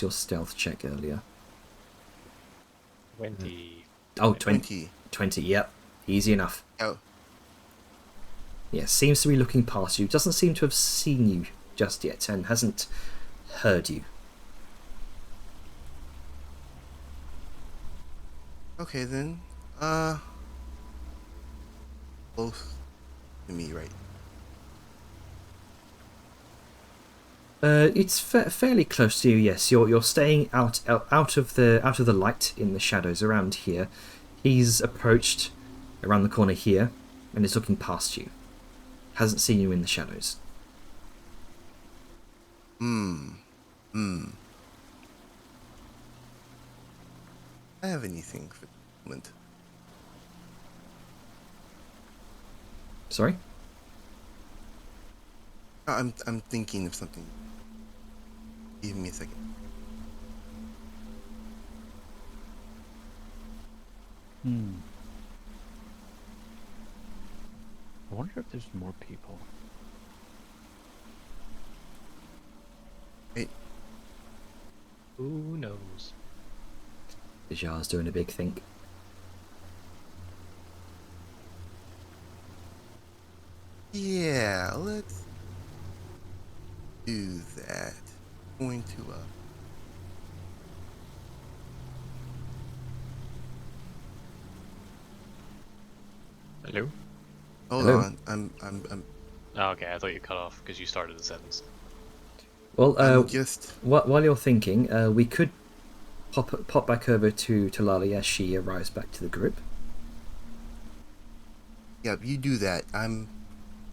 your stealth check earlier? 20. Oh, 20. 20, yep. Easy enough. Oh. Yeah, seems to be looking past you. Doesn't seem to have seen you just yet and hasn't heard you. Okay then. Close to me, right? It's fairly close to you. Yes, you're staying out of the light in the shadows around here. He's approached around the corner here and is looking past you. Hasn't seen you in the shadows. I have anything for the moment. Sorry? I'm thinking of something. Give me a second. I wonder if there's more people. Wait. Who knows? Jar's doing a big think. Yeah, let's do that. Going to Hello? hold Hello? on. I'm Oh, okay, I thought you cut off because you started the sentence. Well, I'm just while you're thinking, we could pop back over to Lali as she arrives back to the group. yeah, you do that. I'm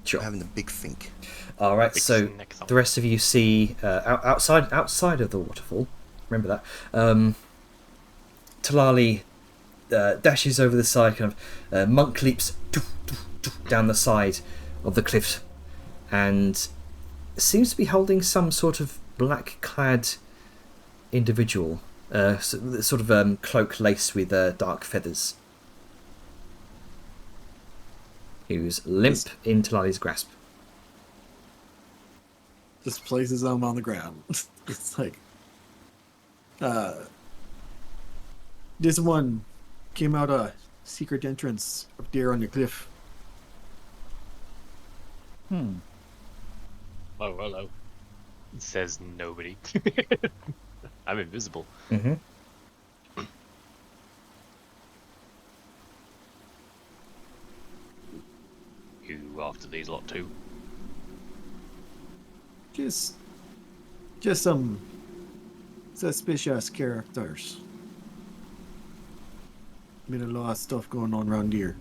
Sure. having a big think. All right. Big So snack thump. the rest of you see outside of the waterfall. Remember that. Talali dashes over the side, kind of monk leaps down the side of the cliff, and seems to be holding some sort of black-clad individual, sort of cloak laced with dark feathers, who's limp in Talali's grasp. Just places them on the ground. It's like, this one came out a secret entrance up there on the cliff. Oh, hello. Says nobody. I'm invisible. Mm-hmm. You after these lot too? Just some suspicious characters. Been a lot of stuff going on around here.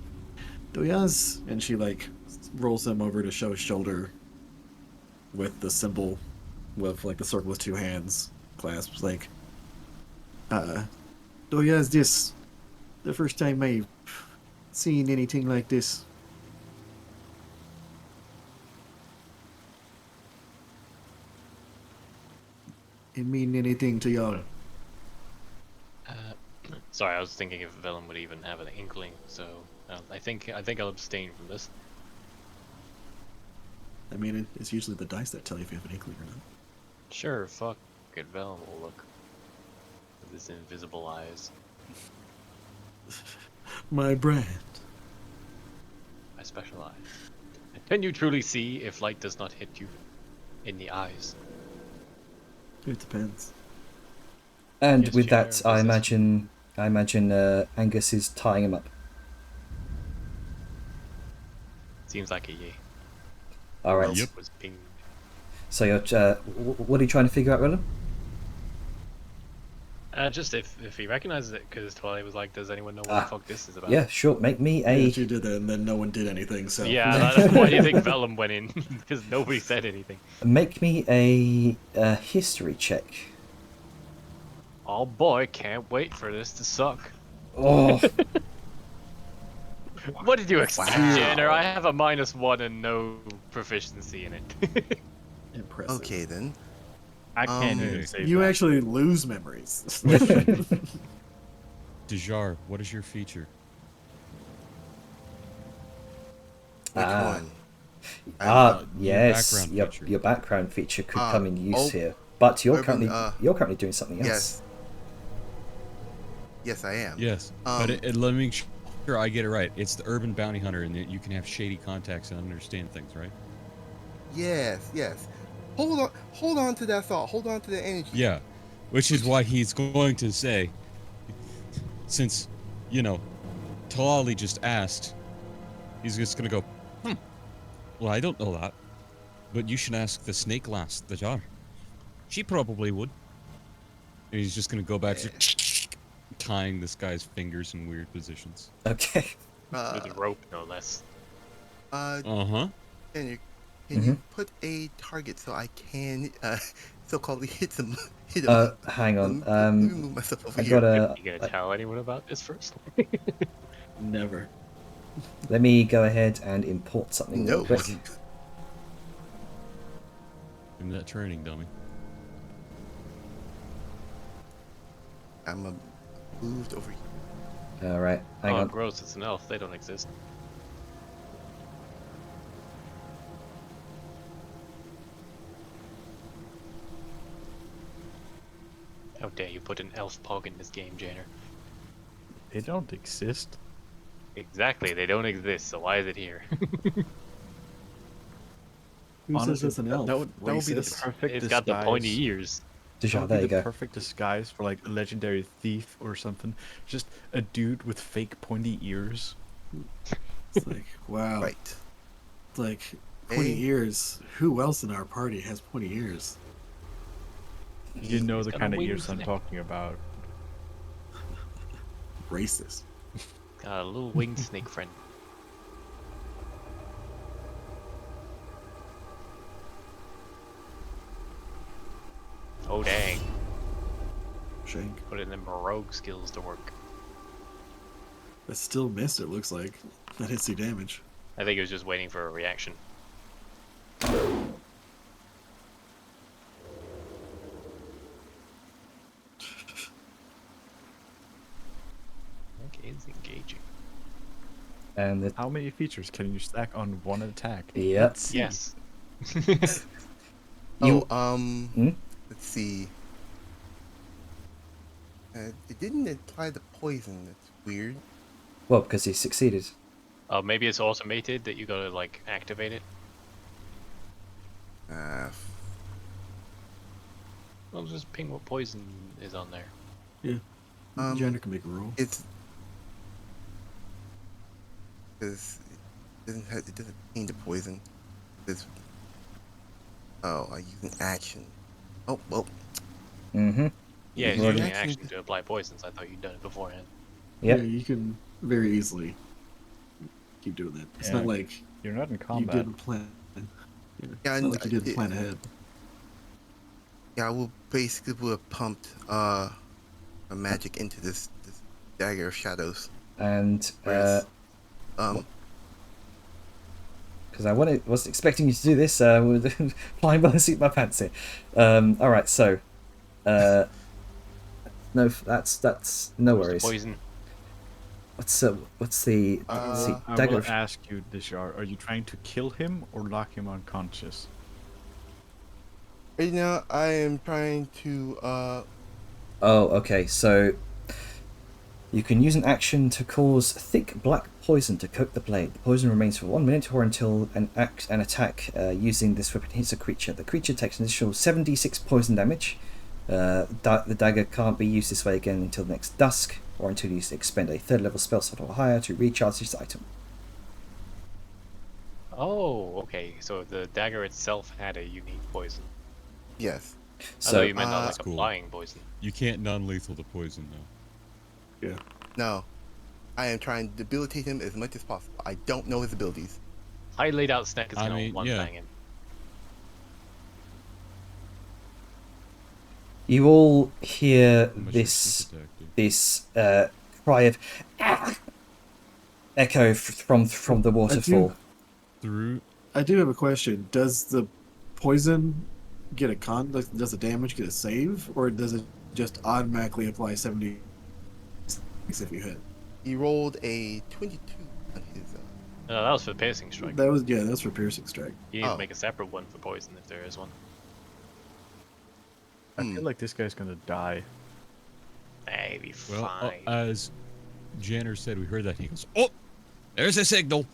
Doyas, and she like rolls him over to show his shoulder with the symbol with like the circle with two hands clasps. Like, Doyas, this the first time I've seen anything like this. It mean anything to y'all? Sorry, I was thinking if Vellum would even have an inkling, so I think I'll abstain from this. I mean, it's usually the dice that tell you if you have an inkling or not. Sure, fuck it, Vellum will look. With his invisible eyes. My brand. I specialize. Can you truly see if light does not hit you in the eyes? It depends. And Yes, with Chair, that, I imagine Angus is tying him up. Seems like a yay. All right. Rope was pinged. So you're, what are you trying to figure out, Willem? Just if he recognizes it, because Twilight was like, "Does anyone know what the fuck this is about?" Yeah, sure. Make me Yeah, a. she did that, and then no one did anything. So Yeah. Why do you think Vellum went in? Because nobody said anything. Make me a history check. Oh boy, can't wait for this to suck. Oh, What did you expect, Wow. Jenner? I have a -1 and no proficiency in it. impressive. Okay then. I can't Um, even say You that. actually lose memories. Dejar, what is your feature? Which Ah. one? I- yes. background Your feature. your background feature could Ah, come in use oh, here, but you're urban, currently doing something else. yes. Yes, I am. Yes, but let me make sure I get it right. It's the urban bounty hunter, and that you can have shady contacts and understand things, right? Yes, yes. Hold on to that thought. Hold on to the energy. Yeah, which is why he's going to say, since, Talali just asked, he's just going to go, well, I don't know that, but you should ask the snake lass, the jar. She probably would. And he's just going to go back to tying this guy's fingers in weird positions. Okay. With a rope, no less. Uh-huh. Can you put a target so I can so-called hit them? Hang on. Let me move myself over I here. gotta. You gonna tell anyone about this first? Never. Let me go ahead and import something real No. quick. In that training, dummy. I'm moved over here. All right. Hang Oh, on. gross! It's an elf. They don't exist. How dare you put an elf pog in this game, Janer? They don't exist. Exactly, they don't exist, so why is it here? Who says it's an elf? That would be the Racist. perfect It's disguise. got the pointy ears. That Deja, would there be you the go. perfect disguise for like a legendary thief or something. Just a dude with fake pointy ears. It's like, wow. Right. It's like, pointy Hey. ears. Who else in our party has pointy ears? You know He's the got kind of wings ears I'm in it. talking about. Racist. Got a little winged snake friend. Oh dang, Shank. putting them rogue skills to work. That still missed, it looks like. That hits the damage. I think it was just waiting for a reaction. Okay, it's engaging. And the, How many features can you stack on one attack? yep. Yes. You- Let's see. It didn't imply the poison. That's weird. Well, because he succeeded. Oh, maybe it's automated that you gotta like activate it. Well, just ping what poison is on there. Yeah. Janet can make a roll. It's because it doesn't mean the poison. It's I use an action. Oh well. Mm-hmm. Yeah, it's Right. using an action to apply poisons. I thought you'd done it beforehand. Yep. Yeah, you can very easily keep doing that. It's Yeah. not like You're not in you combat. didn't plan. Yeah, Yeah, it's and not like you didn't plan ahead. Yeah, I will basically would have pumped a magic into this dagger of shadows. And Whereas, because I wasn't expecting you to do this, with flying by the seat of my pants here. All right, so no, that's no worries. Poison. What's the let's see, I dagger? will ask you, Dishar, are you trying to kill him or lock him unconscious? right now I am trying to Oh, okay. So you can use an action to cause thick black poison to coat the blade. The poison remains for 1 minute or until an attack using this weapon hits a creature. The creature takes an additional 7d6 poison damage. The dagger can't be used this way again until next dusk, or until you expend a 3rd level spell slot or higher to recharge this item. Oh, okay. So the dagger itself had a unique poison. yes. I thought So you meant not Uh, like Cool. applying poison. You can't non-lethal the poison though. Yeah. no. I am trying to debilitate him as much as possible. I don't know his abilities. Highly doubt Snack is I gonna mean, one yeah. bang him. you all hear How much your this sneak attack do? this cry of "Ah!" echo from the waterfall. Through I do have a question. Does the poison get a like, does the damage get a save, or does it just automatically apply 70 if you hit? He rolled a 22 on his. No, that was for piercing strike. That was that's for piercing strike. You need Oh. to make a separate one for poison if there is one. I feel like this guy's gonna die. Maybe well, fine. as Janner said, we heard that. He goes, "Oh, there's a signal,"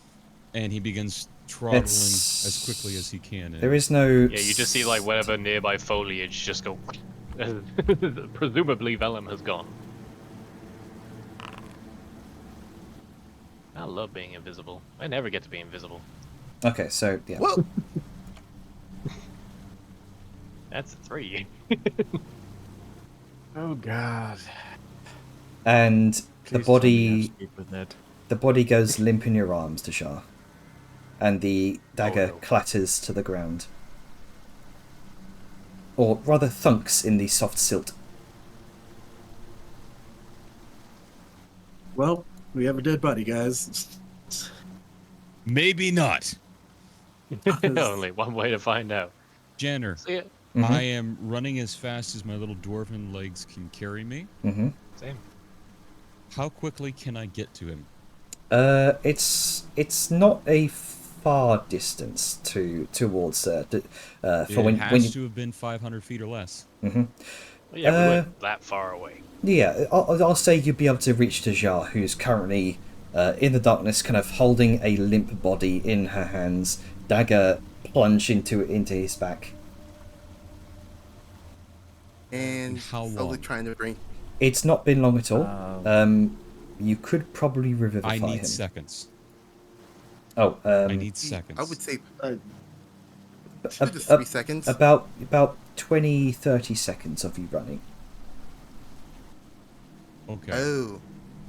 and he begins throttling as quickly as he can. There is no. Yeah, you just see like whatever nearby foliage just go. Presumably Vellum has gone. I love being invisible. I never get to be invisible. Okay, so yeah. Well, That's a 3. Oh god. And Please tell me body- how stupid Ned. the body goes limp in your arms, Dashar, and the dagger no. clatters to the ground, or rather thunks in the soft silt. Well, we have a dead body, guys. Maybe not. Only one way to find out. Janner, See ya. I am running as fast as my little dwarven legs can carry me. Mm-hmm. Same. How quickly can I get to him? It's not a far distance towards for It when has you to have been 500 feet or less. Well, yeah, we went that far away. yeah, I'll say you'd be able to reach Dajar, who's currently in the darkness, kind of holding a limp body in her hands, dagger plunged into his back. and How slowly long? trying to bring. It's not been long at all. You could probably revivify I need him. seconds. Oh, I need seconds. I would say Uh, 2 to 3 seconds. About 20-30 seconds of you running. Okay. Oh,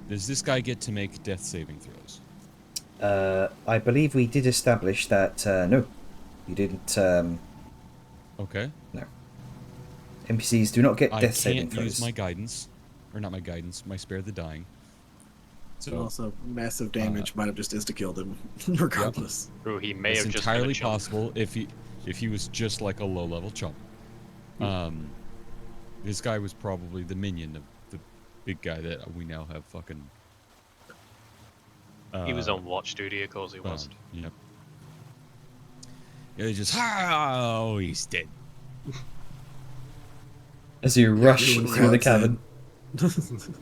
Does this guy get to make death saving throws? I believe we did establish that no, you didn't. Okay. No. NPCs do not get I death saving can't use throws. my guidance, or not my guidance, my spare the dying. So also, massive damage might have just insta-killed him, regardless. True, he may it's have just been a entirely chump. possible if he was just like a low level chump. This guy was probably the minion of the big guy that we now have fucking. He was on watch duty, of course he was. found. Yep. Yeah, they just oh, he's dead. As you rush Everyone through the crowds cabin.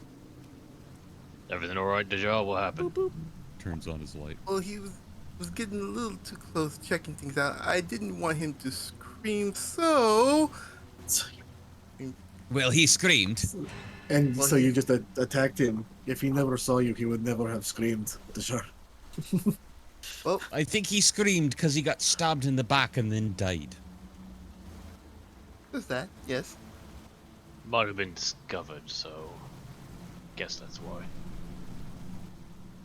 Everything alright, Deja? What happened? Turns on his light. well, he was getting a little too close, checking things out. I didn't want him to scream, so Well, he screamed. And Well, so he- you just attacked him. If he never saw you, he would never have screamed. Sure. I think he screamed because he got stabbed in the back and then died. there's that. Yes. Might have been discovered, so guess that's why.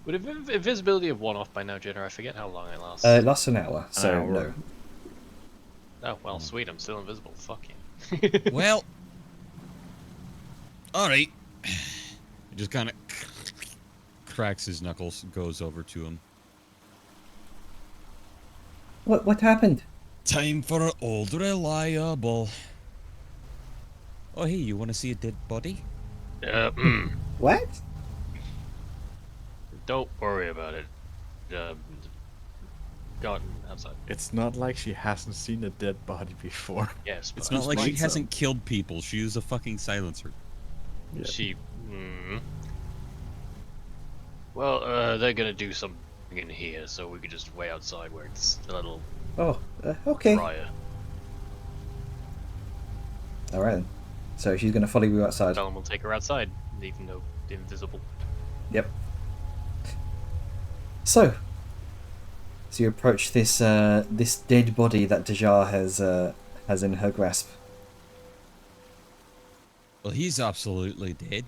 Would invisibility have worn off by now, Jenner? I forget how long it lasts. It lasts an hour, so hour. no. Oh well, sweet. I'm still invisible. Fuck you. Well, all right. He just kind of cracks his knuckles, goes over to him. What happened? Time for old reliable. Oh, hey, you want to see a dead body? What? Don't worry about it. Gone outside. It's not like she hasn't seen a dead body before. Yes, but It's not like she like hasn't killed people. She used a fucking silencer. she. Well, they're gonna do something in here, so we could just wait outside where it's a little Oh, okay. drier. All right then. So she's gonna follow you outside. Tell them we'll take her outside, even though invisible. Yep. So you approach this this dead body that Dajar has in her grasp. Well, he's absolutely dead.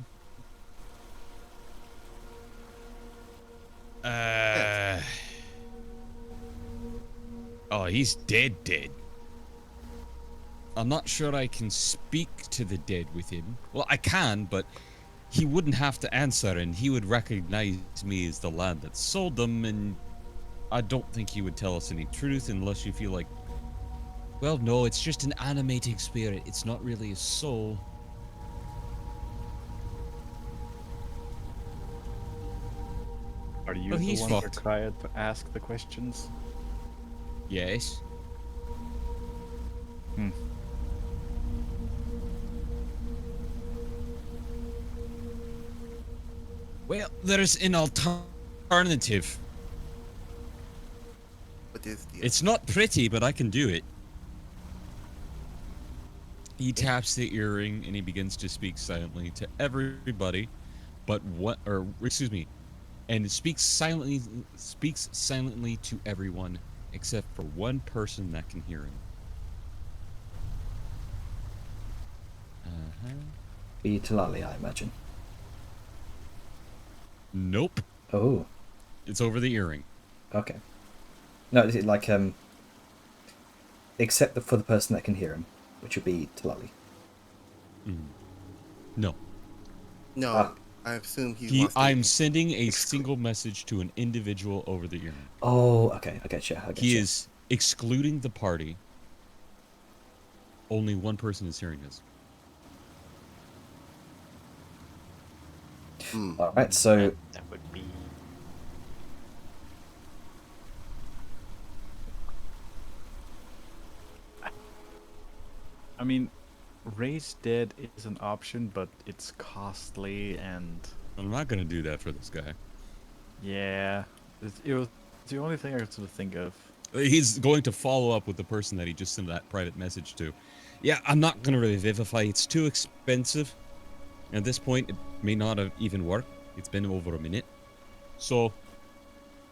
Yes. Oh, he's dead. I'm not sure I can speak to the dead with him. Well, I can, but he wouldn't have to answer, and he would recognize me as the lad that sold them, and I don't think he would tell us any truth unless you feel like, well, no, it's just an animating spirit. It's not really a soul. Are you Well, the he's one fucked. required to ask the questions? Yes. Hmm. Well, there's an alternative. What is the It's not pretty, but I can do it. He taps the earring and he begins to speak silently to everybody, but what? Or excuse me, and speaks silently to everyone except for one person that can hear him. Be Talali, I imagine. Nope, Oh, it's over the earring. okay. No, is it like except for the person that can hear him, which would be Talali. No, No, Ah. I assume he wants to I'm be sending a exclu- single message to an individual over the earring. Oh, okay. I get you. He is excluding the party. Only one person is hearing this. All right. So That would be. I mean, raise dead is an option, but it's costly and I'm not gonna do that for this guy. yeah, it was the only thing I could sort of think of. He's going to follow up with the person that he just sent that private message to. Yeah, I'm not gonna revivify. It's too expensive. At this point, it may not have even worked. It's been over a minute. So,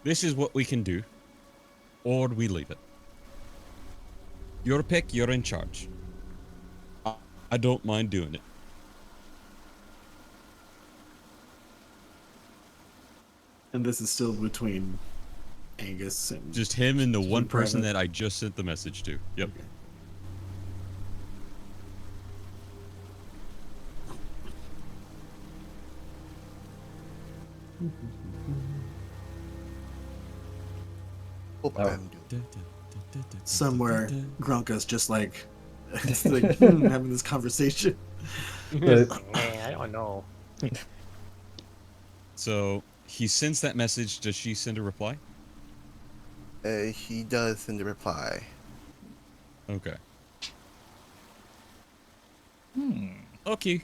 this is what we can do. Or we leave it. Your pick, you're in charge. I don't mind doing it. And this is still between Angus and Just him and the Just one in person private. that I just sent the message to. Yep. Okay. Hope Oh. I'm doing. Somewhere, Grunka's just like, it's like having this conversation. the- I don't know. So, he sends that message. Does she send a reply? He does send a reply. Okay. Okay.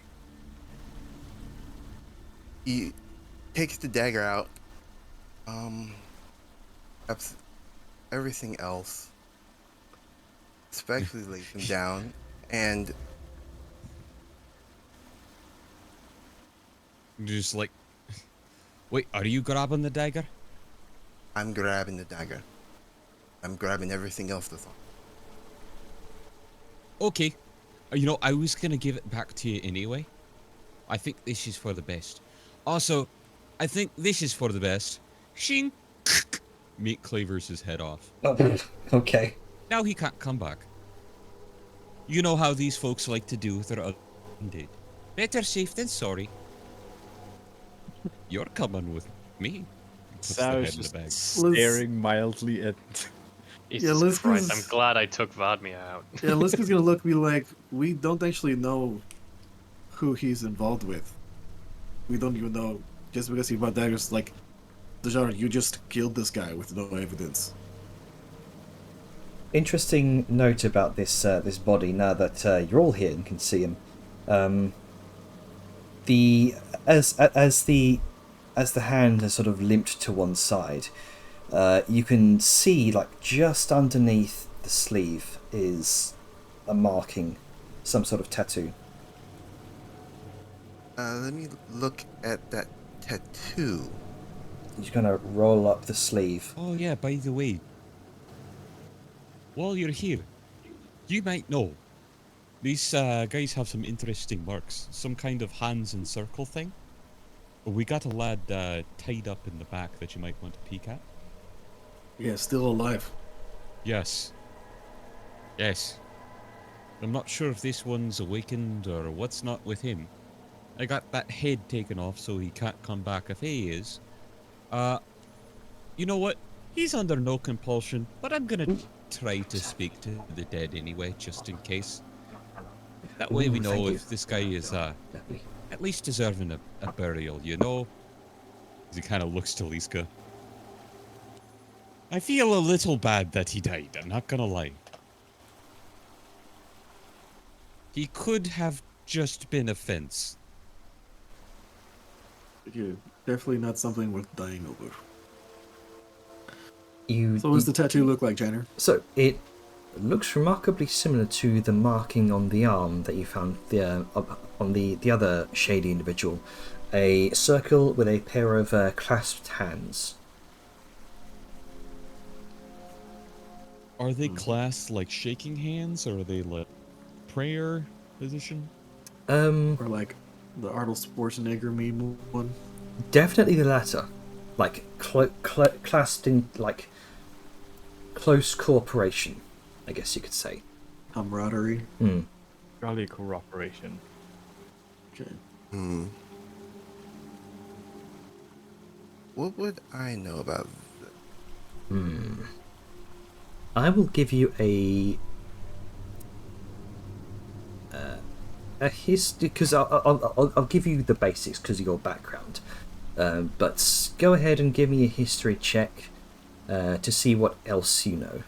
He takes the dagger out. Perhaps everything else. Especially lays him down, and Just like, wait, are you grabbing the dagger? I'm grabbing the dagger. I'm grabbing everything else that's on. Okay. You know, I was gonna give it back to you anyway. I think this is for the best. Also, I think this is for the best. Shing! Meat clavers his head off. oh, okay. Now he can't come back. You know how these folks like to do with their undead. Better safe than sorry. You're coming with me. Puts the Sal head is in the just bag. staring mildly at. Jesus Liz Christ, was- I'm glad I took Vadmir out. Yeah, Liska's gonna look at me like, we don't actually know who he's involved with. We don't even know, just because he brought daggers, like, Dejar, you just killed this guy with no evidence. Interesting note about this this body. Now that you're all here and can see him, the as the hand has sort of limped to one side, you can see like just underneath the sleeve is a marking, some sort of tattoo. Let me look at that tattoo. You kind of roll up the sleeve. Oh yeah, by the way, while you're here, you might know These guys have some interesting marks. Some kind of hands and circle thing. We got a lad tied up in the back that you might want to peek at. Yeah, still alive. Yes. Yes. I'm not sure if this one's awakened or what's not with him. I got that head taken off so he can't come back if he is. You know what? He's under no compulsion, but I'm gonna try to speak to the dead anyway, just in case. That way we Ooh, know thank you. if this guy is Lovely. at least deserving a burial, you know? He kind of looks to Liska. I feel a little bad that he died, I'm not gonna lie. He could have just been a fence. Yeah, definitely not something worth dying over. You, So what does the tattoo look like, Jenner? So it looks remarkably similar to the marking on the arm that you found on the other shady individual. A circle with a pair of clasped hands. Are they classed like shaking hands, or are they like prayer position? Or like the Arnold Schwarzenegger meme one? Definitely the latter. Like clasped in like close cooperation, I guess you could say. Camaraderie. Jolly cooperation. Okay. What would I know about? I will give you a history because I'll give you the basics because of your background. But go ahead and give me a history check to see what else you know.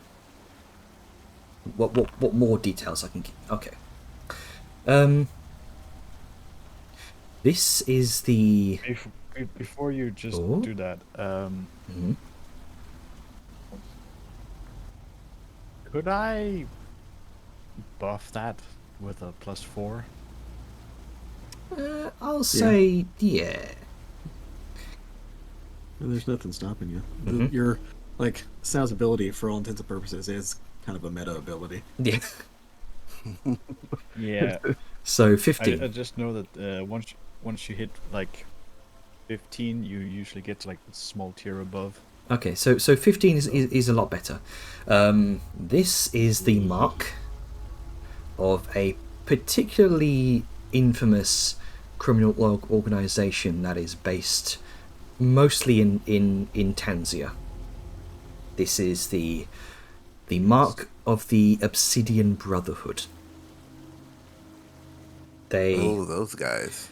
What more details I can give? Okay. This is the. Before you just Oh. do that, Mhm. could I buff that with a +4? I'll say yeah. And there's nothing stopping you. Mhm. Your like sounds ability, for all intents and purposes, is kind of a meta ability. Yeah. Yeah. So I 15. just know that once you hit like 15, you usually get to like a small tier above. Okay, so 15 is a lot better. This is the mark of a particularly infamous criminal organization that is based mostly in Tanzania. This is the mark of the Obsidian Brotherhood. Oh, those guys.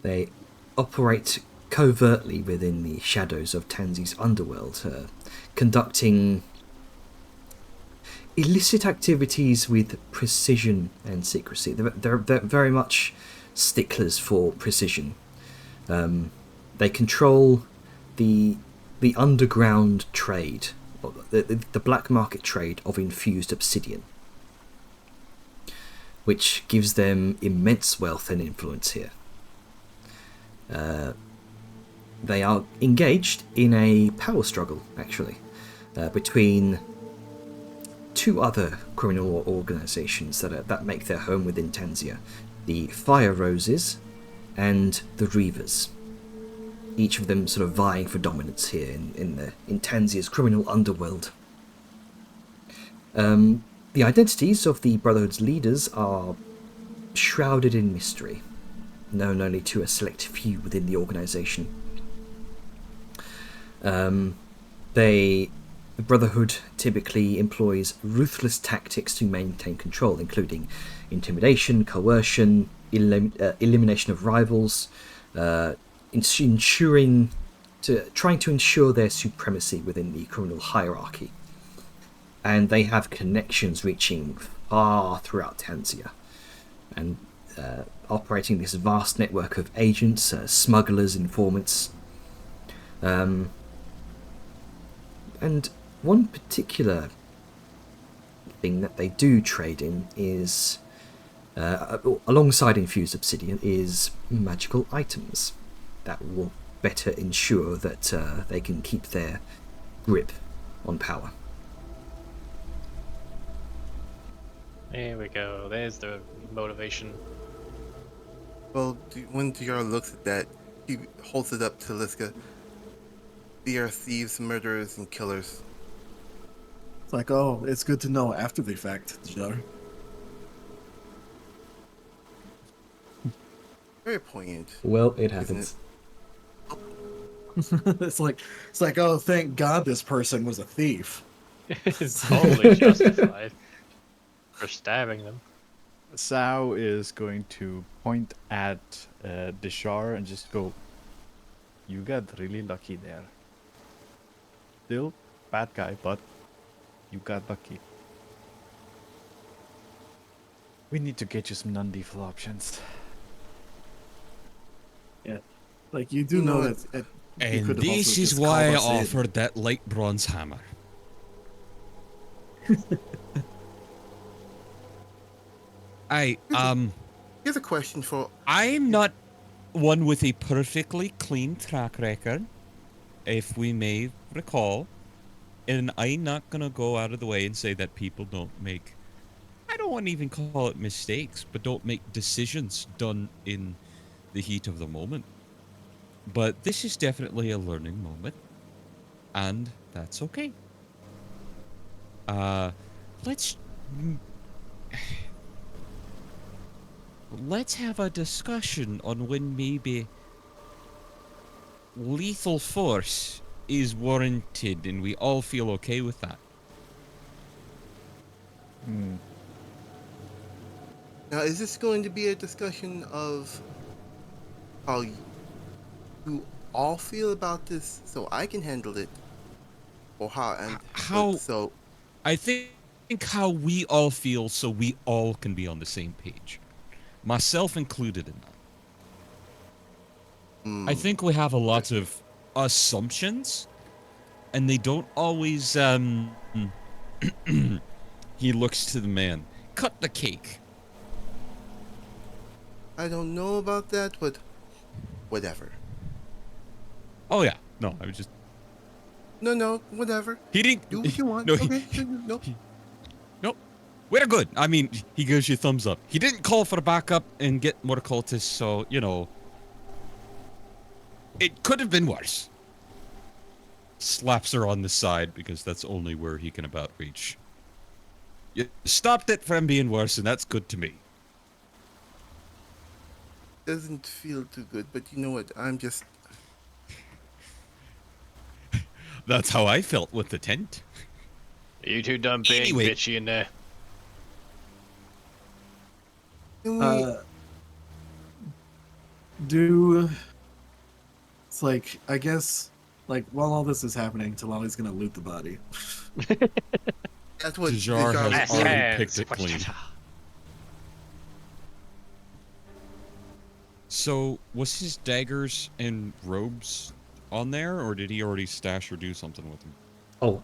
They operate covertly within the shadows of Tanzi's underworld, conducting illicit activities with precision and secrecy. They're very much sticklers for precision. They control the underground trade, the black market trade of infused obsidian, which gives them immense wealth and influence here. They are engaged in a power struggle, actually, between two other criminal organizations that make their home within Tanzania: the Fire Roses and the Reavers. Each of them sort of vying for dominance here in Tanzia's criminal underworld. The identities of the Brotherhood's leaders are shrouded in mystery, known only to a select few within the organization. The Brotherhood typically employs ruthless tactics to maintain control, including intimidation, coercion, elimination of rivals, trying to ensure their supremacy within the criminal hierarchy. And they have connections reaching far throughout Tanzania, and operating this vast network of agents, smugglers, informants. And one particular thing that they do trade in is, alongside infused obsidian, is magical items that will better ensure that they can keep their grip on power. There we go. There's the motivation. Well, when DR looks at that, he holds it up to Liska. They are thieves, murderers, and killers. It's like, oh, it's good to know after the fact, Jar. Very poignant. Well, it Isn't happens. It's like, oh, thank God this person was a thief. It's totally justified for stabbing them. Sao is going to point at Dishar and just go, "You got really lucky there. Still, bad guy, but you got lucky. We need to get you some non-lethal options." Yeah. Like, you do You know know what? that you And could have also this is just why I called us in. offered that light bronze hammer. Here's a question for. I'm not one with a perfectly clean track record, if we may recall, and I'm not gonna go out of the way and say that people don't make, I don't want to even call it mistakes, but don't make decisions done in the heat of the moment. But this is definitely a learning moment, and that's okay. Let's let's have a discussion on when maybe lethal force is warranted and we all feel okay with that. Now, is this going to be a discussion of how you all feel about this, so I can handle it, or How- So I think how we all feel so we all can be on the same page. Myself included in that. I think we have a lot of assumptions, and they don't always, he looks to the man. Cut the cake. I don't know about that, but whatever. Oh yeah. No, I was just, No, whatever. he didn't, Do what you want. No, Okay, no. Nope. We're good. I mean, he gives you thumbs up. He didn't call for backup and get more cultists, so, you know. It could have been worse. Slaps her on the side because that's only where he can about reach. You stopped it from being worse, and that's good to me. Doesn't feel too good, but you know what? I'm just. That's how I felt with the tent. You two done being Anyway. bitchy in there. Can we? It's like, I guess, like, while all this is happening, Talali's gonna loot the body. That's what Dejar Dejar has was already doing. picked it clean. So, was his daggers and robes on there, or did he already stash or do something with them? Oh,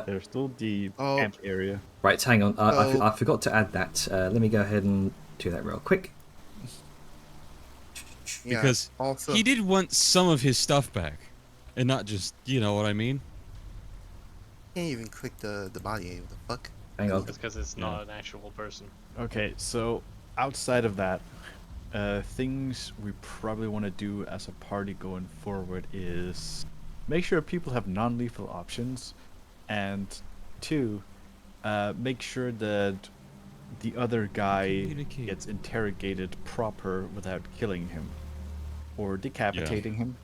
There's still the Oh. camp area. right, hang on. Oh. I forgot to add that. Let me go ahead and do that real quick. Yeah, Because also, he did want some of his stuff back, and not just, you know what I mean? can't even click the body. What the fuck? Hang on. It's because it's not an actual person. Okay, so outside of that, things we probably want to do as a party going forward is make sure people have non-lethal options, and two, make sure that the other guy Communicate. gets interrogated proper without killing him or decapitating him.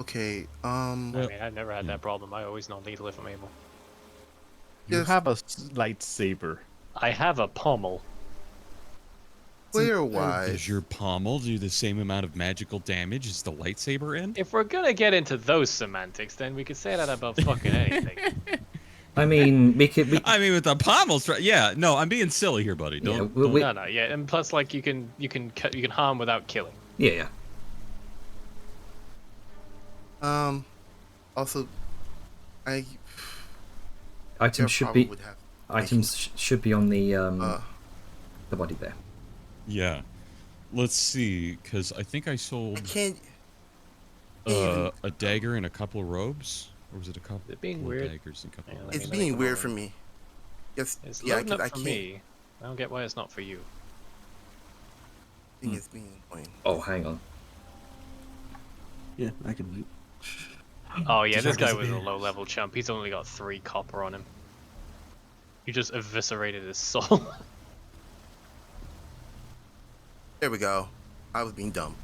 Okay. I Well, mean, I've never had that problem. I always non-lethal if I'm able. You Yes. have a lightsaber. I have a pommel. Player Does wise, your pommel do the same amount of magical damage as the lightsaber end? If we're gonna get into those semantics, then we could say that about fucking anything. I mean, we could. I mean, with the pommels, yeah. No, I'm being silly here, buddy. Yeah, Don't. we- No, yeah, and plus, like, you can harm without killing. Yeah. also, I Items should probably be would have. should be on the Uh, body there. Yeah. Let's see, because I think I I sold can't. even- a dagger and a couple of robes, or was it a couple? It being of weird? daggers and a couple. Yeah, of let It's me robes? being make a weird roll. for me. Yes. It's Yeah, loading up I for can't. me. I don't get why it's not for you. Thing is being point. Oh, hang on. Yeah, I can loot. Oh yeah, this Dishard guy was a disappear. low-level chump. He's only got 3 copper on him. You just eviscerated his soul. There we go. I was being dumb.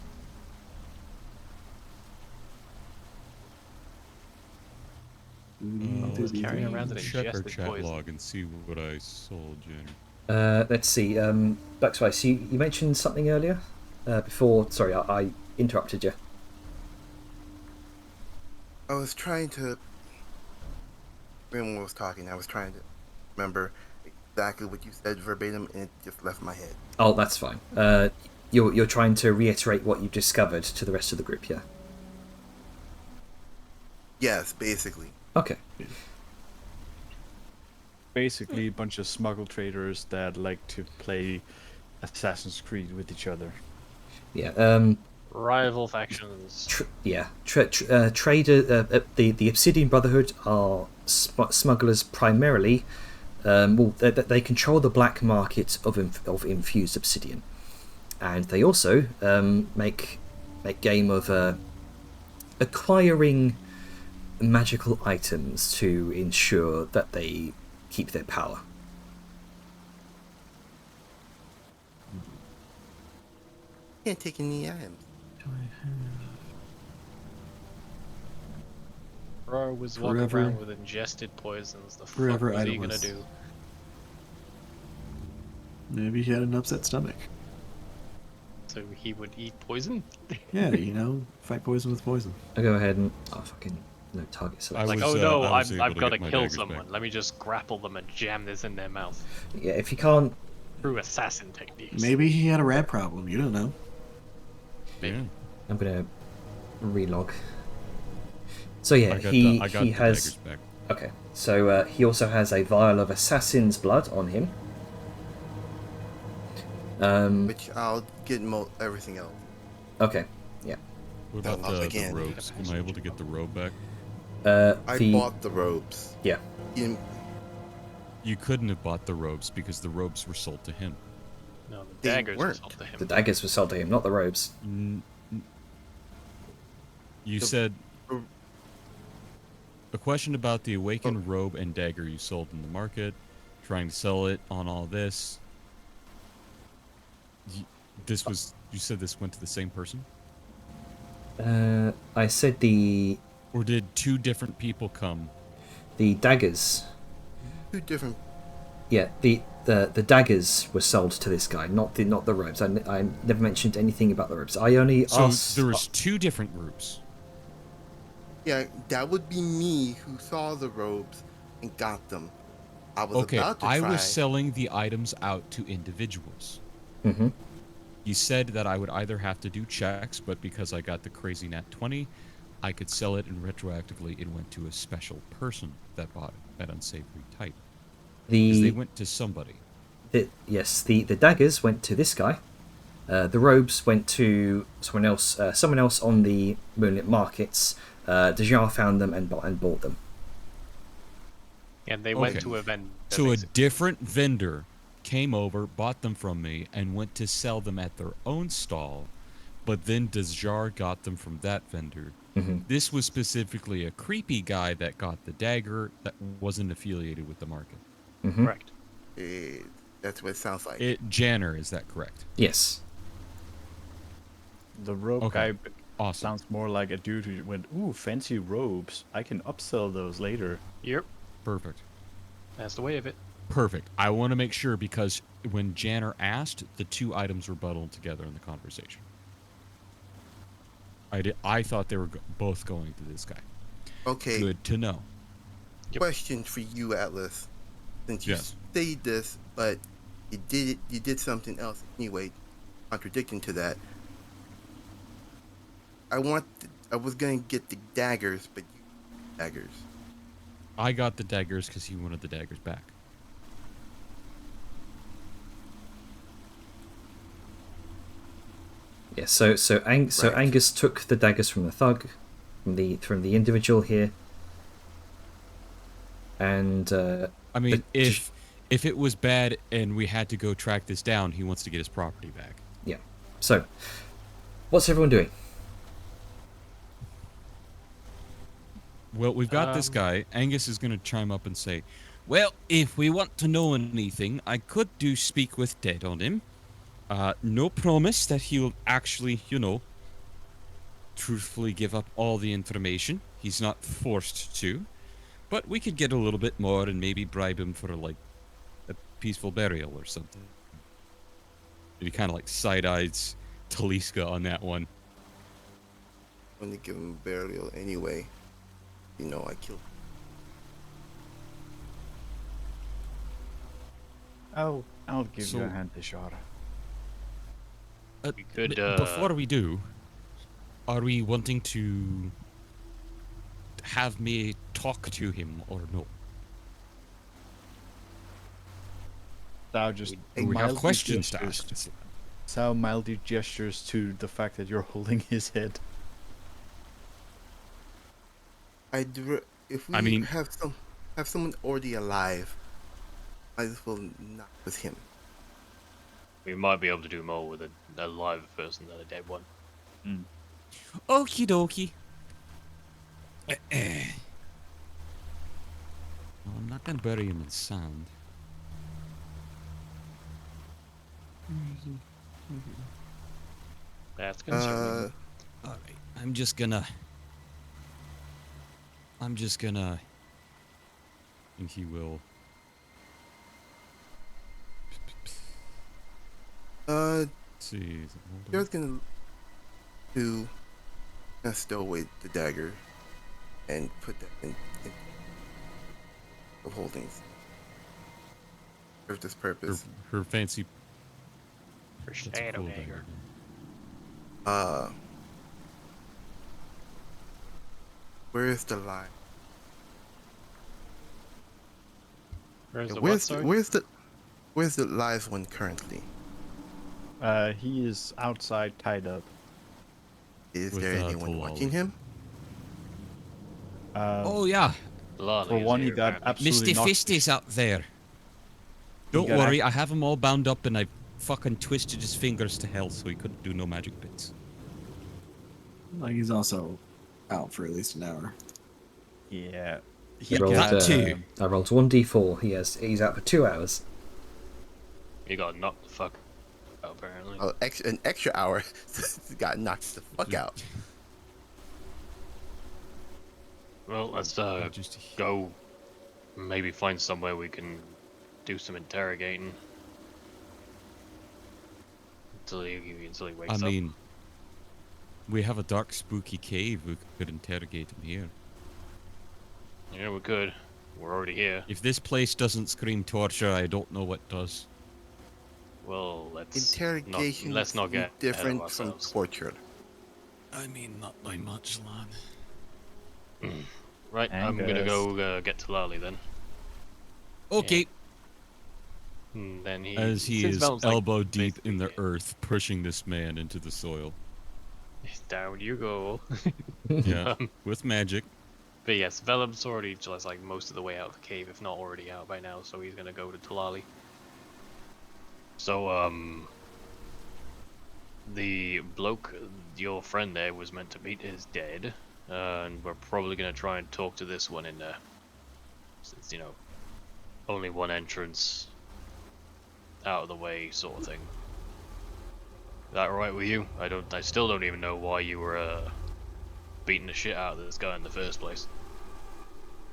was carrying around an Check our ingested chat poison. log and see what I sold, Jen. Let's see. Blackswice, you mentioned something earlier before. Sorry, I interrupted you. I was trying to. When I was talking, I was trying to remember exactly what you said verbatim, and it just left my head. Oh, that's fine. You're trying to reiterate what you've discovered to the rest of the group, yeah? Yes, basically. Okay. Basically, a bunch of smuggle traders that like to play Assassin's Creed with each other. Yeah. Rival factions. The Obsidian Brotherhood are smugglers primarily. They control the black market of infused obsidian, and they also make game of acquiring magical items to ensure that they keep their power. Can't take any items. Bro was walking Forever- around with ingested poisons. The fuck forever was he gonna itemless. do? Maybe he had an upset stomach. So he would eat poison? Yeah, you know, fight poison with poison. I'll go ahead and fucking no target select. I Like, was, oh no, I was able I've to got to get my kill daggers back. someone. Let me just grapple them and jam this in their mouth. Yeah, if you can't. Through assassin techniques. Maybe he had a rat problem. You don't know. Yeah. I'm gonna relog. So yeah, I got he the has. daggers back. Okay, so he also has a vial of assassin's blood on him. Which I'll get everything else. Okay, yeah. What That about lock the again. robes? Am I able to get the robe back? I The bought the robes. yeah. You couldn't have bought the robes because the robes were sold to him. No, the They daggers were weren't. sold to him. The daggers were sold to him, not the robes. You The- said a question about the awakened robe and dagger you sold in the market, trying to sell it on all this. This was you said this went to the same person, I said the or did two different people come? daggers. Two different. Yeah, the daggers were sold to this guy, not the robes. I never mentioned anything about the robes. I only So asked. there was two different groups. Yeah, that would be me who saw the robes and got them. I was Okay, about to I try. was selling the items out to individuals. Mm-hmm. You said that I would either have to do checks, but because I got the crazy nat 20, I could sell it, and retroactively it went to a special person that bought it, that unsavory type. Because they went to somebody. Yes, the daggers went to this guy. The robes went to someone else. Someone else on the Moonlit Markets. Dejar found them and bought them. And they went Okay. to a vendor. So a basically. different vendor came over, bought them from me, and went to sell them at their own stall, but then Dejar got them from that vendor. Mm-hmm. This was specifically a creepy guy that got the dagger that wasn't affiliated with the market. Mm-hmm. Correct. That's what it sounds like. Janner, is that correct? Yes. The robe Okay. guy Awesome. sounds more like a dude who went, ooh, fancy robes. I can upsell those later. Yep. Perfect. That's the way of it. Perfect. I want to make sure because when Janner asked, the two items were bundled together in the conversation. I thought they were both going to this guy. Okay, Good to know. Yep. question for you, Atlas. Since you Yes. stated this, but you did something else anyway, contradicting to that. I was gonna get the daggers, but you daggers. I got the daggers because he wanted the daggers back. Yeah. So Right. Angus took the daggers from the thug, from the individual here, and I mean, But if if it was bad and we had to go track this down, he wants to get his property back. Yeah. So, what's everyone doing? Well, we've got this guy. Angus is going to chime up and say, well, if we want to know anything, I could do speak with dead on him. No promise that he'll actually, truthfully give up all the information. He's not forced to. But we could get a little bit more and maybe bribe him for, like, a peaceful burial or something. And he kind of, like, side-eyes Taliska on that one. I'm gonna give him burial anyway. You know, I killed. I'll give you a hand, Ishara. We could, Before we do, are we wanting to have me talk to him or no? Thou just Do we have mildly questions to gestures- ask? Sal mildly gestures to the fact that you're holding his head. If we I mean- have someone already alive, might as well not with him. We might be able to do more with a live person than a dead one. Okie dokie. Well, I'm not gonna bury him in sand. That's concerning. Alright, I'm just gonna. And he will. Uh, See. is it you're older? gonna stow away the dagger and put that in the holdings. For this Her, purpose. her fancy. For That's a shadow cool dagger. dagger. Where is the line? Where's Yeah, the what, sorry? where's the live one currently? He is outside tied up. Is With, there anyone Talali. watching him? Oh yeah, Lolly For is one, he here, got apparently. absolutely Misty knocked. Fisty's up there. Don't got worry, I have him all bound up and I fucking twisted his fingers to hell so he couldn't do no magic bits. Like he's also out for at least an hour. Yeah. I He rolled, got, I rolled 1d4. He's out for 2 hours. He got knocked the fuck out, apparently. Oh, an extra hour. Got knocked the fuck out. Well, let's Just go maybe find somewhere we can do some interrogating. Until he wakes I up. mean, we have a dark, spooky cave. We could interrogate him here. Yeah, we could. We're already here. If this place doesn't scream torture, I don't know what does. Well, Interrogation let's not is get different ahead of from ourselves. torture. I mean, not by much, lad. Right, I'm gonna Angus. go get to Lally then. Okay. And then he, As he since is Velum's, like, elbow deep in the basically- earth, pushing this man into the soil. Down you go. Yeah, with magic. But yes, Velum's already just like most of the way out of the cave, if not already out by now, so he's gonna go to Talali. So, the bloke, your friend there, was meant to meet is dead, and we're probably gonna try and talk to this one in there. Since, only one entrance out of the way sort of thing. Is that alright with you? I still don't even know why you were, beating the shit out of this guy in the first place.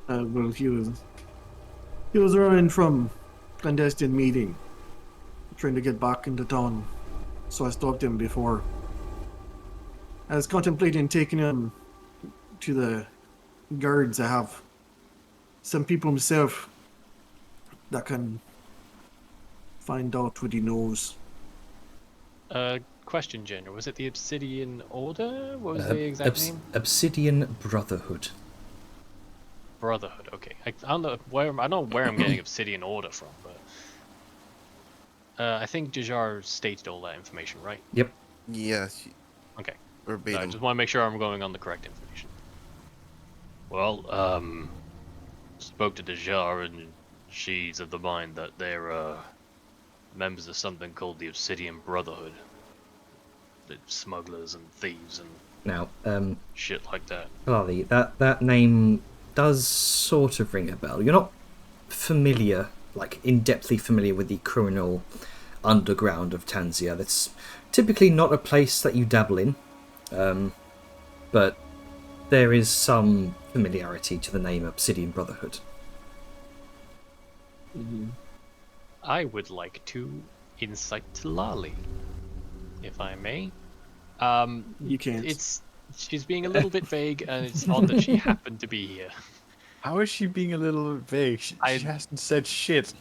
Well, he was running from clandestine meeting, trying to get back into town, so I stopped him before. I was contemplating taking him to the guards. I have some people myself that can find out what he knows. Question, General. Was it the Obsidian Order? What was the exact name? Obsidian Brotherhood. Brotherhood. Okay. I don't know where I'm getting Obsidian Order from, but I think Jajar stated all that information, right? Yep. Yes, Okay. I verbatim. just want to make sure I'm going on the correct information. Well, spoke to Jajar, and she's of the mind that they're members of something called the Obsidian Brotherhood. The smugglers and thieves and Now, shit like that. Lally, that name does sort of ring a bell. You're not familiar, like in-depthly familiar with the criminal underground of Tanzia. That's typically not a place that you dabble in, but there is some familiarity to the name Obsidian Brotherhood. I would like to insight to Lali, if I may. You can't. She's being a little bit vague, and it's odd that she happened to be here. How is she being a little vague? She hasn't said shit.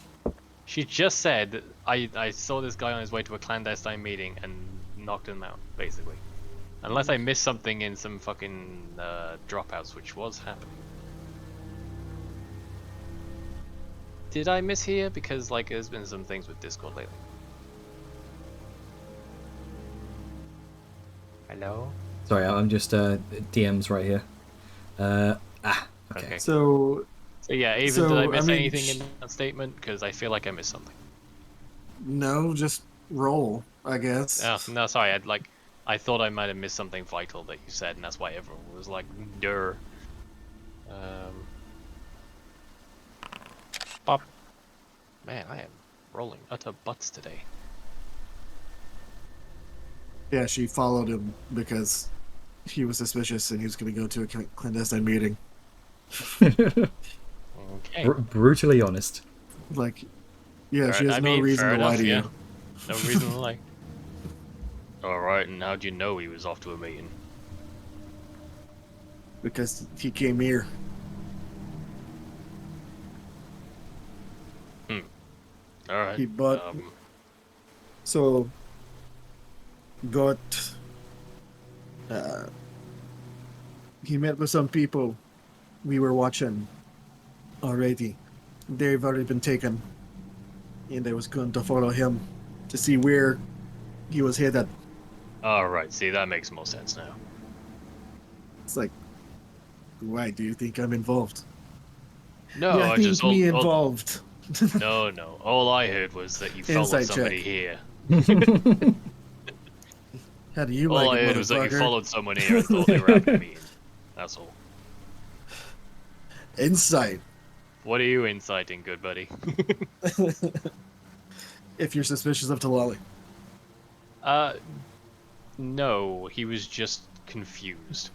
She just said, I saw this guy on his way to a clandestine meeting and knocked him out, basically. Unless I missed something in some fucking dropouts, which was happening. Did I mishear? Because, like, there's been some things with Discord lately. Hello? Sorry, I'm just DMs right here. Okay. So So yeah, Ava, So, did I miss I mean, anything in that statement? Because I feel like I missed something. no, just roll, I guess. Oh, no, sorry, I thought I might have missed something vital that you said, and that's why everyone was like, "Durr." Pop. Man, I am rolling utter butts today. Yeah, she followed him because he was suspicious and he was going to go to a clandestine meeting. Okay. Brutally honest. Like, yeah, she Fair- has I no mean, reason fair to lie enough, to yeah. you. No reason to lie. Alright, and how'd you know he was off to a meeting? Because he came here. Alright. He bought. So, got. He met with some people we were watching already. They've already been taken. And I was going to follow him to see where he was headed. Alright, see, that makes more sense now. It's like, why do you think I'm involved? No, yeah, I think just me involved. No. All I heard was that you followed Inside somebody check. here. How do you All like I it, heard was that you motherfucker? followed someone here and thought they were having a meeting. That's all. Insight. What are you inciting, good buddy? If you're suspicious of Talali. No, he was just confused.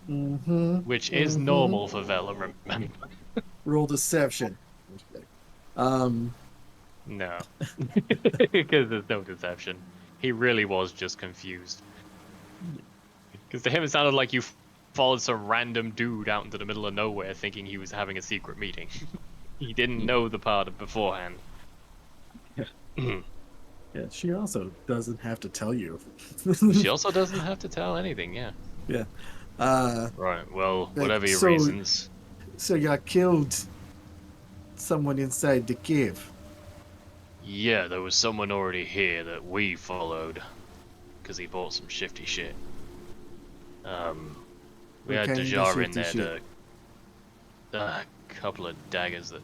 Mm-hmm. Which is normal for Vellum, remember? Roll deception. No. Because there's no deception. He really was just confused. Because to him it sounded like you followed some random dude out into the middle of nowhere thinking he was having a secret meeting. He didn't know the part of beforehand. Yeah, she also doesn't have to tell you. She also doesn't have to tell anything, yeah. Yeah. Right, well, Like, whatever your so- reasons. So you killed someone inside the cave. Yeah, there was someone already here that we followed. Because he bought some shifty shit. We What had kind of Dajar in shifty there to... a couple of daggers that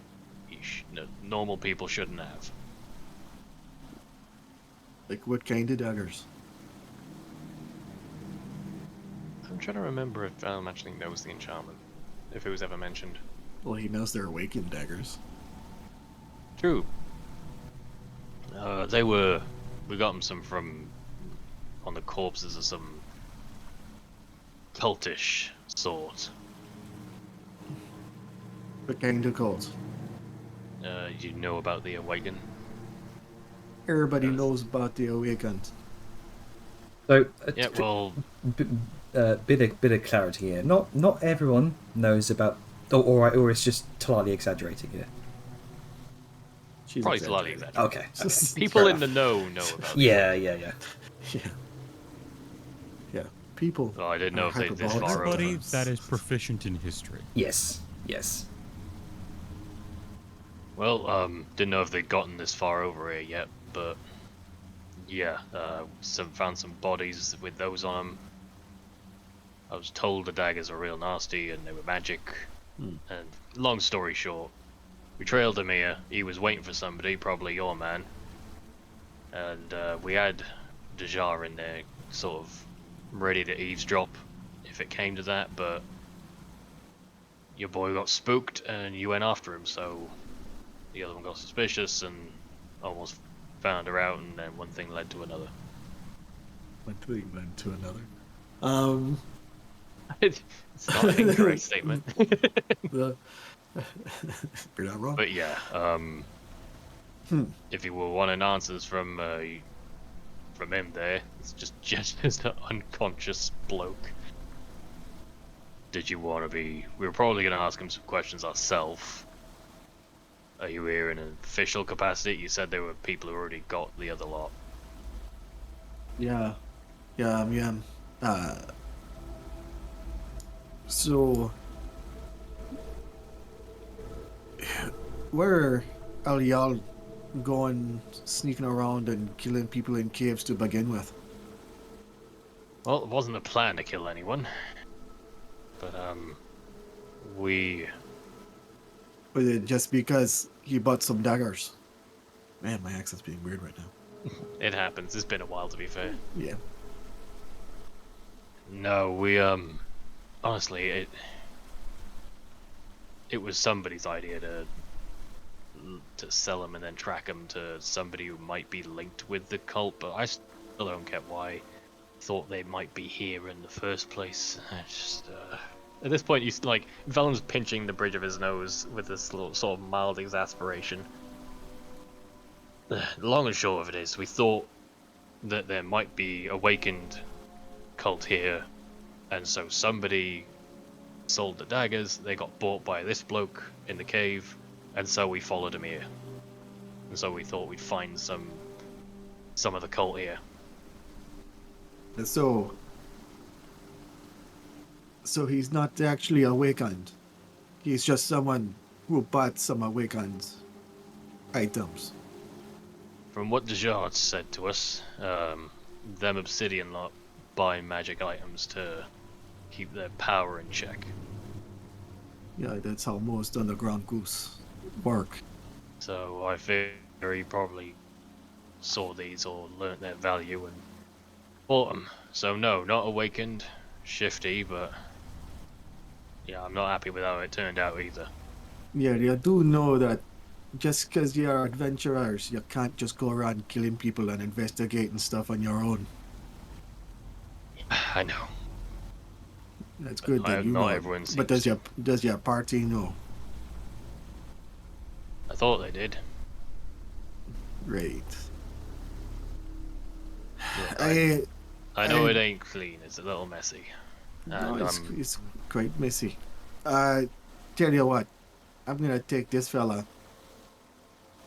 normal people shouldn't have. Like what kind of daggers? I'm trying to remember if Alan actually knows the enchantment. If it was ever mentioned. Well, he knows they're awakened daggers. True. We got them some from... on the corpses of some... cultish sort. What kind of cult? You know about the Awaken? Everybody knows about the awakened. So, Yeah, well... bit of clarity here. Not everyone knows about, or it's just Talali exaggerating here. She's Probably exaggerating. slightly exaggerated. Okay. People in the know know about it. Yeah. Yeah. Yeah. People. Oh, I didn't know are if they'd this hyperbolic far over. Somebody sometimes. that is proficient in history. Yes. Well, didn't know if they'd gotten this far over here yet, but yeah, found some bodies with those on them. I was told the daggers are real nasty and they were magic. And long story short, We trailed him here. He was waiting for somebody, probably your man. And we had Dejar in there, sort of ready to eavesdrop if it came to that, but your boy got spooked and you went after him, so the other one got suspicious and almost found her out, and then one thing led to another. One thing led to another. It's not an incorrect statement. You're not wrong. But yeah, if you were wanting answers from him there, it's just as an unconscious bloke. Did you want to be... We were probably going to ask him some questions ourselves. Are you here in an official capacity? You said there were people who already got the other lot. Yeah. So, where are y'all going sneaking around and killing people in caves to begin with? Well, it wasn't a plan to kill anyone. But, we... Was it just because he bought some daggers? Man, my accent's being weird right now. It happens. It's been a while, to be fair. Yeah. No, we, honestly, it was somebody's idea to sell them and then track them to somebody who might be linked with the cult, but I still don't get why I thought they might be here in the first place. I just, at this point, Vellum's pinching the bridge of his nose with this little sort of mild exasperation. The long and short of it is, we thought that there might be awakened cult here, and so somebody sold the daggers, they got bought by this bloke in the cave, and so we followed him here. And so we thought we'd find some of the cult here. And so he's not actually awakened. He's just someone who bought some awakened items. From what Dejar said to us, them Obsidian lot buy magic items to keep their power in check. Yeah, that's how most underground goose work. So I figure he probably saw these or learnt their value and bought them. So no, not awakened, shifty, but yeah, I'm not happy with how it turned out either. Yeah, you do know that just because you're adventurers, you can't just go around killing people and investigating stuff on your own. I know. That's good that Not you know. everyone But seems does your party know? I thought they did. Right. Yeah, I know it ain't clean. It's a little messy. No, And, it's quite messy. Tell you what, I'm gonna take this fella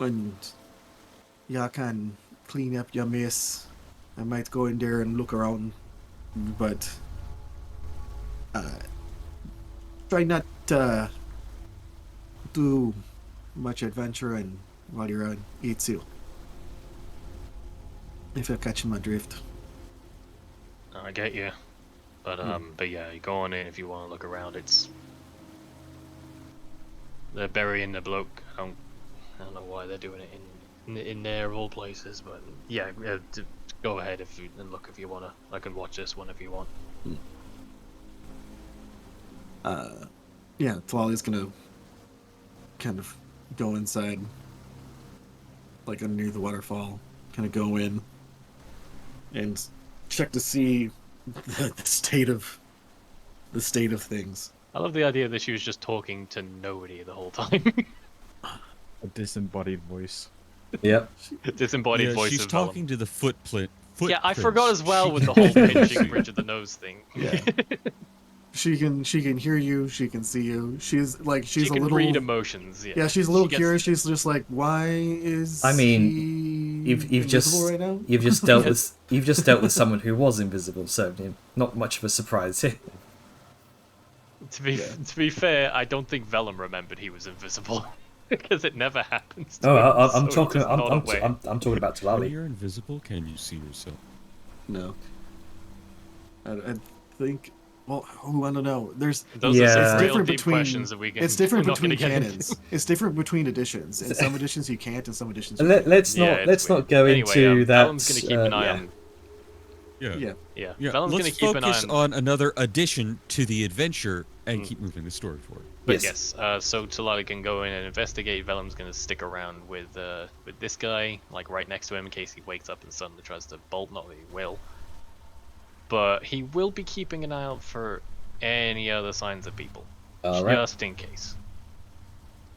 and y'all can clean up your mess. I might go in there and look around, but try not to do much adventuring while you're on Itzil. If you're catching my drift. I get you. But yeah, you go on in if you want to look around. They're burying the bloke. I don't know why they're doing it in there of all places, but yeah, go ahead and look if you wanna. I can watch this one if you want. Yeah, Tlali's gonna kind of go inside, like underneath the waterfall, kind of go in and check to see the state of things. I love the idea that she was just talking to nobody the whole time. A disembodied voice. Yep. Disembodied voice she's of Vellum. talking to the footprint. Yeah, I forgot as well with the whole pinching bridge of the nose thing. Yeah. She can hear you. She can see you. She's She a can little read emotions. Yeah, Yeah, she's a little She gets- curious. She's just like, why is I mean, he you've invisible just right now? you've just dealt with someone who was invisible, so not much of a surprise here. To be fair, I don't think Vellum remembered he was invisible because it never happens. To Oh, him, I'm so talking. he's not aware. I'm talking about When Tlali. you're invisible, can you see yourself? No. I think Well, I don't know. There's Those Yeah. are It's some real different deep between questions that we can. it's different we're not between gonna get into. canons. It's different between editions. In some editions you can't, in some editions you Let, can. let's Yeah, not it's let's weird. not go Anyway, into that. Vellum's gonna keep an eye yeah. on. Yeah. Yeah. Yeah, Yeah. Vellum's Let's gonna keep an eye focus on. on another addition to the adventure and keep moving the story forward. But Yes. yes, so Talali can go in and investigate. Vellum's gonna stick around with this guy, like right next to him, in case he wakes up and suddenly tries to bolt. Not that he will, but he will be keeping an eye out for any other signs of people, All right. just in case.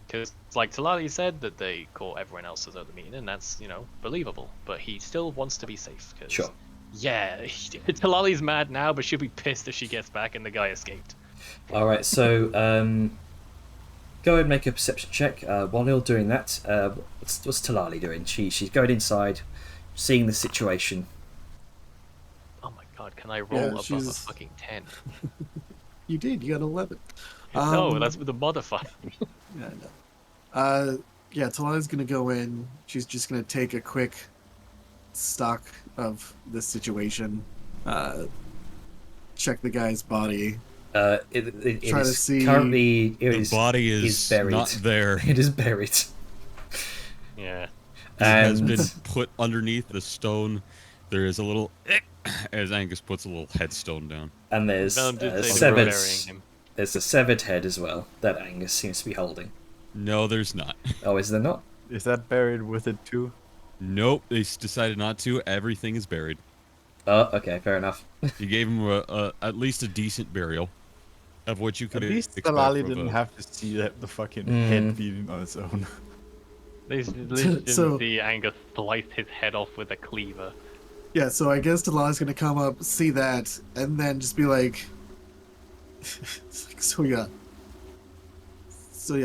Because, like Talali said, that they caught everyone else's at the meeting, and that's believable. But he still wants to be safe. Cause, Sure. Yeah, Talali's mad now, but she'll be pissed if she gets back and the guy escaped. All right. So go ahead and make a perception check. While you're doing that, what's Talali doing? She's going inside, seeing the situation. Oh my god, can I roll Yeah, above a she's- fucking 10? You did. You got 11. No, that's with the modifier. Yeah, I know. Yeah, Talana's gonna go in. She's just gonna take a quick stock of this situation. Check the guy's body. It Try to is see- currently The body is buried. not there. It is buried. Yeah. It has And been put underneath the stone. There is a little as Angus puts a little headstone down. and there's Vellum did say they were severed. burying him. There's a severed head as well that Angus seems to be holding. No, there's not. Oh, is there not? Is that buried with it too? Nope, they decided not to. Everything is buried. Oh, okay, fair enough. You gave him at least a decent burial, of what you could At least expect Talali from didn't a- have to see the fucking Mm. head beating on its own. They didn't So- see Angus slice his head off with a cleaver. Yeah, so I guess Talana's gonna come up, see that, and then just be like, it's like, so yeah,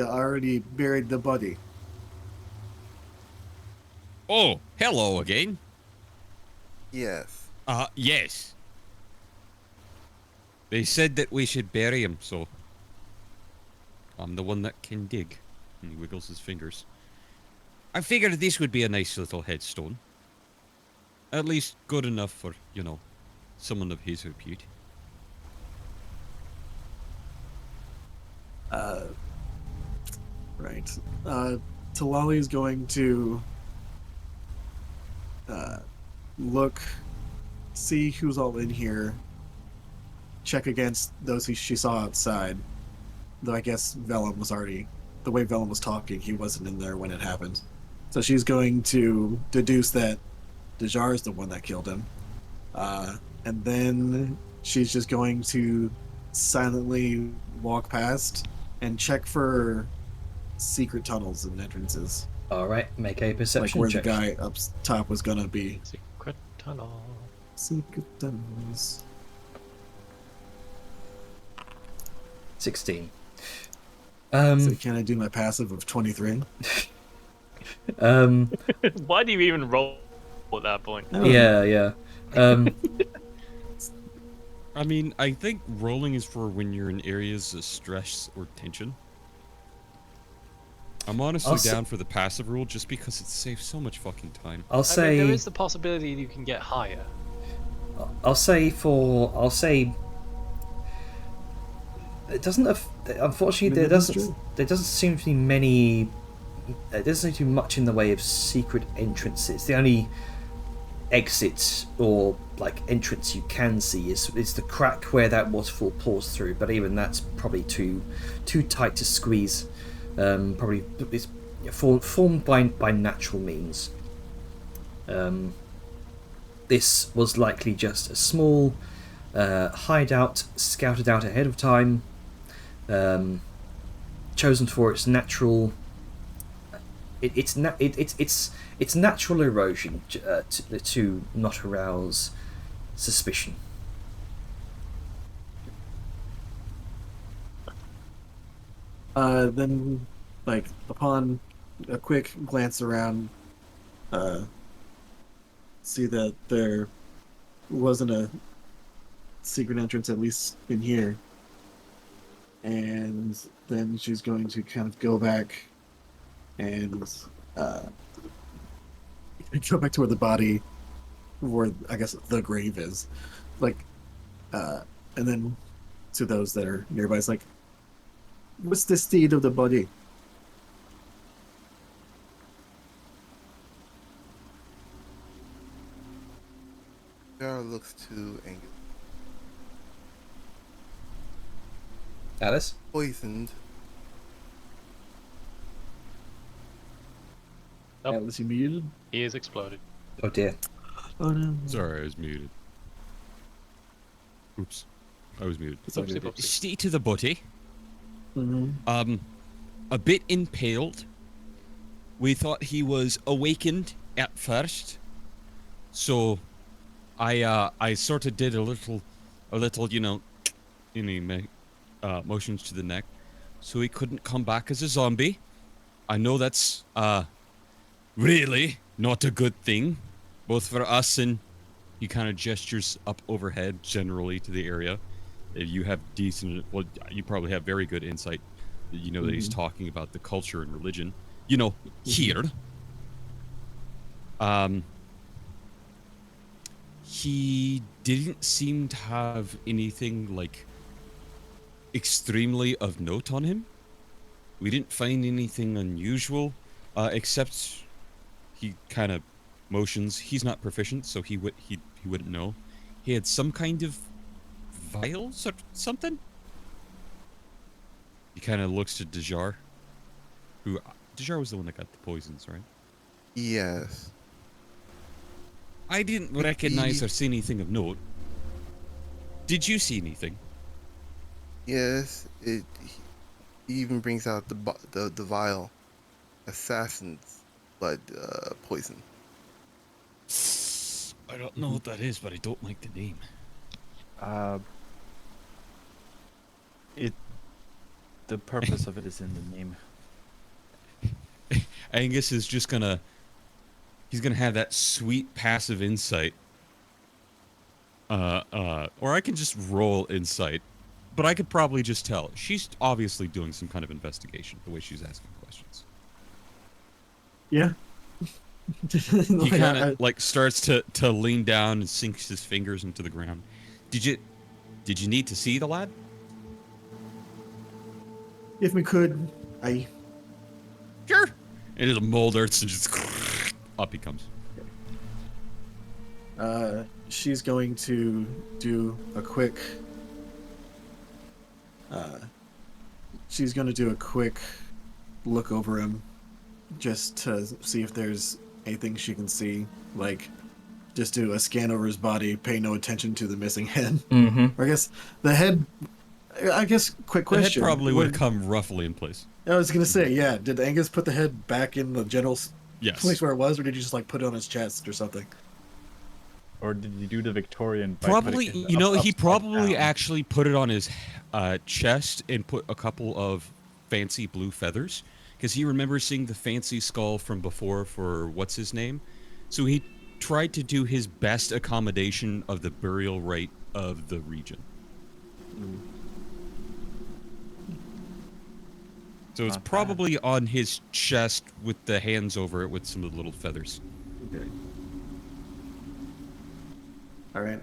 I already buried the body. Oh, hello again. Yes. Yes. They said that we should bury him, so I'm the one that can dig. And he wiggles his fingers. I figured this would be a nice little headstone. At least good enough for, someone of his repute. Right. Talali's going to look, see who's all in here, check against those she saw outside. Though I guess Vellum was already, the way Vellum was talking, he wasn't in there when it happened. So she's going to deduce that Dejar is the one that killed him. And then she's just going to silently walk past and check for secret tunnels and entrances. All right, make a Like perception where check. the guy up top was gonna be. Secret tunnel. Secret tunnels. 16. So can I do my passive of 23? Why do you even roll at that point? Yeah. I mean, I think rolling is for when you're in areas of stress or tension. I'm honestly Also- down for the passive rule just because it saves so much fucking time. I'll I mean, say. there is the possibility you can get higher. I'll say. It doesn't. Unfortunately, I mean, there that is doesn't. true. There doesn't seem to be many. There doesn't seem to be much in the way of secret entrances. The only exit or like entrance you can see is the crack where that waterfall pours through. But even that's probably too tight to squeeze. Probably it's formed by natural means. This was likely just a small hideout scouted out ahead of time, chosen for its natural. It's natural erosion to not arouse suspicion. Then, like, upon a quick glance around, see that there wasn't a secret entrance, at least in here. And then she's going to kind of go back and go back to where the body, where I guess the grave is. Like, and then to those that are nearby. It's like, what's the state of the body? Sarah looks to Angus. Alice? Poisoned. Nope. Alice, you muted? He is exploded. Oh dear. Oh no. Sorry, I was muted. Oops. I was muted. It's all Oopsie good. boopsie. Stay to the body. Mhm. A bit impaled. We thought he was awakened at first, so I sort of did a little, motions to the neck, so he couldn't come back as a zombie. I know that's really not a good thing, both for us and he kind of gestures up overhead generally to the area. If you have decent, well, you probably have very good insight. You know that he's talking about the culture and religion. You know, here. He didn't seem to have anything like extremely of note on him. We didn't find anything unusual, except he kind of motions. He's not proficient, so he wouldn't know. He had some kind of vials or something. He kind of looks to Dejar, who Dejar was the one that got the poisons, right? Yes. I didn't recognize or see anything of note. Did you see anything? Yes. He even brings out the vial. Assassin's blood poison. I don't know what that is, but I don't like the name. The purpose of it is in the name. Angus is just gonna... He's gonna have that sweet passive insight. Or I can just roll insight. But I could probably just tell. She's obviously doing some kind of investigation, the way she's asking questions. Yeah. He kind of like starts to lean down and sinks his fingers into the ground. Did you need to see the lad? If we could, Sure. And his mold earths and just up he comes. she's going to do a quick. She's going to do a quick look over him, just to see if there's anything she can see. Like, just do a scan over his body, pay no attention to the missing head. Mm-hmm. Or I guess the head. I guess, quick The head question. probably would have come roughly in place. I was gonna say, yeah. Did Angus put the head back in the general Yes. place where it was, or did you just like put it on his chest or something? Or did you do the Victorian? By Probably, putting it you know, he upside probably down? actually put it on his chest and put a couple of fancy blue feathers, because he remembers seeing the fancy skull from before for what's his name. So he tried to do his best accommodation of the burial rite of the region. So it's Not bad. probably on his chest with the hands over it with some of the little feathers. Okay. All right.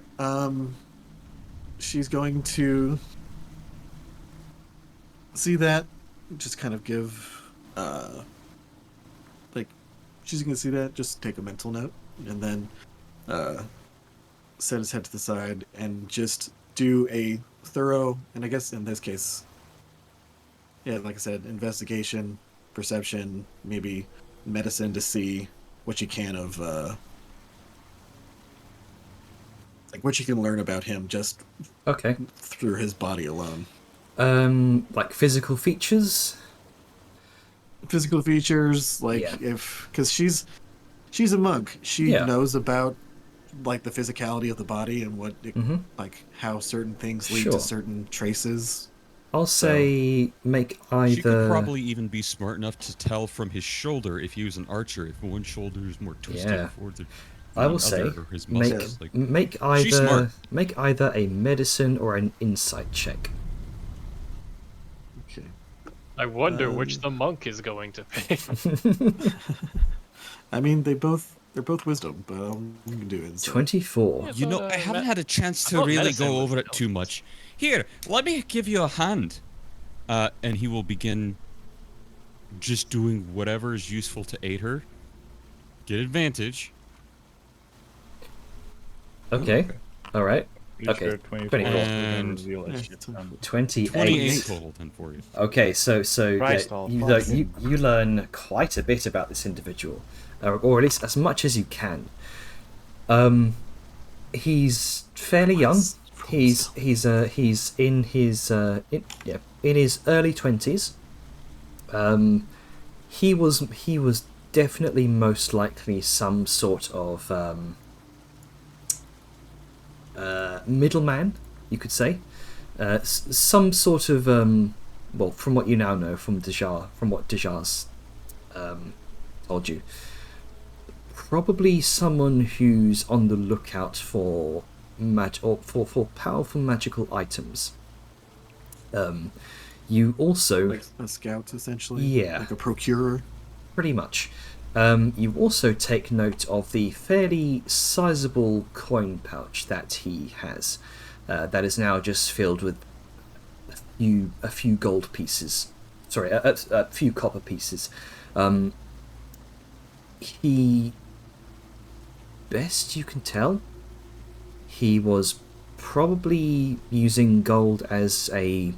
She's going to see that, just kind of give, like, she's going to see that, just take a mental note, and then set his head to the side and just do a thorough, and I guess in this case, yeah, like I said, investigation, perception, maybe medicine to see what you can of, like what you can learn about him just Okay. through his body alone. Like physical features. Physical features, like Yeah. because she's a monk. She Yeah. knows about like the physicality of the body and what, Mhm. like how certain things lead Sure. to certain traces. I'll say make She could either. probably even be smart enough to tell from his shoulder if he was an archer, if one shoulder is more twisted Yeah. forward than I will the say other, or his make muscles. Like, make She's smart. either a medicine or an insight check. Okay. I wonder which the monk is going to pick. I mean, they both They're both wisdom, but we can do it. 24. Yeah, You know, thought, I haven't had a chance I to thought really medicine go was over it too much. Here, let me give you a hand. And he will begin just doing whatever is useful to aid her. Get advantage. Okay. All right. Pretty Okay. sure 24 24. is gonna And reveal that Yeah, shit. it's a- 28. 28 total then for you. Okay, so Christ you learn quite a bit about this individual, or at least as much as you can. He's fairly young. He's in his in his early 20s. He was definitely most likely some sort of middleman, you could say. Some sort of well, from what you now know from what Dejar's told you, probably someone who's on the lookout for for powerful magical items. You also like a scout, essentially. Yeah. Like a procurer. pretty much. You also take note of the fairly sizable coin pouch that he has, that is now just filled with a few gold pieces. Sorry, a few copper pieces. He, best you can tell, he was probably using gold as a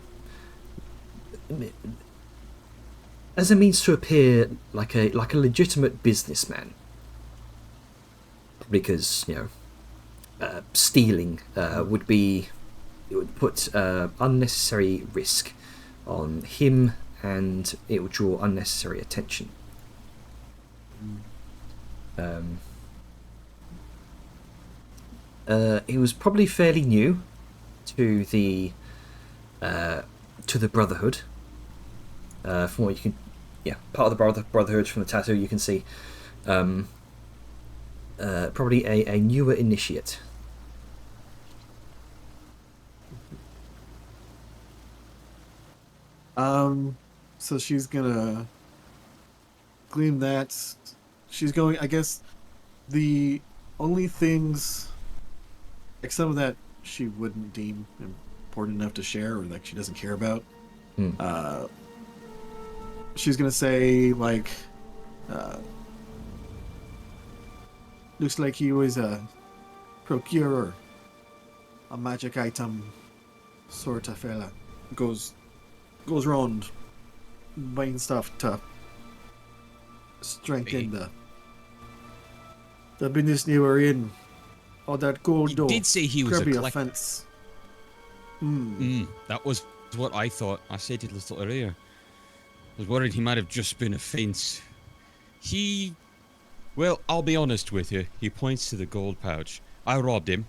means to appear like a legitimate businessman, because stealing would put unnecessary risk on him, and it would draw unnecessary attention. He was probably fairly new to the Brotherhood. From what you can, part of the Brotherhood from the tattoo you can see. Probably a newer initiate. So she's gonna glean that. She's going, I guess, the only things, like some of that she wouldn't deem important enough to share, or like she doesn't care about. She's gonna say, like, looks like he was a procurer, a magic item sort of fella. Goes around buying stuff to strengthen the business they were in. All that gold, He though. did say he was a Grabby collector. offense. That was what I thought. I said it a little earlier. I was worried he might have just been a fence. Well, I'll be honest with you. He points to the gold pouch. I robbed him.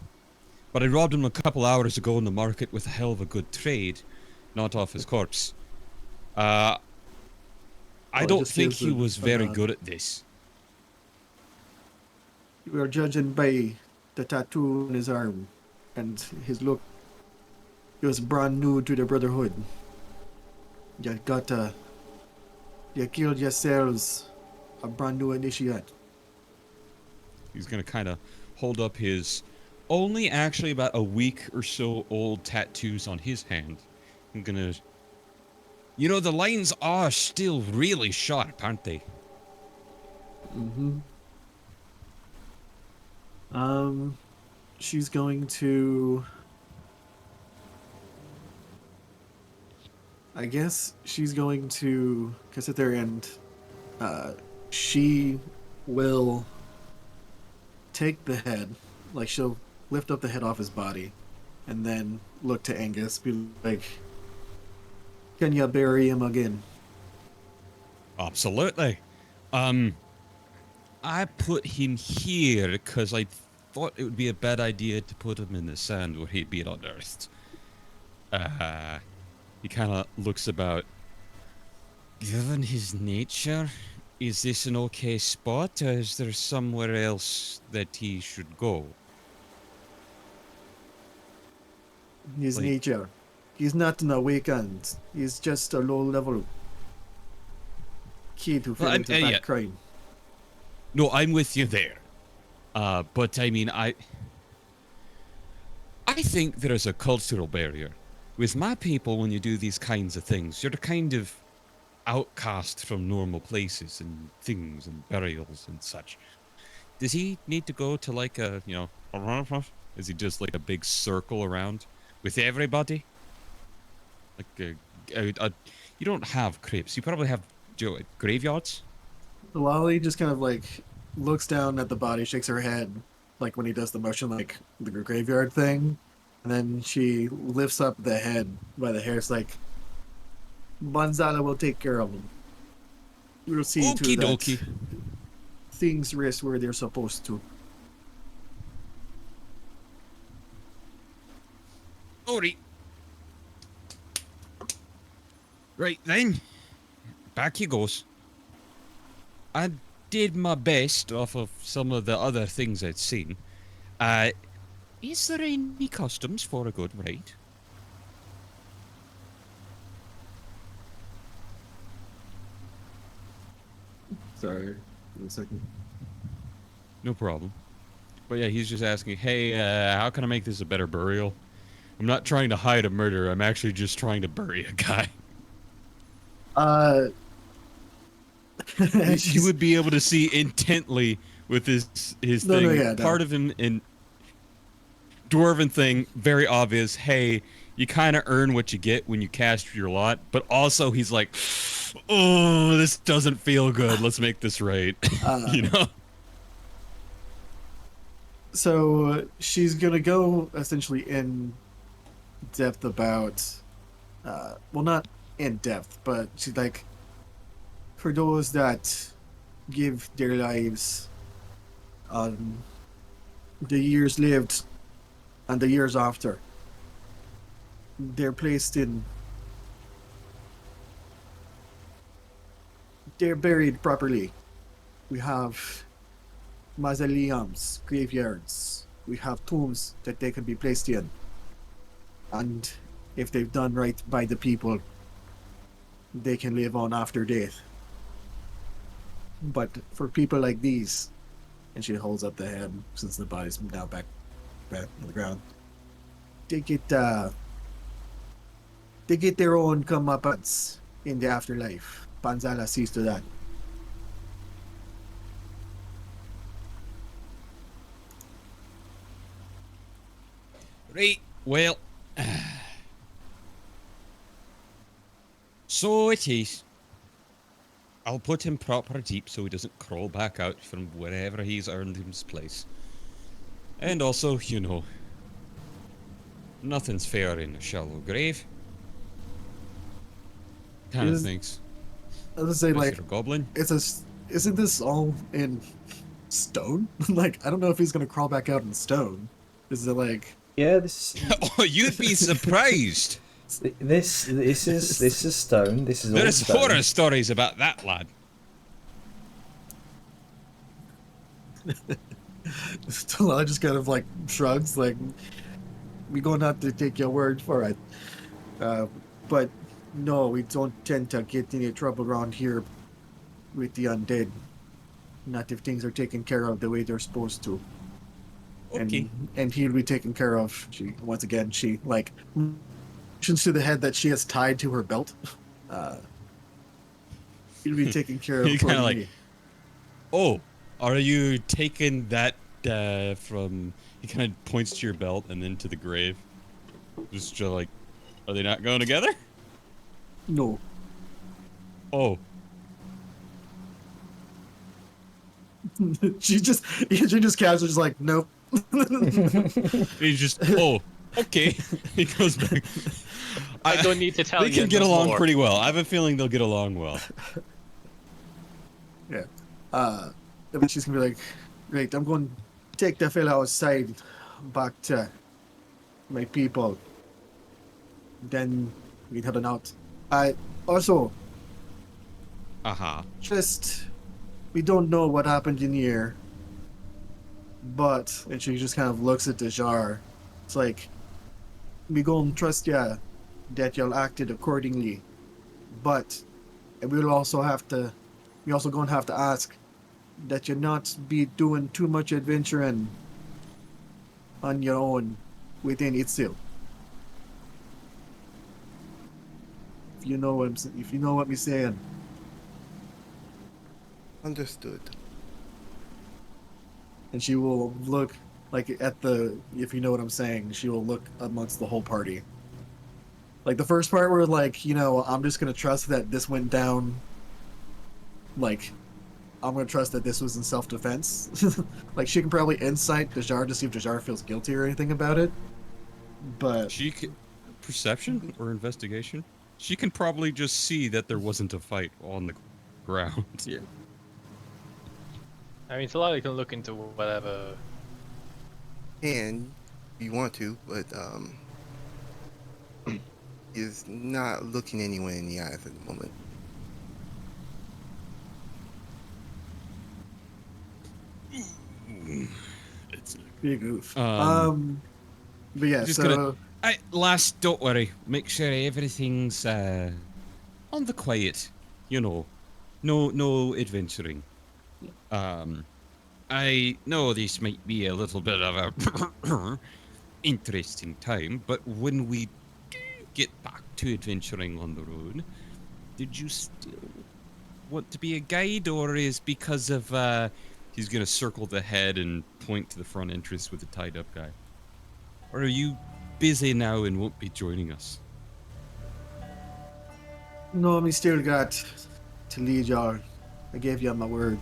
But I robbed him a couple hours ago in the market with a hell of a good trade. Not off his corpse. I don't just think gives he a was very nod. good at this. We are judging by the tattoo on his arm and his look. He was brand new to the Brotherhood. You killed yourselves a brand new initiate. He's gonna kind of hold up his only actually about a week or so old tattoos on his hand. I'm gonna... the lines are still really sharp, aren't they? She's going to... I guess she's going to sit there and she will take the head, like she'll lift up the head off his body and then look to Angus, be like, can you bury him again? Absolutely. I put him here because I thought it would be a bad idea to put him in the sand where he'd be unearthed. He kind of looks about. Given his nature, is this an okay spot, or is there somewhere else that he should go? His Like- nature. He's not an awakened. He's just a low-level kid who fell Well, into bad yeah. crime. No, I'm with you there. But I mean, I think there is a cultural barrier. With my people, when you do these kinds of things, you're kind of outcast from normal places and things and burials and such. Does he need to go to like a, is he just like a big circle around with everybody? Like you don't have crypts. You probably have graveyards. Lolly just kind of like looks down at the body, shakes her head, like when he does the motion, like the graveyard thing, and then she lifts up the head by the hair. It's like, Banzala will take care of him. We'll see to Okie that dokie. things rest where they're supposed to. Alright. Right then. Back he goes. I did my best off of some of the other things I'd seen. Is there any customs for a good ride? Sorry, 1 second. No problem. But yeah, he's just asking, hey, how can I make this a better burial? I'm not trying to hide a murder. I'm actually just trying to bury a guy. You would be able to see intently with his thing. Part of him in dwarven thing, very obvious. Hey, you kind of earn what you get when you cast your lot. But also, he's like, oh, this doesn't feel good. Let's make this right. You know. So she's gonna go essentially in depth about, well, not in depth, but she's like, for those that give their lives on the years lived and the years after, they're placed in, they're buried properly. We have mausoleums, graveyards. We have tombs that they can be placed in. And if they've done right by the people, they can live on after death. But for people like these, and she holds up the head since the body's now back on the ground, they get their own comeuppance in the afterlife. Panzala sees to that. Right, well. So it is. I'll put him proper deep so he doesn't crawl back out from wherever he's earned his place. And also, you know, nothing's fair in a shallow grave. Kind of thinks. I was gonna say, like, a goblin. Isn't this all in stone? Like, I don't know if he's gonna crawl back out in stone. Is it like? Yeah, this. Oh, you'd be surprised. This is stone. This is all There's stone. horror stories about that lad. Talal just kind of like shrugs, like, we're gonna have to take your word for it. But no, we don't tend to get any trouble around here with the undead. Not if things are taken care of the way they're supposed to. Okay. And he'll be taken care of. She like motions to the head that she has tied to her belt. He'll be taken care of. You kind of like, accordingly. oh, are you taking that from? He kind of points to your belt and then to the grave. Just like, are they not going together? No. Oh. she just casually just like, nope. He's just, oh, okay. He goes back. I don't need to tell you. They can get there's along more. pretty well. I have a feeling they'll get along well. Yeah. Then she's gonna be like, great, I'm going to take the fella outside back to my people. Then we can head on out. Also, just, we don't know what happened in here, but, and she just kind of looks at the jar. It's like, we gonna trust ya that y'all acted accordingly, but we'll also have to, we also gonna have to ask, that you not be doing too much adventuring on your own within Itzil. If you know what me saying. Understood. And she will look like at the, if you know what I'm saying, she will look amongst the whole party. Like the first part where like, I'm just gonna trust that this went down. Like, I'm gonna trust that this was in self-defense. Like she can probably insight Dajar to see if Dajar feels guilty or anything about it. But She can, perception or investigation? She can probably just see that there wasn't a fight on the ground. yeah. I mean, Talali can look into whatever. And if you want to, but is not looking anyone in the eyes at the moment. It's Big goof. But yeah, just so gonna. Lass, don't worry. Make sure everything's on the quiet. No adventuring. I know this might be a little bit of a interesting time, but when we do get back to adventuring on the road, did you still want to be a guide, or is because of he's gonna circle the head and point to the front entrance with the tied up guy? Or are you busy now and won't be joining us? no, me still got to lead y'all. I gave you my word.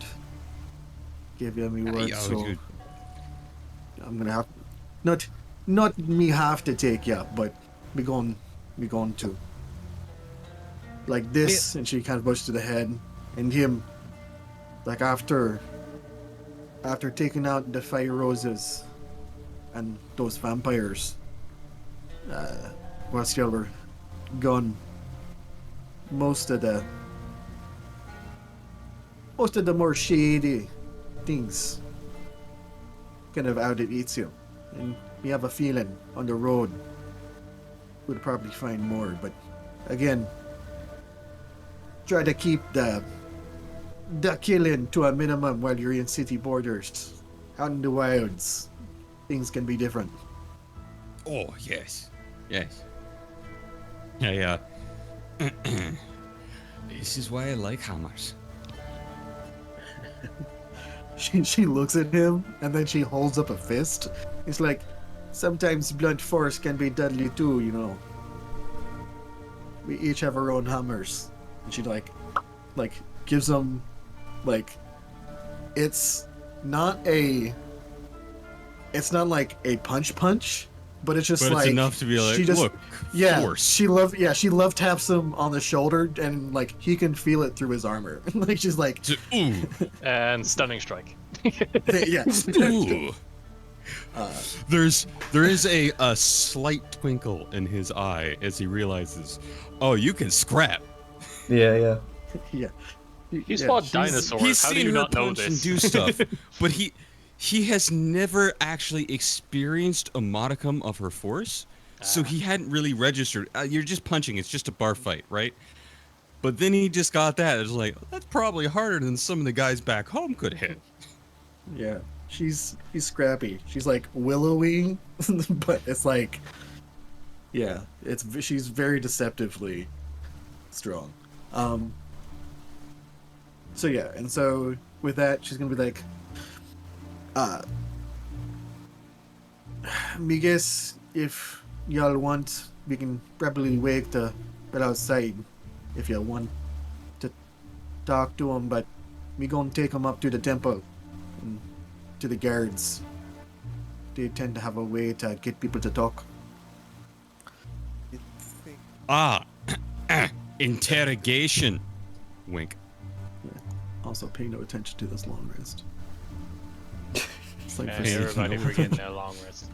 Gave you my word, Yeah, so good. I'm gonna have not me have to take you, but we going to. Like this, and she kind of pushed to the head, and him, like after taking out the fire roses and those vampires, whilst y'all were gone, most of the more shady things kind of out at Itzil, and we have a feeling on the road we'll probably find more, but again, try to keep the killing to a minimum while you're in city borders. Out in the wilds, things can be different. Oh, yes. Yes. Yeah. This is why I like hammers. She looks at him and then she holds up a fist. It's like, sometimes blunt force can be deadly too, We each have our own hammers. And she like gives him like, it's not like a punch, but it's just But like it's enough to be like, she just, look, yeah, force. she love taps him on the shoulder and like he can feel it through his armor. Like she's like, Ooh. And stunning strike. yeah. Ooh. There is a slight twinkle in his eye as he realizes, oh, you can scrap. Yeah. Yeah. He's Yeah, fought she's- dinosaurs. He's How do seen you her not know punch and this? do stuff, but he has never actually experienced a modicum of her force, so he hadn't really registered. You're just punching; it's just a bar fight, right? But then he just got that. It's like that's probably harder than some of the guys back home could hit. Yeah, she's scrappy. She's like willowy, but it's like, yeah, she's very deceptively strong. So yeah, and so with that, she's gonna be like, me guess if y'all want, we can probably wait to right outside if you want to talk to him, but we gonna take him up to the temple and to the guards. They tend to have a way to get people to talk. Ah, interrogation. Wink. Also, pay no attention to this long rest. It's like And for everybody forgetting their long rest.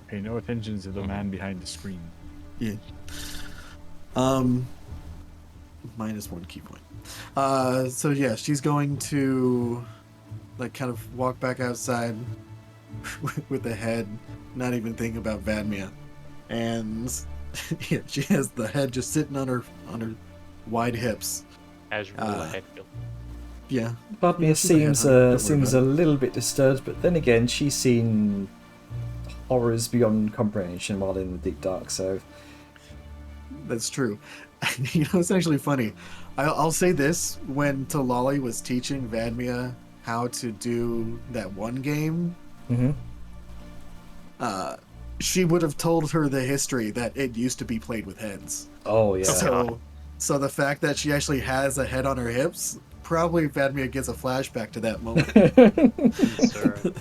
Pay no attention to the man behind the screen. Yeah. Minus 1 key point. So yeah, she's going to like kind of walk back outside with the head, not even thinking about Vadmia, and yeah, she has the head just sitting on her wide hips. As rule, head build. Yeah. Vladimir Yeah, she's a seems headhunter, don't worry seems about a it. little bit disturbed, but then again, she's seen horrors beyond comprehension while in the deep dark. So That's true. You know, it's actually funny. I'll say this: when Talali was teaching Vadmia how to do that one game, Mhm. she would have told her the history that it used to be played with heads. oh yeah, So the fact that she actually has a head on her hips, probably Vadmia gets a flashback to that moment. Sir.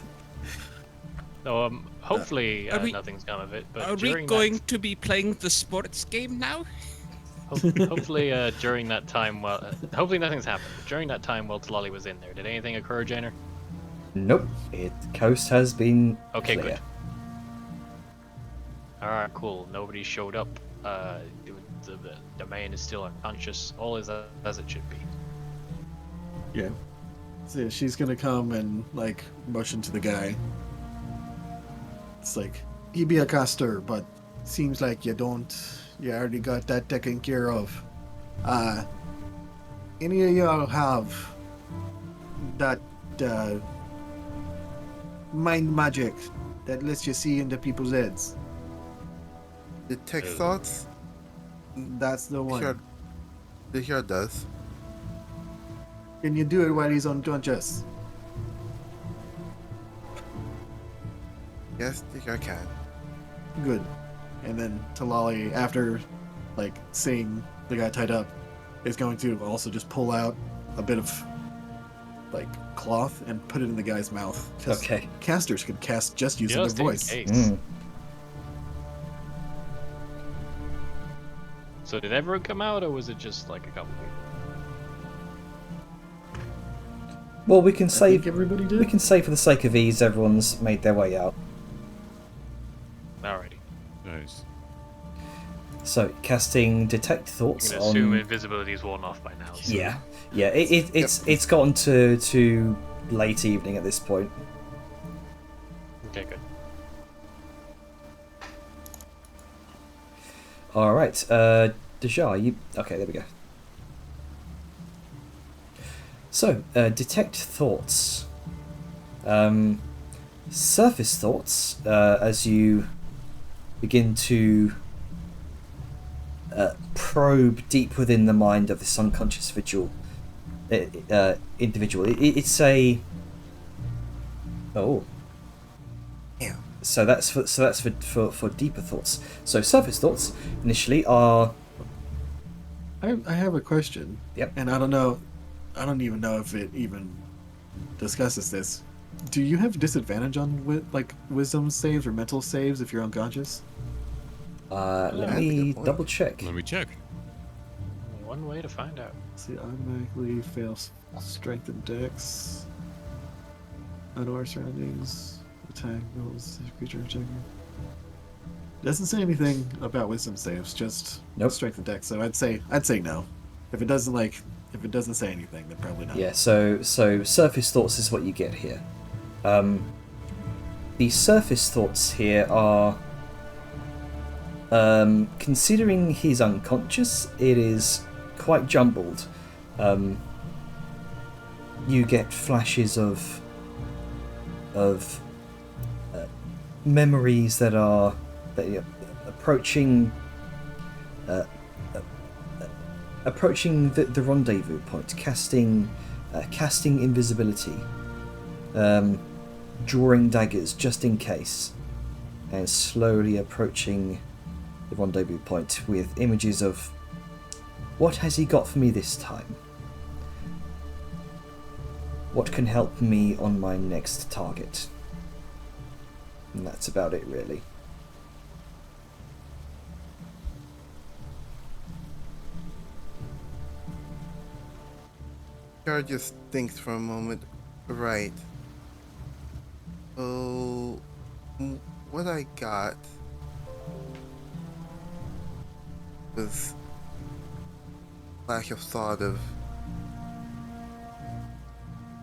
So hopefully Are we- nothing's come of it. But Are we during going to be playing the sports game now? hopefully during that time, hopefully nothing's happened. But during that time while Talali was in there, did anything occur, Janer? nope. Coast has been Okay, clear. good. All right, cool. Nobody showed up. The man is still unconscious. All is as it should be. Yeah. So yeah, she's gonna come and like motion to the guy. It's like, he be a caster, but seems like you already got that taken care of. Any of y'all have that mind magic that lets you see into people's heads? Detect thoughts? That's the one. Sure. The here does. Can you do it while he's unconscious? Yes, the here can. Good. And then Talali, after like seeing the guy tied up, is going to also just pull out a bit of like cloth and put it in the guy's mouth. 'Cause Okay. casters can cast just using Just their in voice. case. Mm. So did everyone come out, or was it just like a couple people? Well, we can I say think everybody did. we can say for the sake of ease, everyone's made their way out. Alrighty. Nice. So casting detect I'm thoughts gonna assume on. invisibility's worn off by now. So. Yeah, yeah. It's gotten to late evening at this point. Okay, good. All right, Dejar, you okay? There we go. So, detect thoughts. Surface thoughts as you begin to probe deep within the mind of this unconscious individual. It's a Damn. So that's for deeper thoughts. So surface thoughts initially are I have a question. Yep. And I don't even know if it even discusses this. Do you have disadvantage on like wisdom saves or mental saves if you're unconscious? let that's a me good point. double check. Let me check. Only one way to find out. See, automatically fails strength and dex. Unaware surroundings. Attack rolls. Creature checker. Doesn't say anything about wisdom saves, just Nope. strength and dex. So I'd say no. If it doesn't say anything, then probably not. Yeah, so surface thoughts is what you get here. The surface thoughts here are considering he's unconscious, it is quite jumbled. You get flashes of memories that are approaching the rendezvous point, casting invisibility, drawing daggers just in case, and slowly approaching the rendezvous point with images of what has he got for me this time? What can help me on my next target? And that's about it, really. Char just thinks for a moment. Right. So, what I got was a flash of thought of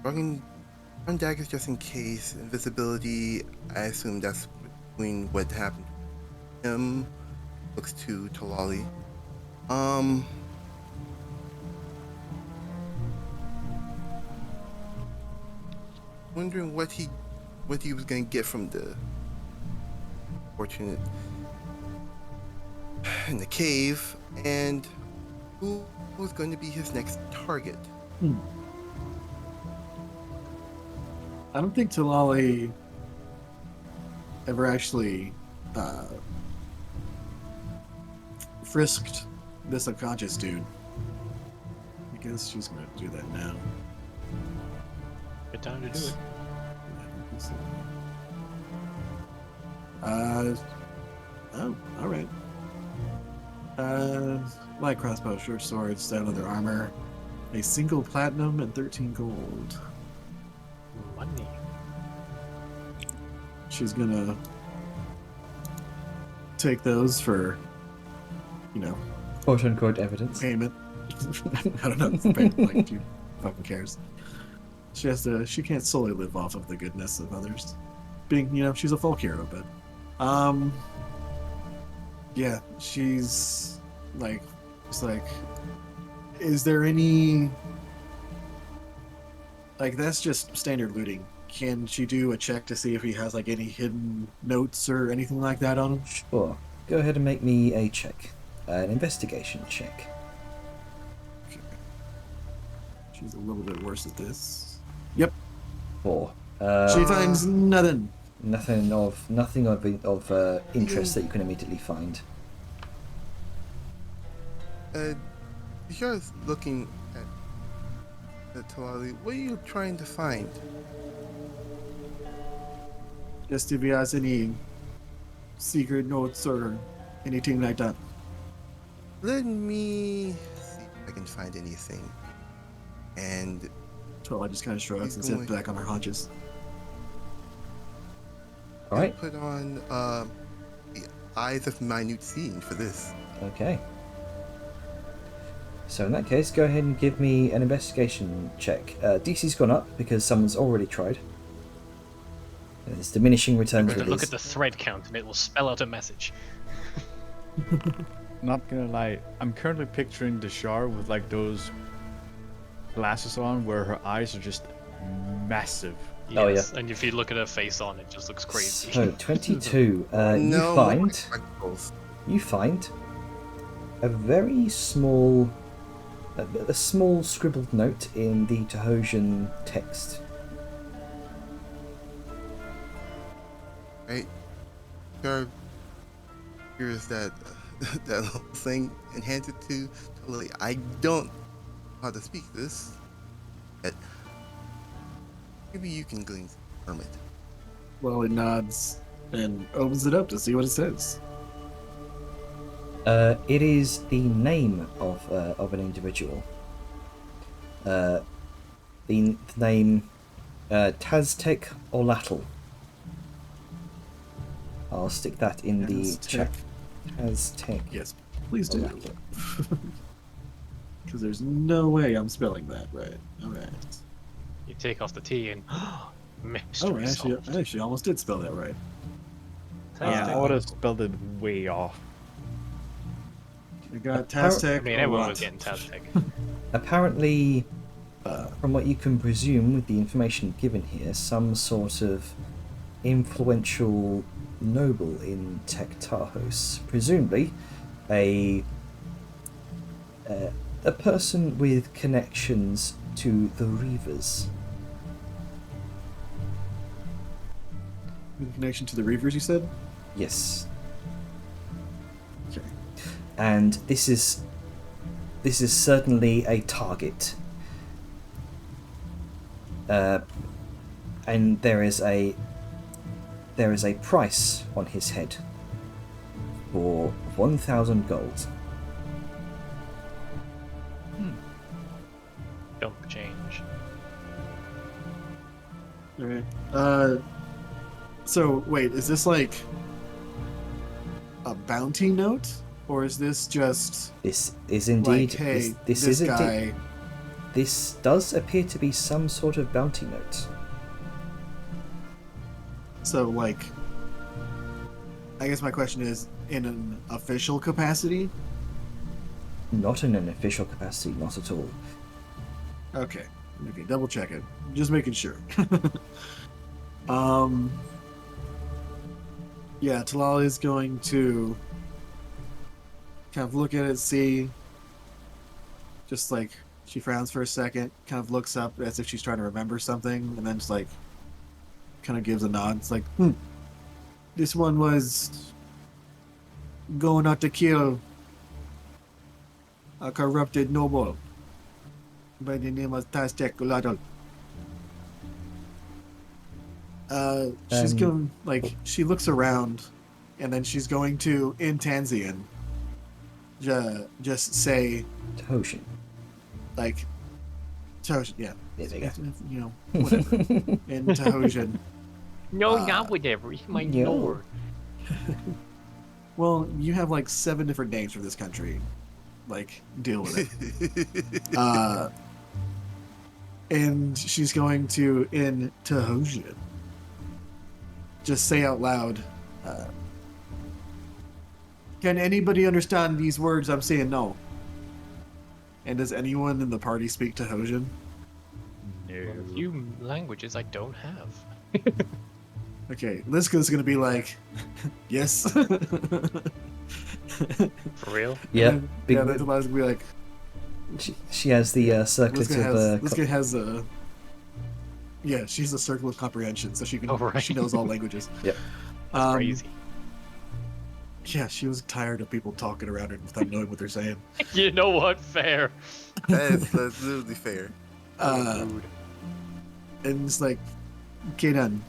run daggers just in case, invisibility. I assume that's between what happened to him. Looks to Talali. wondering what he was gonna get from the fortunate in the cave, and who was going to be his next target. I don't think Talali ever actually frisked this unconscious dude. I guess she's gonna do that now. Good time to do it. Oh, alright. Light crossbow, short sword, stout leather armor, a single platinum, and 13 gold. Money. She's gonna take those for, Quote unquote evidence. payment. I don't know. For payment, like, who fucking cares? She can't solely live off of the goodness of others. Being, she's a folk hero, but, yeah, she's is there any, that's just standard looting. Can she do a check to see if he has, any hidden notes or anything like that on him? Sure. Go ahead and make me a check. An investigation check. Okay. She's a little bit worse at this. Yep. 4. She finds nothing. Nothing of interest that you can immediately find. Bishar's looking at Talali. What are you trying to find? Just if he has any secret notes or anything like that. Let me see if I can find anything. And So I just kind of shrugs and sits back on her haunches. All right. put on the eyes of minute seeing for this. Okay. So in that case, go ahead and give me an investigation check. DC's gone up because someone's already tried. There's diminishing returns with Look these. at the thread count and it will spell out a message. Not gonna lie, I'm currently picturing Deshar with those glasses on where her eyes are just massive. Oh, Yes, yeah. and if you look at her face on, it just looks crazy. So 22. No, You find a very small, a small scribbled note in the Tahosian text. Right? Here's that that little thing and hands it to Lily. I don't know how to speak this, but maybe you can glean from it. Well, it nods and opens it up to see what it says. It is the name of an individual. The name Taztek Olatl. I'll stick that in the chat. Taztek. Yes, please do. Olatl. Because there's no way I'm spelling that right. Alright. You take off the T and mystery Oh, solved. I actually almost did spell that right. Yeah, I would have spelled it way off. I got I Taztek. mean, everyone was getting Taztec. Apparently, from what you can presume with the information given here, some sort of influential noble in Tektahos, presumably a person with connections to the Reavers. In connection to the Reavers, you said? Yes, Okay. and this is certainly a target. And there is a price on his head for 1,000 gold. Don't change. Alright. So, wait, is this like a bounty note? Or is this just This is indeed. like, hey, this this is guy... indeed. This does appear to be some sort of bounty note. So, like, I guess my question is, in an official capacity? Not in an official capacity, not at all. Okay. Okay, double check it. Just making sure. Yeah, Talal is going to kind of look at it, see, just like she frowns for a second, kind of looks up as if she's trying to remember something, and then just like kind of gives a nod. It's like, this one was going out to kill a corrupted noble by the name of Tastek Uladol. She's going, like, she looks around, and then she's going to, in Tansian, just say, Tahoshin. like, Tahoshin, yeah. There you go. You know, whatever. In Tahoshin. No, not whatever. He's my Yeah. lord. Well, you have like 7 different names for this country. Like, deal with it. And she's going to, in Tahoshin, just say out loud, can anybody understand these words I'm saying? No. And does anyone in the party speak Tahoshin? A few languages I don't have. Okay, Liska's gonna be like, yes. For real? Yeah, And big. yeah, then Talala's gonna be like, She has the circlet Liska has a. Yeah, she's a circle of comprehension, so she can. Oh, right. She knows all languages. Yep. That's crazy. Yeah, she was tired of people talking around her without knowing what they're saying. You know what? Fair. That's literally fair. Rude. And it's like, okay, done.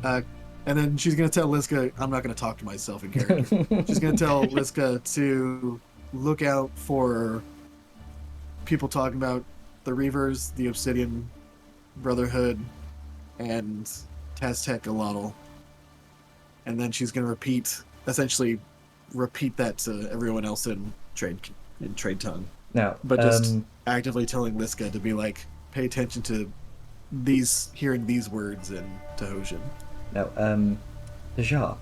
And then she's gonna tell Liska, I'm not gonna talk to myself in character. She's gonna tell Liska to look out for people talking about the Reavers, the Obsidian Brotherhood, and Taztec Alotl. And then she's gonna essentially repeat that to everyone else in trade tongue. Now, But just actively telling Liska to be like, pay attention to hearing these words in Tahoshin. now, Najar,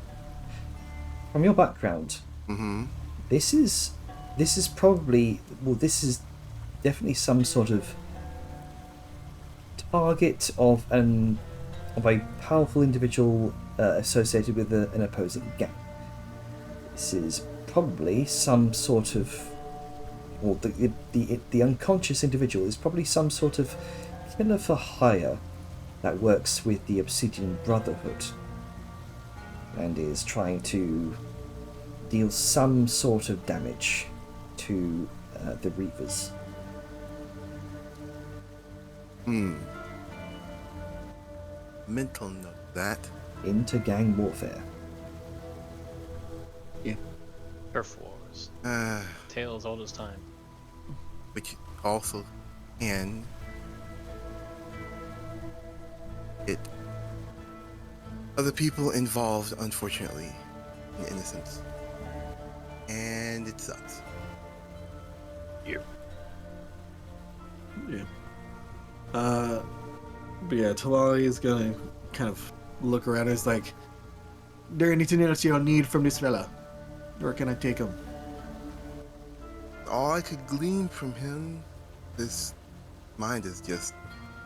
from your background, Mm-hmm. this is probably, well, this is definitely some sort of target of a powerful individual associated with an opposing gang. This is probably some sort of, or the unconscious individual is probably some sort of killer for hire that works with the Obsidian Brotherhood and is trying to deal some sort of damage to the Reavers. Mental note that. Inter-gang warfare. Turf wars. Tales all this time. Which also can hit other people involved, unfortunately, in innocence. And it sucks. Yeah. But yeah, Talali is gonna kind of look around and is like, there anything else you'll need from this fella? Or can I take him? All I could glean from him, his mind is just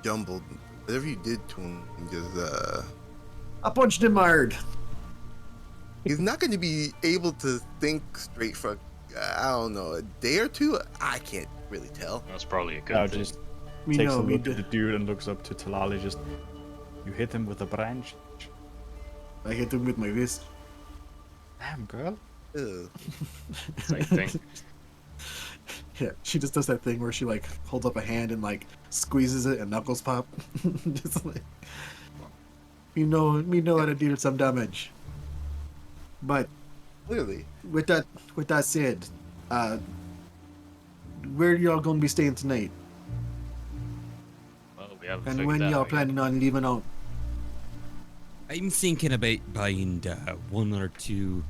jumbled. Whatever you did to him, just I punched him hard. he's not going to be able to think straight for I don't know, a day or two. I can't really tell. That's probably a good Now thing. just We takes know, a we look at the did. dude and looks up to Talali. Just, you hit him with a branch. I hit him with my fist. Damn, girl. Ugh. Same thing. Yeah, she just does that thing where she like holds up a hand and like squeezes it and knuckles pop. Just like, we know how to deal some damage. But Clearly. with that said, where y'all gonna be staying tonight? Well, we haven't And figured when that y'all out yet. planning on leaving out? I'm thinking about buying one or two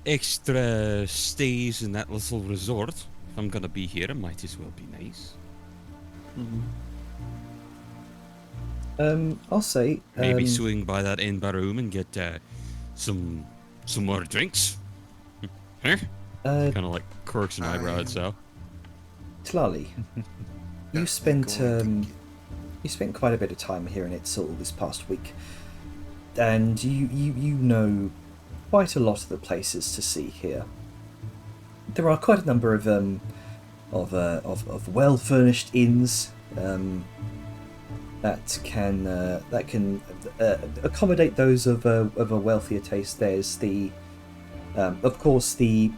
extra stays in that little resort. If I'm gonna be here, it might as well be nice. I'll say Maybe swing by that inn room and get some more drinks. Huh? Kind of like quirks an eyebrow at so. Tlali, you That's spent going to you spent quite a bit of time here in Itzil this past week, and you know quite a lot of the places to see here. There are quite a number of well furnished inns that can accommodate those of a wealthier taste. There's the of course the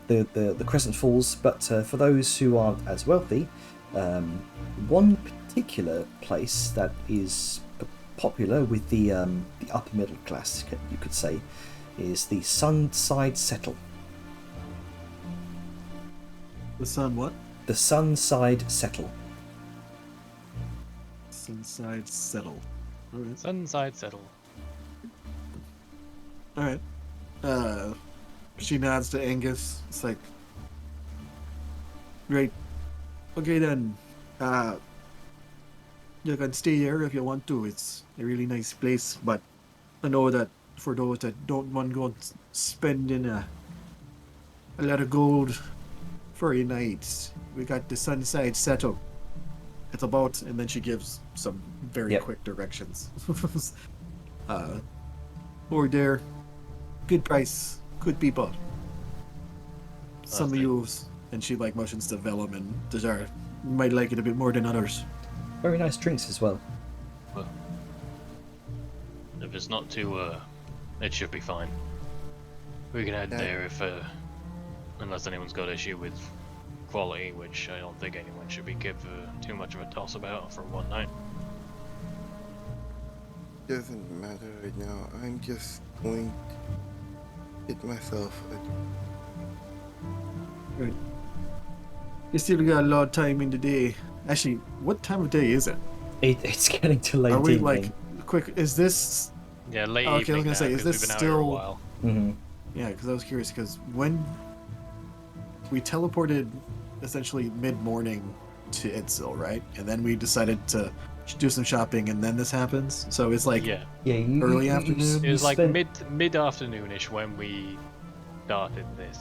Crescent Falls, but for those who aren't as wealthy, one particular place that is popular with the upper middle class, you could say, is the Sunside Settle. The sun what? The Sunside Settle. Sunside Settle. Alright. Sunside settle. Alright. She nods to Angus. It's like, great. Okay then. You can stay here if you want to. It's a really nice place, but I know that for those that don't want to go spending a lot of gold for a night, we got the Sunside Settle. It's about, and then she gives some very quick directions. Over there, good price, good people. Some of you, and she like motions to Vellum and Dejar, might like it a bit more than others. Very nice drinks as well. Well, if it's not too, it should be fine. We can head there if, unless anyone's got issue with quality, which I don't think anyone should be give too much of a toss about for one night. Doesn't matter right now. I'm just going to get myself a... Right. You still got a lot of time in the day. Actually, what time of day is it? It's getting to late Are we evening. like quick? Is this? Yeah, late Okay, I evening was gonna say, now, is 'cause this we've been out here a still- while. Mm-hmm. Yeah, because I was curious. Because when we teleported, essentially mid-morning to Itzil, right? And then we decided to do some shopping, and then this happens. So it's like Yeah, Yeah, Early afternoon? it was like spent- mid-afternoonish when we started this.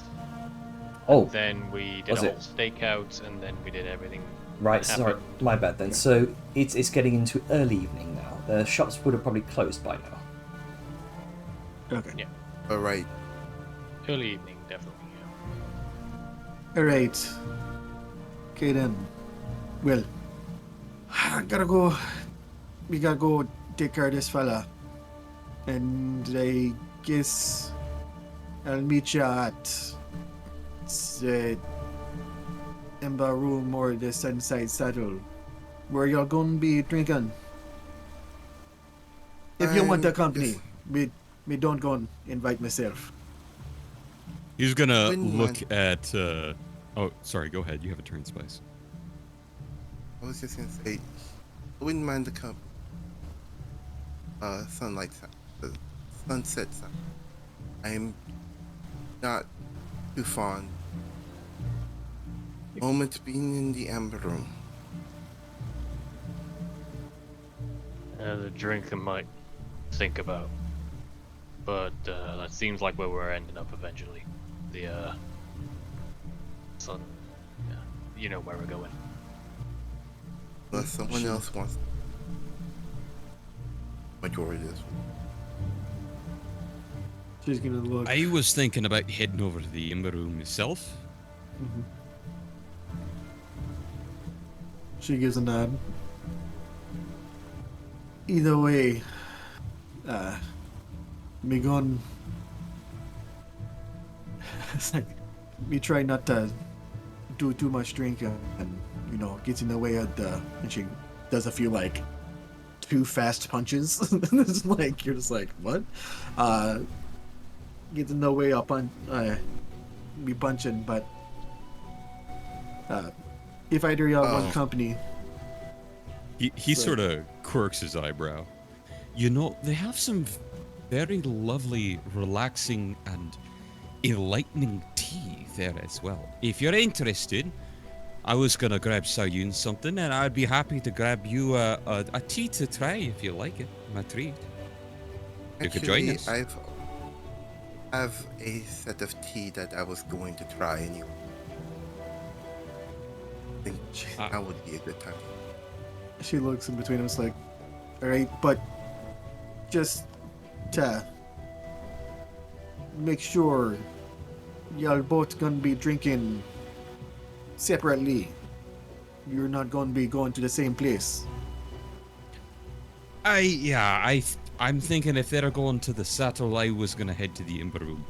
Oh, Then we did Was a it? whole stakeout, and then we did everything. right. that Sorry, happened. my bad then. So it's getting into early evening now. The shops would have probably closed by now. okay. Yeah. Alright. Early evening, definitely. Yeah. All right. Okay then. Well, I gotta go. We gotta go take care of this fella, and I guess I'll meet you at the Ember Room or the Sunside Saddle, where you're gonna be drinking. If you want the company, me don't go and invite myself. He's gonna Wouldn't look at. Oh, sorry. Go ahead. You have a turn, Spice. I was just gonna say, I wouldn't mind the cup. Sunlight, the sunset side. I'm not too fond. Moment being in the Amber Room. The drink I might think about, but that seems like where we're ending up eventually. The sun. Yeah, you know where we're going. Unless someone else wants. Majority is. She's gonna look. I was thinking about heading over to the Ember Room myself. Mhm. She gives a nod. Either way, me gon' it's like me try not to do too much drinking and get in the way of the. And she does a few like too fast punches. It's like you're just like what? Get in the way up on be punching, but if either y'all want company. He So- sort of quirks his eyebrow. You know, they have some very lovely, relaxing, and enlightening tea there as well. If you're interested, I was gonna grab Sayun something, and I'd be happy to grab you a tea to try if you like it. My treat. You could join us. I have a set of tea that I was going to try anyway. I think that would be a good time. She looks in between us like, all right, but just to make sure y'all both gonna be drinking separately. You're not gonna be going to the same place. I'm thinking if they're going to the settle, I was gonna head to the Ember Room.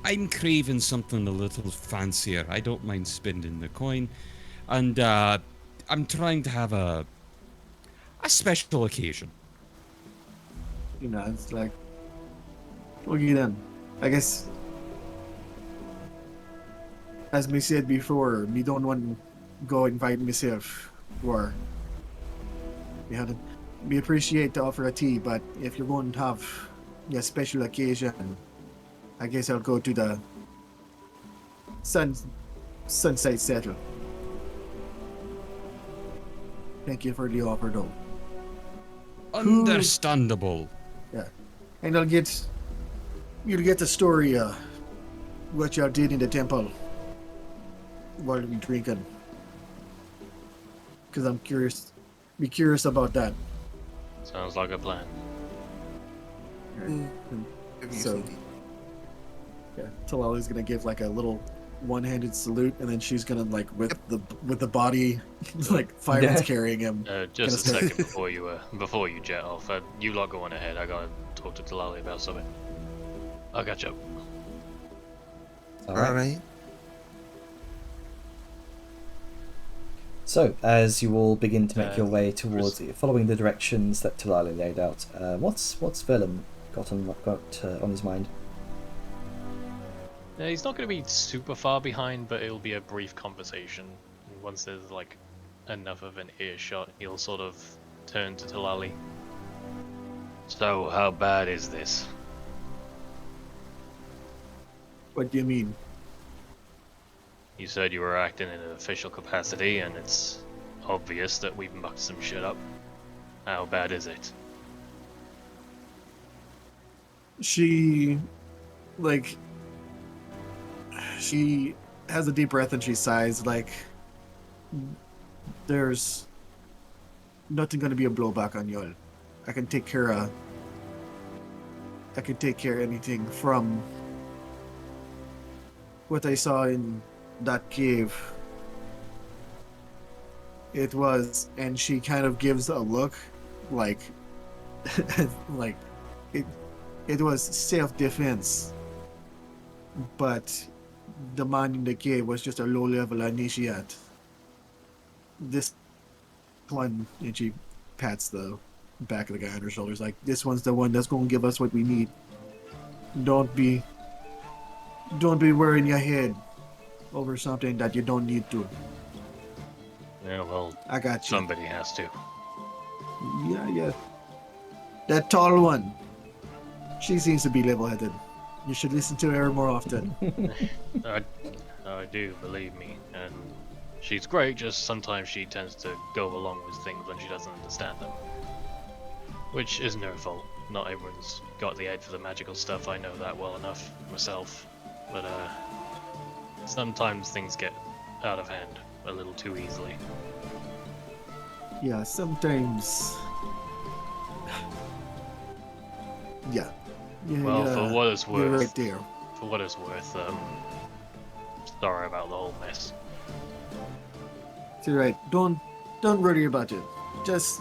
I'm craving something a little fancier. I don't mind spending the coin, and I'm trying to have a special occasion. You know, it's like, okay then. I guess, as me said before, me don't want to go invite myself, or we had we appreciate the offer of tea, but if you're going to have a special occasion, I guess I'll go to the Sunset Settle. Thank you for the offer, though. Understandable. Yeah, and you'll get the story what y'all did in the temple while we drinking. Because I'm curious, be curious about that. Sounds like a plan. Have you So, seen yeah, Talali's gonna give like a little one-handed salute, and then she's gonna like with the body, like Fireman's carrying him. Just a Gonna second before you jet off. You lot go on ahead. I gotta talk to Talali about something. I'll catch up. All right. So, as you all begin to make your way Chris- towards following the directions that Talali laid out, what's Vellum got on his mind? Yeah, he's not going to be super far behind, but it'll be a brief conversation. And once there's like enough of an earshot, he'll sort of turn to Talali. So, how bad is this? What do you mean? You said you were acting in an official capacity, and it's obvious that we've mucked some shit up. How bad is it? She has a deep breath and she sighs like there's nothing gonna be a blowback on y'all. I can take care of anything from what I saw in that cave. It was, and she kind of gives a look like like it was self-defense, but the man in the cave was just a low-level initiate. This one, and she pats the back of the guy on her shoulders, like, this one's the one that's going to give us what we need. Don't be worrying your head over something that you don't need to. Yeah, well, I got you. somebody has to. Yeah. That tall one. She seems to be level-headed. You should listen to her more often. I do, believe me. And she's great, just sometimes she tends to go along with things when she doesn't understand them. Which isn't her fault. Not everyone's got the head for the magical stuff, I know that well enough myself. But, sometimes things get out of hand a little too easily. Yeah, sometimes. Yeah. Well, for what it's You're worth, right there. for what it's worth, sorry about the whole mess. You're right. Don't worry about it. Just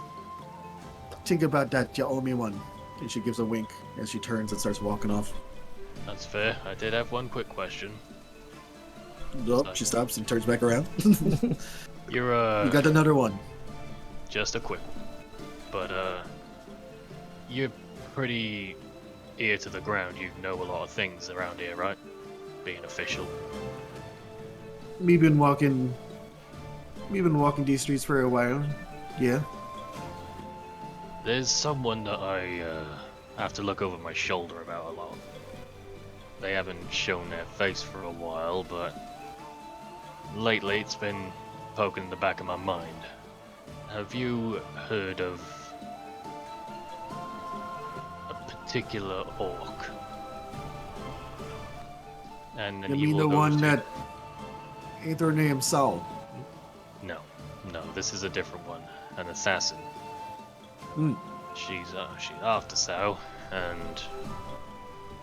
think about that you owe me one. And she gives a wink as she turns and starts walking off. That's fair. I did have one quick question. Nope, she stops and turns back around. You're, You got another one. just a quick one. But, you're pretty ear to the ground. You know a lot of things around here, right? Being official. We've been walking these streets for a while. Yeah. There's someone that I, have to look over my shoulder about a lot. They haven't shown their face for a while, but lately it's been poking in the back of my mind. Have you heard of a particular orc? And then You mean the will go one to- that ain't her name Saul? No, this is a different one. an assassin. She's after Sao, and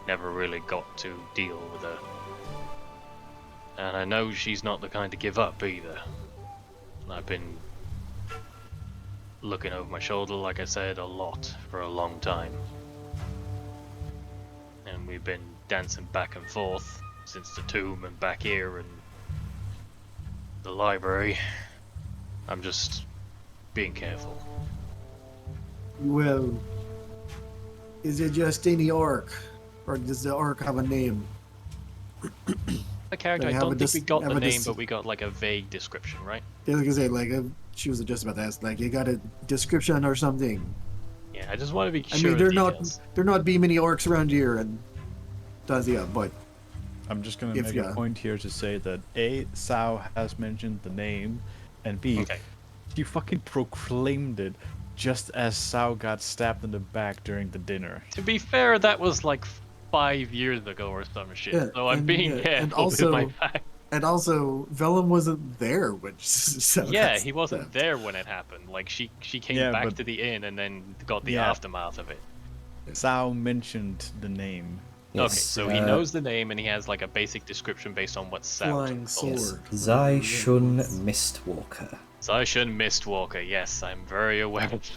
never really got to deal with her. And I know she's not the kind to give up either. I've been looking over my shoulder, like I said, a lot for a long time. And we've been dancing back and forth since the tomb and back here and the library. I'm just being careful. Well, is it just any orc? Or does the orc have a name? The character, They I have don't a think we got have the a name, but we got like a vague description, right? Yeah, like I say, like she was just about to ask, like you got a description or something. Yeah, I just want to be I sure. mean, there not be many orcs around here, and does yeah, but I'm just gonna If make ya- a point here to say that A, Sao has mentioned the name, and B, Okay. she fucking proclaimed it just as Sao got stabbed in the back during the dinner. To be fair, that was like 5 years ago or some shit. Yeah, so I'm and- being yeah, careful and also- with my facts. and also Vellum wasn't there when so Yeah, that's- he wasn't that- there when it happened. Like she came Yeah, back but- to the inn and then got the Yeah. aftermath of it. Sao mentioned the name. Okay, Yes, so he knows the name and he has like a basic description based on what Sao Flying told us. sword. Zai Shun Mistwalker. Zaishan Mistwalker, yes, I'm very aware of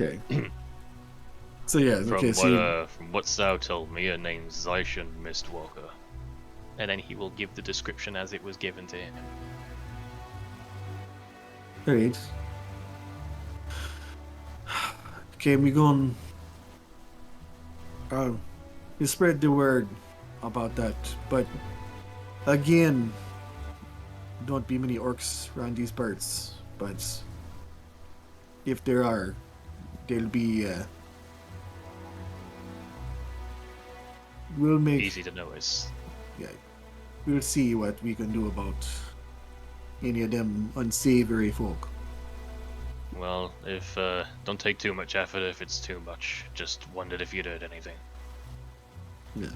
Okay. So yeah, from okay. what So from what Sao told me, her name's Zaishan Mistwalker. And then he will give the description as it was given to him. alright. Okay, we going. You spread the word about that, but again, don't be many orcs around these parts. But if there are, they'll be. We'll make. Easy to notice. Yeah, we'll see what we can do about any of them unsavory folk. Well, if don't take too much effort if it's too much. Just wondered if you'd heard anything. Yeah.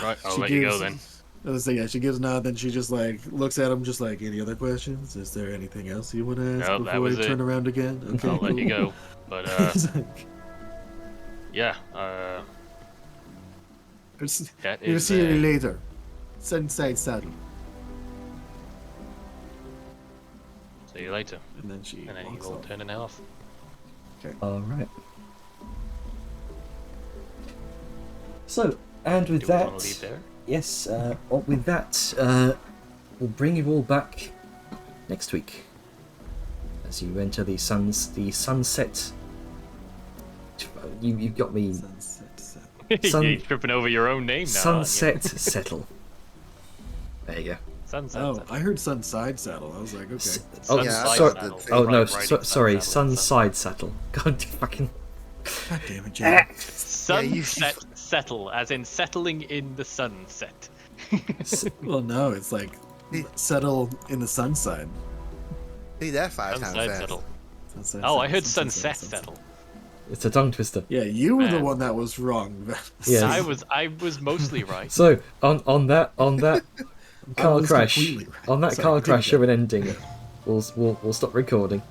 Right, I'll She let you go gives- then. I was saying, yeah, she gives a nod, then she just like looks at him, just like, any other questions? Is there anything else you want to ask Nope, that before was I turn it. around again? Okay, I'll let you cool. go. But It's like, yeah, that we'll is see you later. Sunside Saddle. see you later. And then she And then he walks will off. turn it off. Alright. So, and with Do we want to that, leave there? yes, with that, we'll bring you all back next week as you enter the sunset. You've got me. Sunset Saddle. You're tripping over your own name now. aren't you? Sunset settle. There you go. Sunset. Oh, Saddle. I heard Sunside Saddle. I was like, okay. Oh, Yeah, I sorry. thought the same. Oh no, Right, riding sorry. Saddle. Sunside settle. God, fucking. God damn it, Jay. Sunset settle, as in settling in the sunset. Well, no, it's like settle in the sunside. See that 5 times Sunset fast. settle. Sunset Oh, I Saddle, heard Sunset sunset Saddle. settle. It's a tongue twister. Yeah, you were the Man. one that was wrong. Yes. I was mostly right. So on that car was crash, completely right. on that Sorry, car continue. crash of an ending, we'll stop recording.